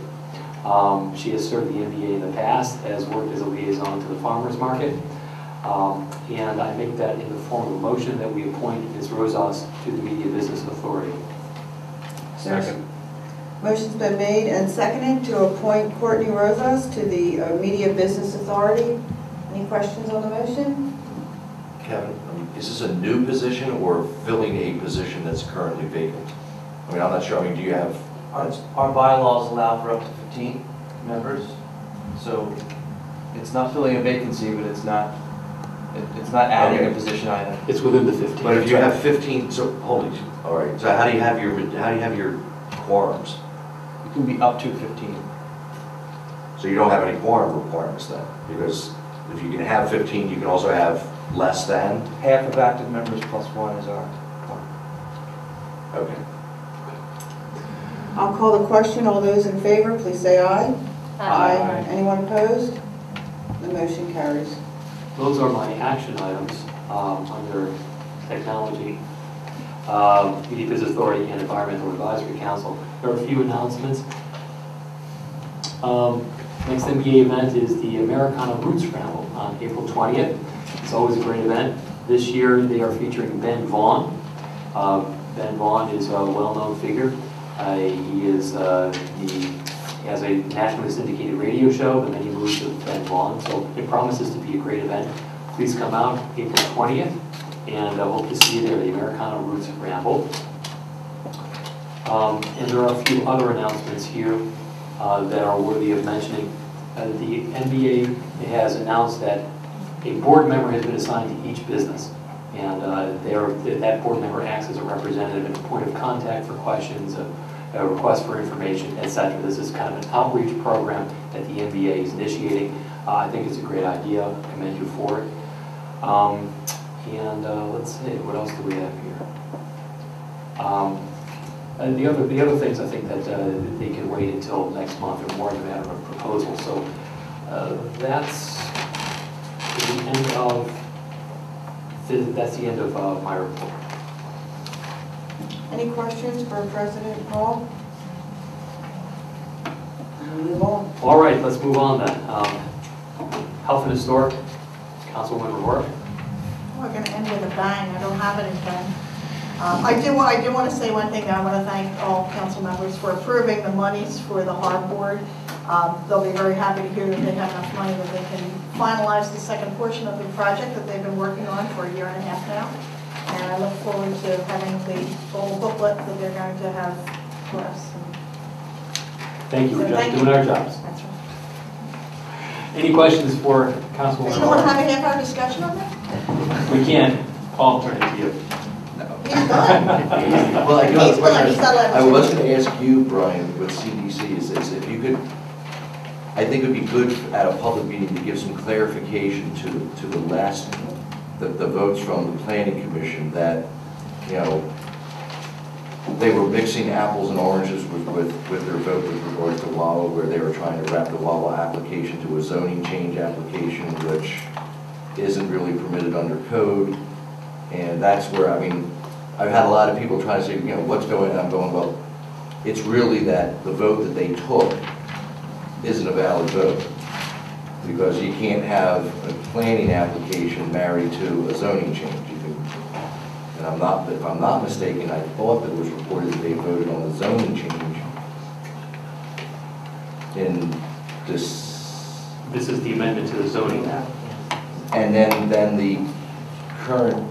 She has served the NBA in the past, has worked as a liaison to the farmers market. And I make that in the form of a motion that we appoint Ms. Rosas to the Media Business Authority. Second. Motion's been made and seconded to appoint Courtney Rosas to the Media Business Authority. Any questions on the motion? Kevin, is this a new position or filling a position that's currently vacant? I mean, I'm not sure. I mean, do you have? Our bylaws allow for up to 15 members, so it's not filling a vacancy, but it's not adding a position either. It's within the 15. But if you have 15, so all right. So how do you have your quorums? You can be up to 15. So you don't have any quorum requirements then, because if you can have 15, you can also have less than. Half of active members plus one is our quorum. Okay. I'll call the question. All those in favor, please say aye. Aye. Anyone opposed? The motion carries. Those are my action items under Technology, Media Business Authority, and Environmental Advisory Council. There are a few announcements. Next NBA event is the Americana Roots Ramble on April 20th. It's always a great event. This year they are featuring Ben Vaughn. Ben Vaughn is a well-known figure. He has a nationally syndicated radio show, The Many Moods of Ben Vaughn. So it promises to be a great event. Please come out April 20th, and hope to see you there, the Americana Roots Ramble. And there are a few other announcements here that are worthy of mentioning. The NBA has announced that a board member has been assigned to each business, and that board member acts as a representative and a point of contact for questions, a request for information, etc. This is kind of an outreach program that the NBA is initiating. I think it's a great idea. I commend you for it. Let's see, what else do we have here? The other things, I think that they can wait until next month, or more in a matter of proposal. So that's the end of my report. Any questions for President Paul? Move on. All right, let's move on then. Health and Historic, Councilwoman Rivera. We're going to end with a bang. I don't have anything. I do want to say one thing. I want to thank all council members for approving the monies for the hardboard. They'll be very happy to hear that they have enough money that they can finalize the second portion of the project that they've been working on for a year and a half now. And and I look forward to having the full booklet that they're going to have for us. Thank you, we're So just thank doing you. our jobs. That's right. Any questions for Councilwoman Does no one have Moore? a half-hour discussion on that? We can. Paul, turn it to you. He's done. Well, I do have a He's done. He's question. not allowed to I say was it. going to ask you, Brian, with CDC, is if you could, I think it would be good at a public meeting to give some clarification to the last, the votes from the planning commission that, you know, they were mixing apples and oranges with their vote with regards to Wawa, where they were trying to wrap the Wawa application to a zoning change application, which isn't really permitted under code. And that's where, I mean, I've had a lot of people trying to say, you know, what's going on? I'm going, well, it's really that the vote that they took isn't a valid vote. Because you can't have a planning application married to a zoning change. You can, and if I'm not mistaken, I thought that it was reported that they voted on the zoning change in this. This is the amendment to the zoning map. And then the current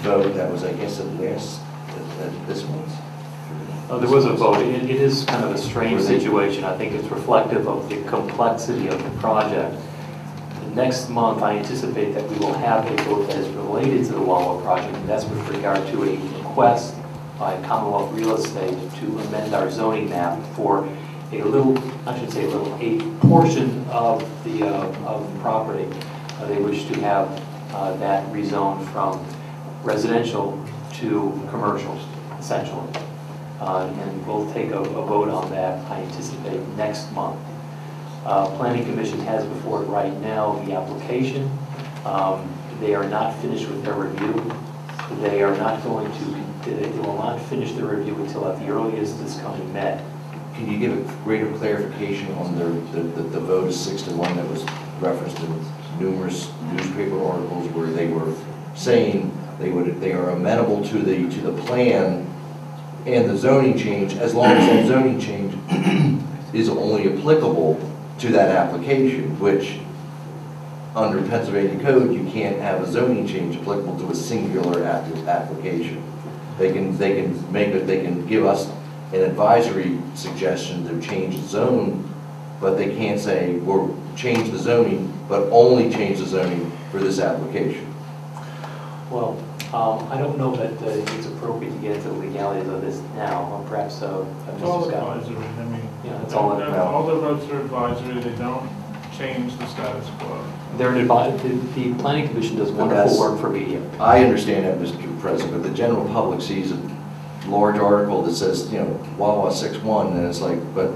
vote that was, I guess, at this month. There was a vote. It is kind of a strange situation. I think it's reflective of the complexity of the project. Next month, I anticipate that we will have a vote that is related to the Wawa project, and that's with regard to a request by Commonwealth Real Estate to amend our zoning map for a little, I should say a little, a portion of the property. They wish to have that rezoned from residential to commercial, essentially. And we'll take a vote on that, I anticipate, next month. Planning Commission has before it right now the application. They are not finished with their review. They are not going to, they will not finish their review until at the earliest this coming May. Can you give a greater clarification on the vote is 6-1 that was referenced in numerous newspaper articles where they were saying they are amenable to the plan and the zoning change, as long as that zoning change is only applicable to that application, which under Pennsylvania code, you can't have a zoning change applicable to a singular application. They can give us an advisory suggestion to change the zone, but they can't say, we'll change the zoning, but only change the zoning for this application. Well, I don't know that it's appropriate to get into the legalities of this now, or perhaps It's all Mr. Scott. advisory, I mean, Yeah, it's all all the votes are advisory, they don't change the status quo. They're the Planning Commission does wonderful work for media. I understand that, Mr. President, but the general public sees a large article that says, you know, Wawa 6-1, and it's like, but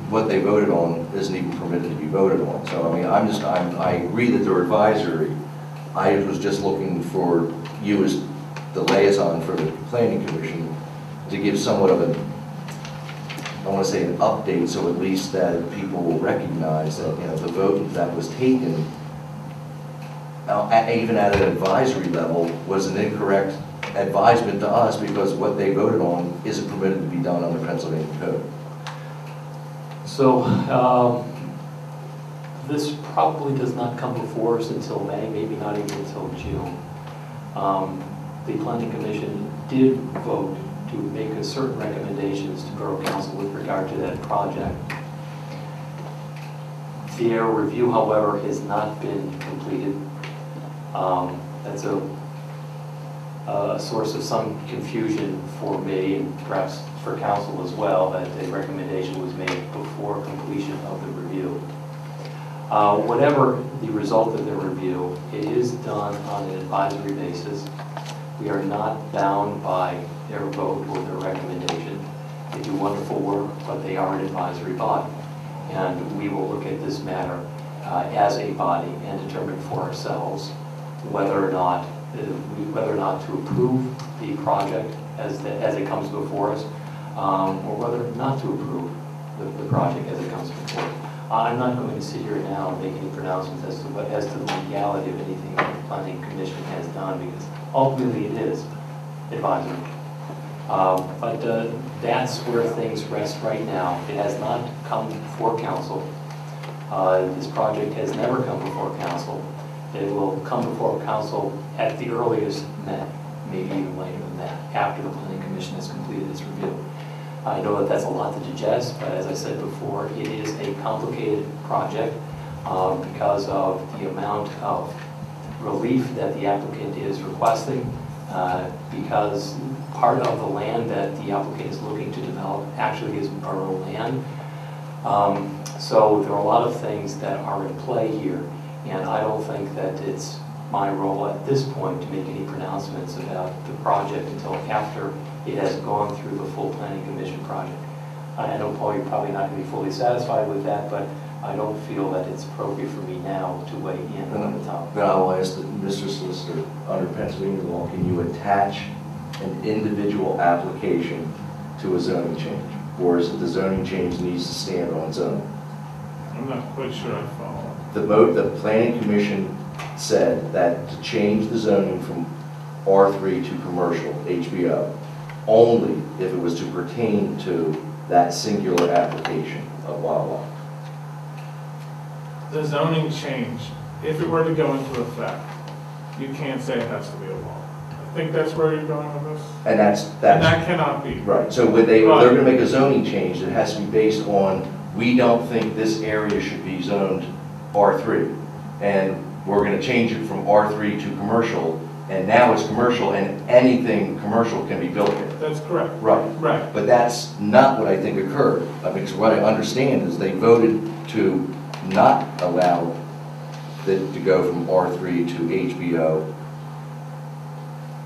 what they voted on isn't even permitted to be voted on. So, I mean, I agree that they're advisory. I was just looking for you as the liaison for the Planning Commission to give somewhat of I want to say an update, so at least that people will recognize that, you know, the vote that was taken, even at an advisory level, was an incorrect advisement to us because what they voted on isn't permitted to be done under Pennsylvania code. So this probably does not come before us until May, maybe not even until June. The Planning Commission did vote to make certain recommendations to Borough Council with regard to that project. Their review, however, has not been completed. That's a source of some confusion for me and perhaps for Council as well, that a recommendation was made before completion of the review. Whatever the result of the review, it is done on an advisory basis. We are not bound by their vote or their recommendation. They do wonderful work, but they are an advisory body. And we will look at this matter as a body and determine for ourselves whether or not to approve the project as it comes before us, or whether not to approve the project as it comes before us. I'm not going to sit here now and make any pronouncements as to the legality of anything that the Planning Commission has done, because ultimately it is advisory. But that's where things rest right now. It has not come before Council. This project has never come before Council. It will come before Council at the earliest May, maybe even later than that, after the planning commission has completed its review. I know that that's a lot to digest, but as I said before, it is a complicated project because of the amount of relief that the applicant is requesting, because part of the land that the applicant is looking to develop actually is borough land. So there are a lot of things that are in play here, and I don't think that it's my role at this point to make any pronouncements about the project until after it has gone through the full planning commission project. I know, Paul, you're probably not going to be fully satisfied with that, but I don't feel that it's appropriate for me now to weigh in on the topic. Then I'll ask the Mr. Solicitor, under Pennsylvania law, can you attach an individual application to a zoning change? Or is it the zoning change needs to stand on its own? I'm not quite sure I follow. The planning commission said that to change the zoning from R3 to commercial, HBO, only if it was to pertain to that singular application of wildlife. The zoning change, if it were to go into effect, you can't say it has to be a law. I think that's where you're going with this? And that's And that cannot be. right. So when they're going to make a zoning change, it has to be based on, we don't think this area should be zoned R3. And we're going to change it from R3 to commercial, and now it's commercial, and anything commercial can be built here. That's correct. Right. Right. But that's not what I think occurred. Because what I understand is they voted to not allow it to go from R3 to HBO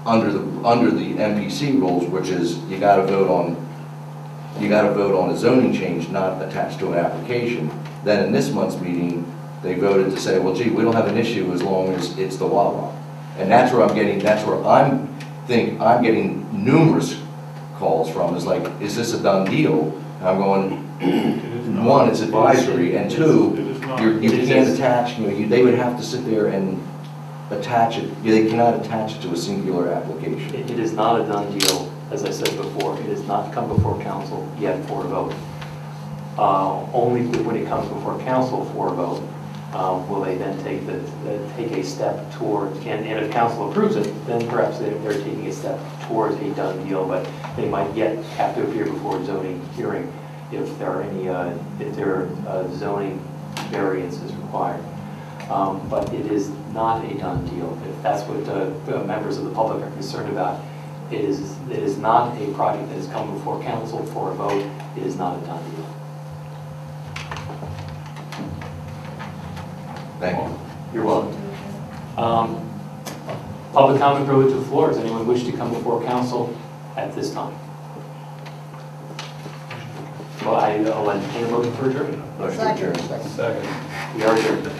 under the MPC rules, which is you got to vote on a zoning change not attached to an application. Then in this month's meeting, they voted to say, well, gee, we don't have an issue as long as it's the Wawa. And that's where I'm getting numerous calls from, is like, is this a done deal? And I'm going, one, it's advisory, and two, you can't attach, they would have to sit there and attach it, they cannot attach it to a singular application. It is not a done deal, as I said before. It has not come before council yet for a vote. Only when it comes before council for a vote will they then take a step towards, and if council approves it, then perhaps they're taking a step towards a done deal, but they might yet have to appear before a zoning hearing if there are any, if there are zoning variances required. But it is not a done deal. If that's what the members of the public are concerned about, it is not a project that has come before council for a vote. It is not a done deal. Thank you. You're welcome. Public comment privilege of the floor. Does anyone wish to come before council at this time? Well, I'll entertain a motion for adjournment. Motion to adjourn. Second. We are adjourned.